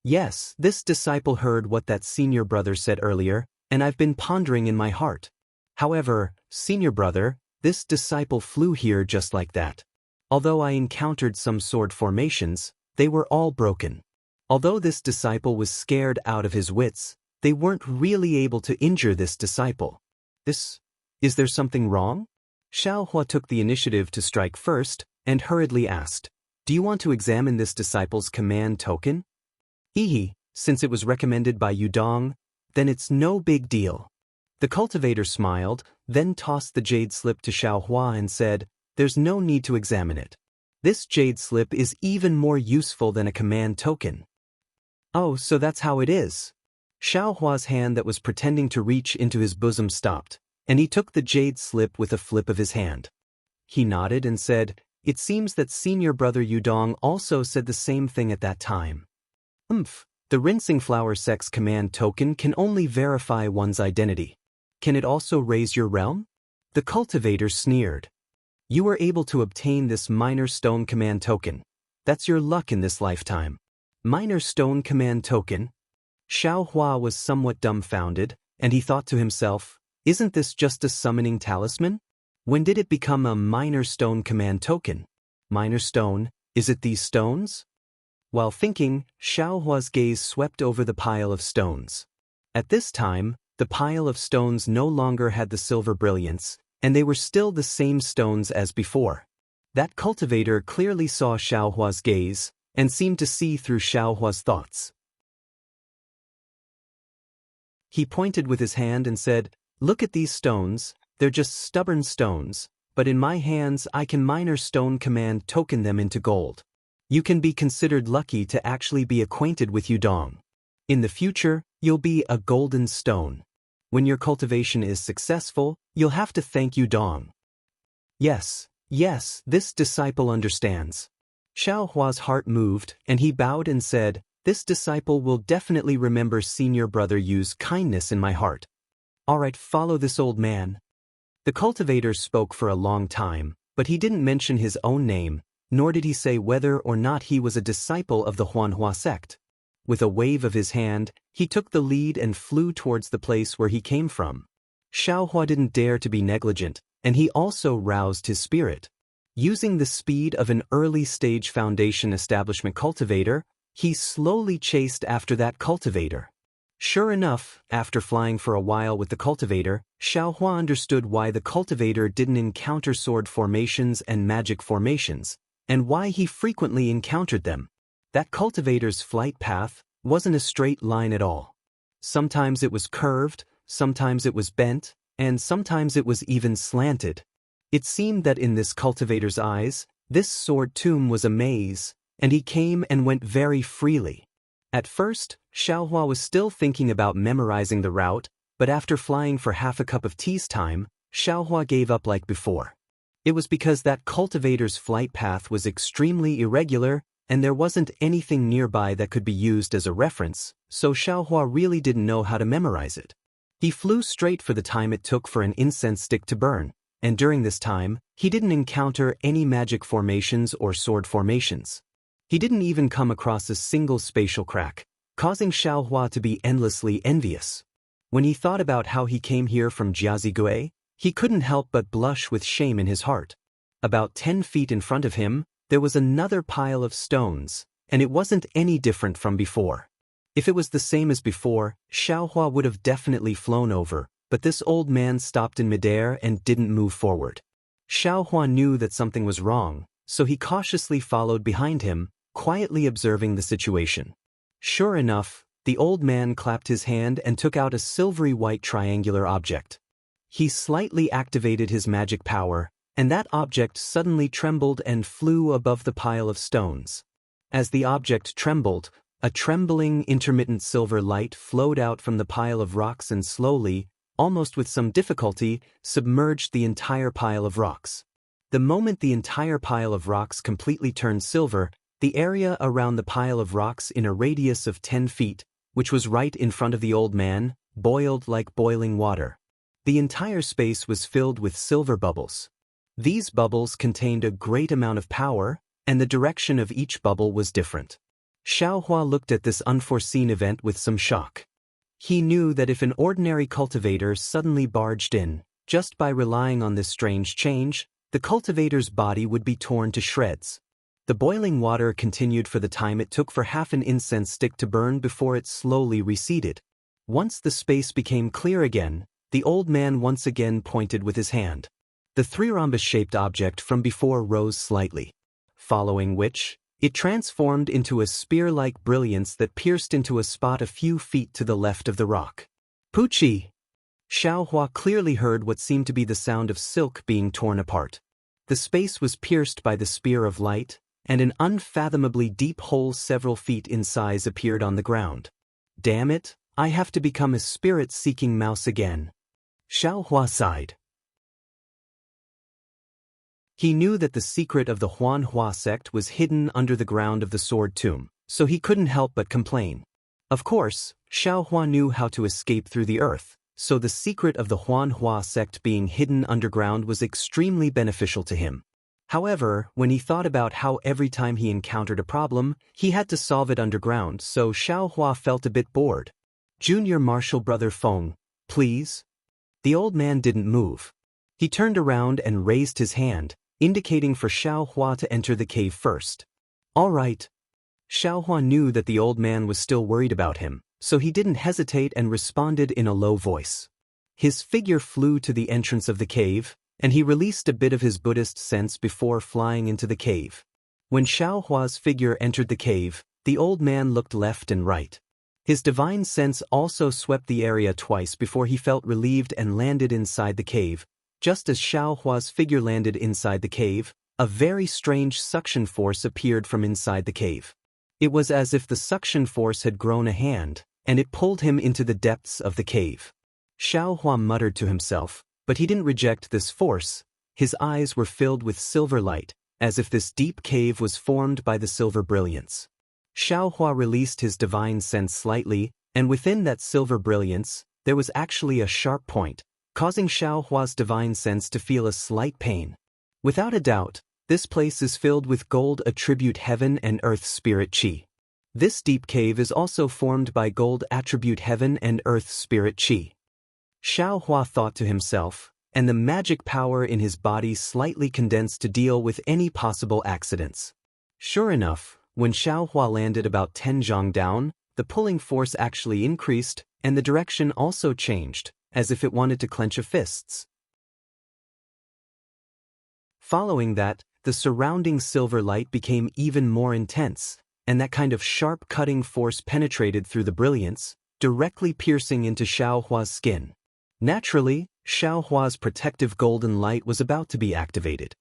Yes, this disciple heard what that senior brother said earlier, and I've been pondering in my heart. However, senior brother, this disciple flew here just like that. Although I encountered some sword formations, they were all broken. Although this disciple was scared out of his wits, they weren't really able to injure this disciple. Is there something wrong? Xiaohua took the initiative to strike first, and hurriedly asked, "Do you want to examine this disciple's command token?" Since it was recommended by Yudong, then it's no big deal." The cultivator smiled, then tossed the jade slip to Xiaohua and said, "There's no need to examine it. This jade slip is even more useful than a command token." "Oh, so that's how it is." Xiaohua's hand that was pretending to reach into his bosom stopped, and he took the jade slip with a flip of his hand. He nodded and said, "It seems that senior brother Yudong also said the same thing at that time." The rinsing flower sex command token can only verify one's identity. Can it also raise your realm? The cultivator sneered. "You were able to obtain this minor stone command token. That's your luck in this lifetime." Minor stone command token? Xiaohua was somewhat dumbfounded, and he thought to himself, "Isn't this just a summoning talisman? When did it become a minor stone command token? Minor stone, is it these stones?" While thinking, Xiaohua's gaze swept over the pile of stones. At this time, the pile of stones no longer had the silver brilliance, and they were still the same stones as before. That cultivator clearly saw Xiaohua's gaze, and seemed to see through Xiaohua's thoughts. He pointed with his hand and said, "Look at these stones, they're just stubborn stones, but in my hands I can minor stone command token them into gold. You can be considered lucky to actually be acquainted with Yudong. In the future, you'll be a golden stone. When your cultivation is successful, you'll have to thank Yudong. Yes, yes, this disciple understands. Xiao Hua's heart moved, and he bowed and said, "This disciple will definitely remember senior brother Yu's kindness in my heart. Alright, follow this old man." The cultivator spoke for a long time, but he didn't mention his own name, nor did he say whether or not he was a disciple of the Huanhua sect. With a wave of his hand, he took the lead and flew towards the place where he came from. Xiao Hua didn't dare to be negligent, and he also roused his spirit. Using the speed of an early-stage foundation establishment cultivator, he slowly chased after that cultivator. Sure enough, after flying for a while with the cultivator, Xiao Hua understood why the cultivator didn't encounter sword formations and magic formations, and why he frequently encountered them. That cultivator's flight path wasn't a straight line at all. Sometimes it was curved, sometimes it was bent, and sometimes it was even slanted. It seemed that in this cultivator's eyes, this sword tomb was a maze, and he came and went very freely. At first, Xiao Hua was still thinking about memorizing the route, but after flying for half a cup of tea's time, Xiao Hua gave up like before. It was because that cultivator's flight path was extremely irregular, and there wasn't anything nearby that could be used as a reference, so Xiao Hua really didn't know how to memorize it. He flew straight for the time it took for an incense stick to burn, and during this time, he didn't encounter any magic formations or sword formations. He didn't even come across a single spatial crack, causing Xiao Hua to be endlessly envious. When he thought about how he came here from Jiazigui, he couldn't help but blush with shame in his heart. About 10 feet in front of him, there was another pile of stones, and it wasn't any different from before. If it was the same as before, Xiao Hua would have definitely flown over, but this old man stopped in midair and didn't move forward. Xiao Hua knew that something was wrong, so he cautiously followed behind him, quietly observing the situation. Sure enough, the old man clapped his hand and took out a silvery white triangular object. He slightly activated his magic power, and that object suddenly trembled and flew above the pile of stones. As the object trembled, a trembling, intermittent silver light flowed out from the pile of rocks and slowly, almost with some difficulty, submerged the entire pile of rocks. The moment the entire pile of rocks completely turned silver, the area around the pile of rocks in a radius of 10 feet, which was right in front of the old man, boiled like boiling water. The entire space was filled with silver bubbles. These bubbles contained a great amount of power, and the direction of each bubble was different. Xiao Hua looked at this unforeseen event with some shock. He knew that if an ordinary cultivator suddenly barged in, just by relying on this strange change, the cultivator's body would be torn to shreds. The boiling water continued for the time it took for half an incense stick to burn before it slowly receded. Once the space became clear again, the old man once again pointed with his hand. The three-rhombus-shaped object from before rose slightly, following which, it transformed into a spear-like brilliance that pierced into a spot a few feet to the left of the rock. Pucci! Xiao Hua clearly heard what seemed to be the sound of silk being torn apart. The space was pierced by the spear of light, and an unfathomably deep hole several feet in size appeared on the ground. Damn it, I have to become a spirit-seeking mouse again. Xiao Hua sighed. He knew that the secret of the Huanhua sect was hidden under the ground of the sword tomb, so he couldn't help but complain. Of course, Xiao Hua knew how to escape through the earth, so the secret of the Huanhua sect being hidden underground was extremely beneficial to him. However, when he thought about how every time he encountered a problem, he had to solve it underground, so Xiao Hua felt a bit bored. Junior Marshal Brother Feng, please? The old man didn't move. He turned around and raised his hand, indicating for Xiao Hua to enter the cave first. All right. Xiao Hua knew that the old man was still worried about him, so he didn't hesitate and responded in a low voice. His figure flew to the entrance of the cave, and he released a bit of his Buddhist sense before flying into the cave. When Xiao Hua's figure entered the cave, the old man looked left and right. His divine sense also swept the area twice before he felt relieved and landed inside the cave. Just as Xiao Hua's figure landed inside the cave, a very strange suction force appeared from inside the cave. It was as if the suction force had grown a hand, and it pulled him into the depths of the cave. Xiao Hua muttered to himself, but he didn't reject this force. His eyes were filled with silver light, as if this deep cave was formed by the silver brilliance. Xiao Hua released his divine sense slightly, and within that silver brilliance, there was actually a sharp point, causing Xiao Hua's divine sense to feel a slight pain. Without a doubt, this place is filled with gold attribute heaven and earth spirit qi. This deep cave is also formed by gold attribute heaven and earth spirit qi. Xiao Hua thought to himself, and the magic power in his body slightly condensed to deal with any possible accidents. Sure enough, when Xiao Hua landed about 10 zhang down, the pulling force actually increased, and the direction also changed, as if it wanted to clench its fists. Following that, the surrounding silver light became even more intense, and that kind of sharp cutting force penetrated through the brilliance, directly piercing into Xiao Hua's skin. Naturally, Xiao Hua's protective golden light was about to be activated.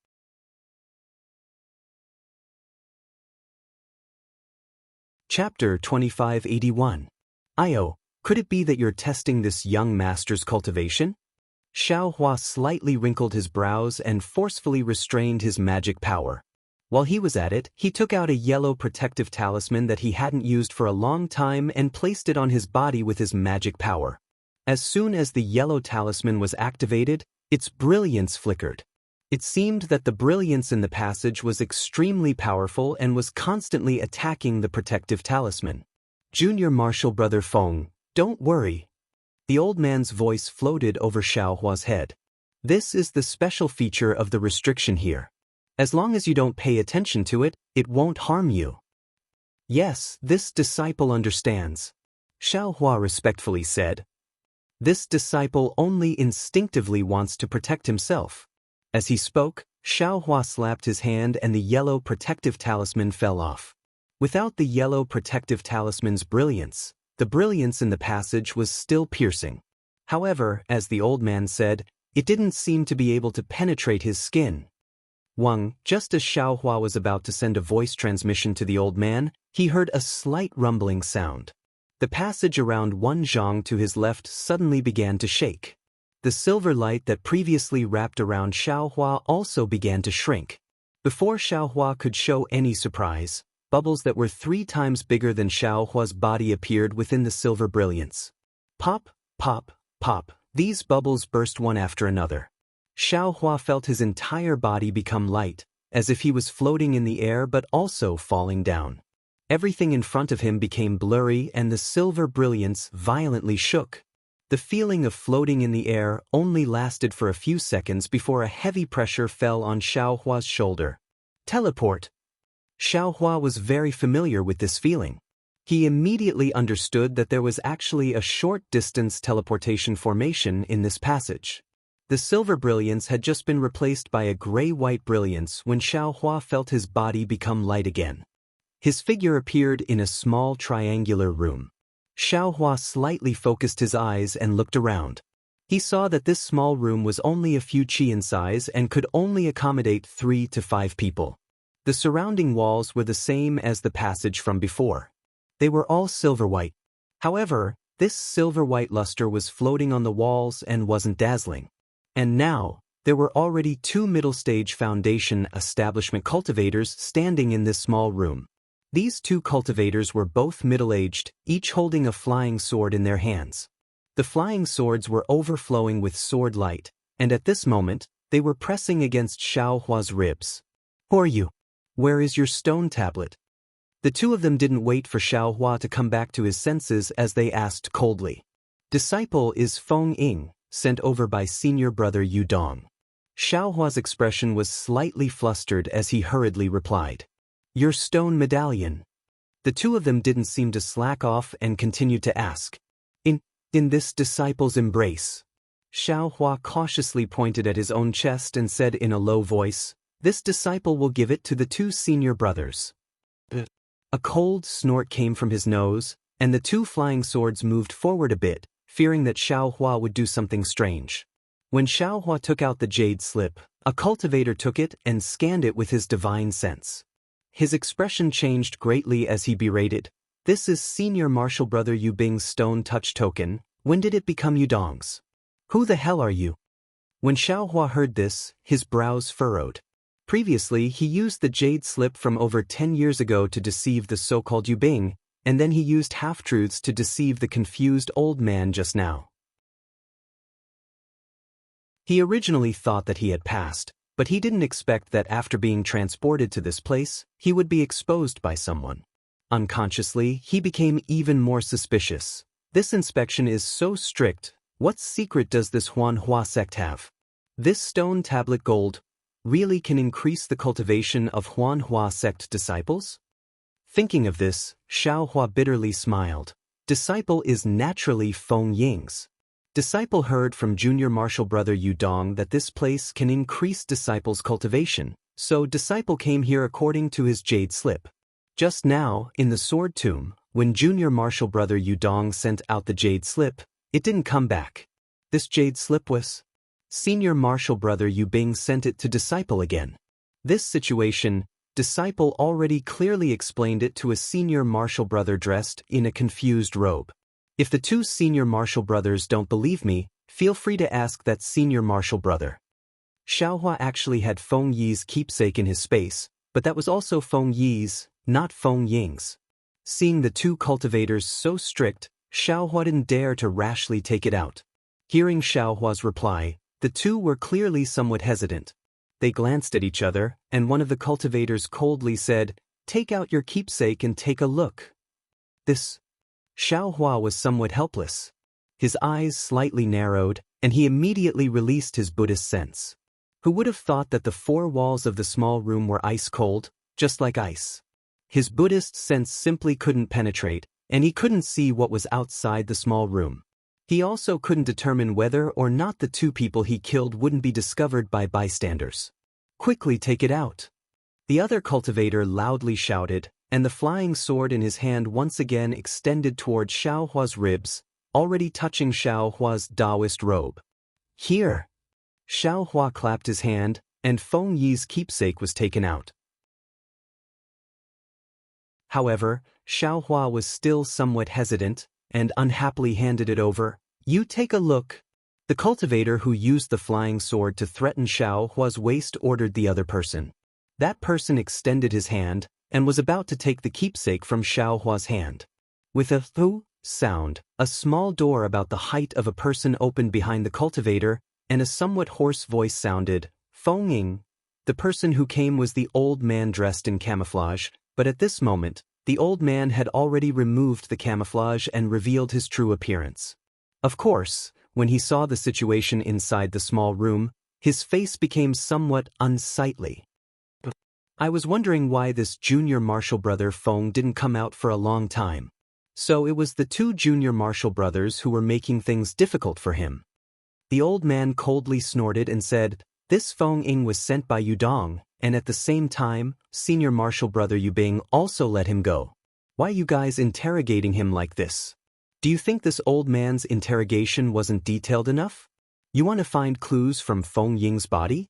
Chapter 2581. Io, could it be that you're testing this young master's cultivation? Xiao Hua slightly wrinkled his brows and forcefully restrained his magic power. While he was at it, he took out a yellow protective talisman that he hadn't used for a long time and placed it on his body with his magic power. As soon as the yellow talisman was activated, its brilliance flickered. It seemed that the brilliance in the passage was extremely powerful and was constantly attacking the protective talisman. Junior Marshal Brother Feng, don't worry. The old man's voice floated over Xiao Hua's head. This is the special feature of the restriction here. As long as you don't pay attention to it, it won't harm you. Yes, this disciple understands. Xiao Hua respectfully said. This disciple only instinctively wants to protect himself. As he spoke, Xiao Hua slapped his hand and the yellow protective talisman fell off. Without the yellow protective talisman's brilliance, the brilliance in the passage was still piercing. However, as the old man said, it didn't seem to be able to penetrate his skin. Wang, just as Xiao Hua was about to send a voice transmission to the old man, he heard a slight rumbling sound. The passage around 1 zhang to his left suddenly began to shake. The silver light that previously wrapped around Xiao Hua also began to shrink. Before Xiao Hua could show any surprise, bubbles that were 3 times bigger than Xiao Hua's body appeared within the silver brilliance. Pop, pop, pop, these bubbles burst one after another. Xiao Hua felt his entire body become light, as if he was floating in the air but also falling down. Everything in front of him became blurry and the silver brilliance violently shook. The feeling of floating in the air only lasted for a few seconds before a heavy pressure fell on Xiao Hua's shoulder. Teleport. Xiao Hua was very familiar with this feeling. He immediately understood that there was actually a short-distance teleportation formation in this passage. The silver brilliance had just been replaced by a gray-white brilliance when Xiao Hua felt his body become light again. His figure appeared in a small triangular room. Xiao Hua slightly focused his eyes and looked around. He saw that this small room was only a few qi in size and could only accommodate 3 to 5 people. The surrounding walls were the same as the passage from before. They were all silver-white. However, this silver-white luster was floating on the walls and wasn't dazzling. And now, there were already 2 middle-stage foundation establishment cultivators standing in this small room. These 2 cultivators were both middle-aged, each holding a flying sword in their hands. The flying swords were overflowing with sword light, and at this moment, they were pressing against Xiao Hua's ribs. Who are you? Where is your stone tablet? The 2 of them didn't wait for Xiao Hua to come back to his senses as they asked coldly. Disciple is Feng Ying, sent over by senior brother Yu Dong. Xiao Hua's expression was slightly flustered as he hurriedly replied. Your stone medallion. The 2 of them didn't seem to slack off and continued to ask. In this disciple's embrace. Xiao Hua cautiously pointed at his own chest and said in a low voice, this disciple will give it to the 2 senior brothers. A cold snort came from his nose, and the 2 flying swords moved forward a bit, fearing that Xiao Hua would do something strange. When Xiao Hua took out the jade slip, a cultivator took it and scanned it with his divine sense. His expression changed greatly as he berated, This is Senior Martial Brother Yu Bing's stone touch token. When did it become Yudong's? Who the hell are you? When Xiaohua heard this, his brows furrowed. Previously, he used the jade slip from over 10 years ago to deceive the so-called Yu Bing, and then he used half-truths to deceive the confused old man just now. He originally thought that he had passed, but he didn't expect that after being transported to this place, he would be exposed by someone. Unconsciously, he became even more suspicious. This inspection is so strict. What secret does this Huanhua sect have? This stone tablet gold really can increase the cultivation of Huanhua sect disciples? Thinking of this, Xiaohua bitterly smiled. Disciple is naturally Feng Ying's. Disciple heard from junior martial brother Yudong that this place can increase disciples' cultivation, so disciple came here according to his jade slip. Just now, in the sword tomb, when junior martial brother Yudong sent out the jade slip, it didn't come back. This jade slip was? Senior martial brother Yu Bing sent it to disciple again. This situation, disciple already clearly explained it to a senior martial brother dressed in a confused robe. If the two senior martial brothers don't believe me, feel free to ask that senior martial brother. Xiaohua actually had Feng Yi's keepsake in his space, but that was also Feng Yi's, not Feng Ying's. Seeing the two cultivators so strict, Xiaohua didn't dare to rashly take it out. Hearing Xiaohua's reply, the two were clearly somewhat hesitant. They glanced at each other, and one of the cultivators coldly said, "Take out your keepsake and take a look." This. Xiaohua was somewhat helpless. His eyes slightly narrowed, and he immediately released his Buddhist sense. Who would have thought that the four walls of the small room were ice cold, just like ice? His Buddhist sense simply couldn't penetrate, and he couldn't see what was outside the small room. He also couldn't determine whether or not the two people he killed wouldn't be discovered by bystanders. "Quickly take it out!" The other cultivator loudly shouted, and the flying sword in his hand once again extended toward Xiaohua's ribs, already touching Xiaohua's Taoist robe. "Here!" Xiaohua clapped his hand, and Feng Yi's keepsake was taken out. However, Xiaohua was still somewhat hesitant, and unhappily handed it over. "You take a look." The cultivator who used the flying sword to threaten Xiaohua's waist ordered the other person. That person extended his hand, and was about to take the keepsake from Xiaohua's hand. With a "thoo" sound, a small door about the height of a person opened behind the cultivator, and a somewhat hoarse voice sounded, "Feng Ying." The person who came was the old man dressed in camouflage, but at this moment, the old man had already removed the camouflage and revealed his true appearance. Of course, when he saw the situation inside the small room, his face became somewhat unsightly. I was wondering why this junior martial brother Feng didn't come out for a long time. So it was the two junior martial brothers who were making things difficult for him. The old man coldly snorted and said, "This Feng Ying was sent by Yudong, and at the same time, senior martial brother Yu Bing also let him go. Why are you guys interrogating him like this? Do you think this old man's interrogation wasn't detailed enough? You want to find clues from Feng Ying's body?"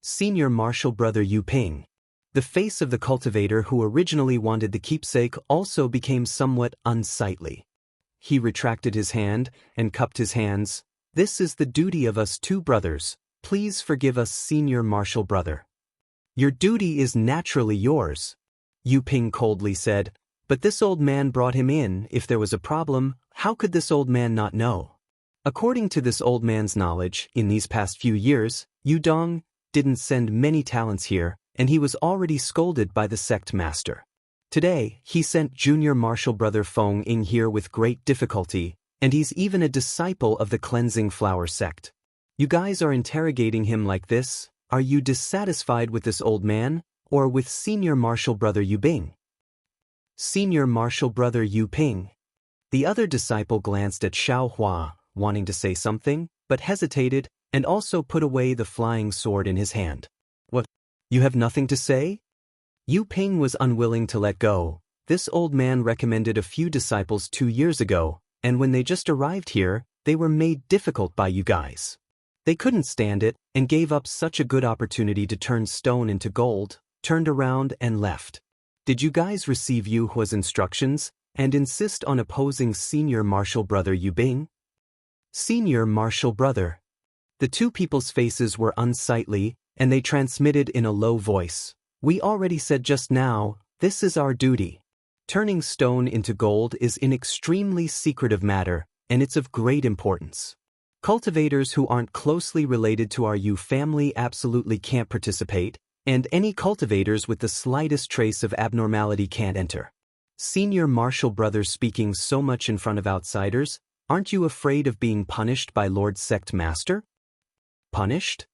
Senior martial brother Yu Ping. The face of the cultivator who originally wanted the keepsake also became somewhat unsightly. He retracted his hand and cupped his hands. "This is the duty of us two brothers. Please forgive us, senior martial brother." "Your duty is naturally yours," Yu Ping coldly said, "but this old man brought him in. If there was a problem, how could this old man not know?" According to this old man's knowledge, in these past few years, Yudong didn't send many talents here, and he was already scolded by the sect master. Today, he sent junior martial brother Feng Ying here with great difficulty, and he's even a disciple of the cleansing flower sect. You guys are interrogating him like this. Are you dissatisfied with this old man, or with senior martial brother Yu Bing? Senior martial brother Yu Ping. The other disciple glanced at Xiaohua, wanting to say something, but hesitated, and also put away the flying sword in his hand. "What? You have nothing to say?" Yu Ping was unwilling to let go. This old man recommended a few disciples 2 years ago, and when they just arrived here, they were made difficult by you guys. They couldn't stand it, and gave up such a good opportunity to turn stone into gold, turned around and left. Did you guys receive Yu Hua's instructions? and insist on opposing Senior Marshal Brother Yubing? Senior Marshal Brother. The two people's faces were unsightly, and they transmitted in a low voice. We already said just now, this is our duty. Turning stone into gold is an extremely secretive matter, and it's of great importance. Cultivators who aren't closely related to our Yu family absolutely can't participate, and any cultivators with the slightest trace of abnormality can't enter. Senior Marshal Brother speaking so much in front of outsiders, aren't you afraid of being punished by Lord Sect Master? Punished?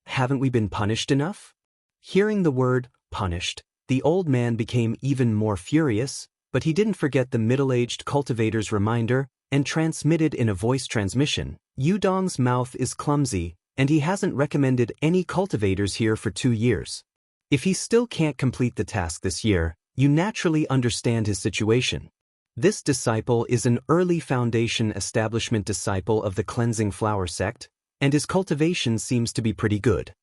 Haven't we been punished enough? Hearing the word, punished, the old man became even more furious, but he didn't forget the middle-aged cultivator's reminder, and transmitted in a voice transmission, Yudong's mouth is clumsy, and he hasn't recommended any cultivators here for 2 years. If he still can't complete the task this year, you naturally understand his situation. This disciple is an early foundation establishment disciple of the Cleansing Flower sect, and his cultivation seems to be pretty good.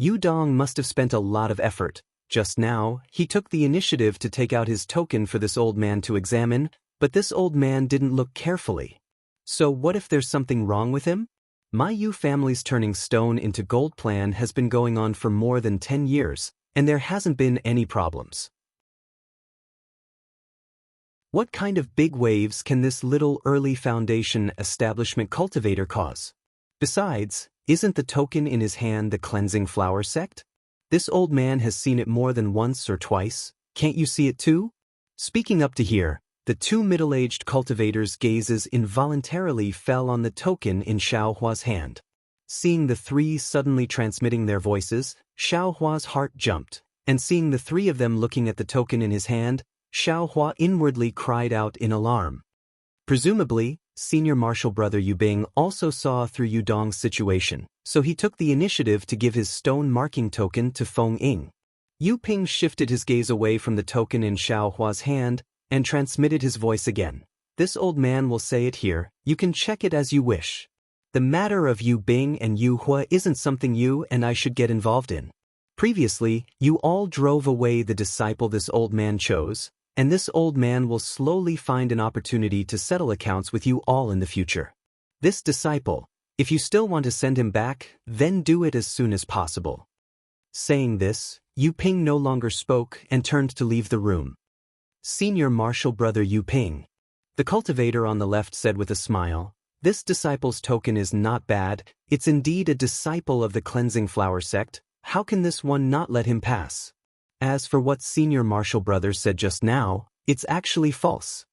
Yudong must have spent a lot of effort. Just now, he took the initiative to take out his token for this old man to examine, but this old man didn't look carefully. So what if there's something wrong with him? My Yu family's turning stone into gold plan has been going on for more than 10 years, and there hasn't been any problems. What kind of big waves can this little early foundation establishment cultivator cause? Besides, isn't the token in his hand the Cleansing Flower sect? This old man has seen it more than once or twice, can't you see it too? Speaking up to here, the two middle-aged cultivators' gazes involuntarily fell on the token in Xiaohua's hand. Seeing the three suddenly transmitting their voices, Xiaohua's heart jumped, and seeing the three of them looking at the token in his hand, Xiaohua inwardly cried out in alarm. Presumably, Senior Marshal Brother Yubing also saw through Yudong's situation, so he took the initiative to give his stone marking token to Feng Ying. Yuping shifted his gaze away from the token in Xiaohua's hand and transmitted his voice again. This old man will say it here, you can check it as you wish. The matter of Yubing and Yuhua isn't something you and I should get involved in. Previously, you all drove away the disciple this old man chose, and this old man will slowly find an opportunity to settle accounts with you all in the future. This disciple, if you still want to send him back, then do it as soon as possible. Saying this, Yuping no longer spoke and turned to leave the room. Senior Marshal Brother Yuping. The cultivator on the left said with a smile, this disciple's token is not bad, it's indeed a disciple of the Cleansing Flower sect, how can this one not let him pass? As for what Senior Marshal Brother said just now, it's actually false.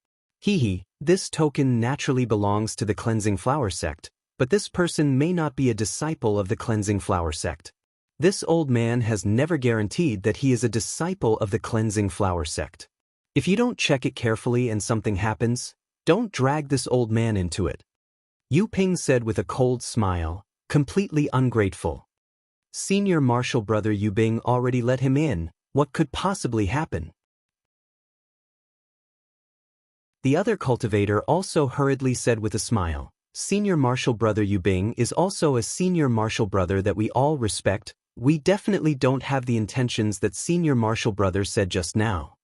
This token naturally belongs to the Cleansing Flower sect, but this person may not be a disciple of the Cleansing Flower sect. This old man has never guaranteed that he is a disciple of the Cleansing Flower sect. If you don't check it carefully and something happens, don't drag this old man into it. Yuping said with a cold smile, completely ungrateful. Senior Marshal Brother Yubing already let him in. What could possibly happen? The other cultivator also hurriedly said with a smile, Senior Marshal Brother Yubing is also a Senior Marshal Brother that we all respect, we definitely don't have the intentions that Senior Marshal Brother said just now.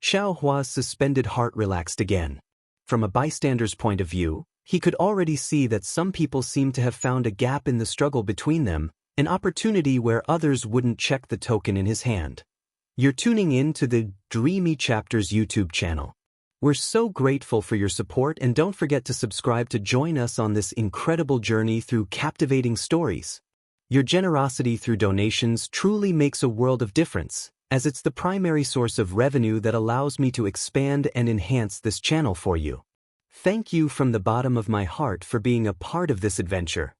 Xiaohua's suspended heart relaxed again. From a bystander's point of view, he could already see that some people seemed to have found a gap in the struggle between them, an opportunity where others wouldn't check the token in his hand. You're tuning in to the Dreamy Chapters YouTube channel. We're so grateful for your support and don't forget to subscribe to join us on this incredible journey through captivating stories. Your generosity through donations truly makes a world of difference, as it's the primary source of revenue that allows me to expand and enhance this channel for you. Thank you from the bottom of my heart for being a part of this adventure.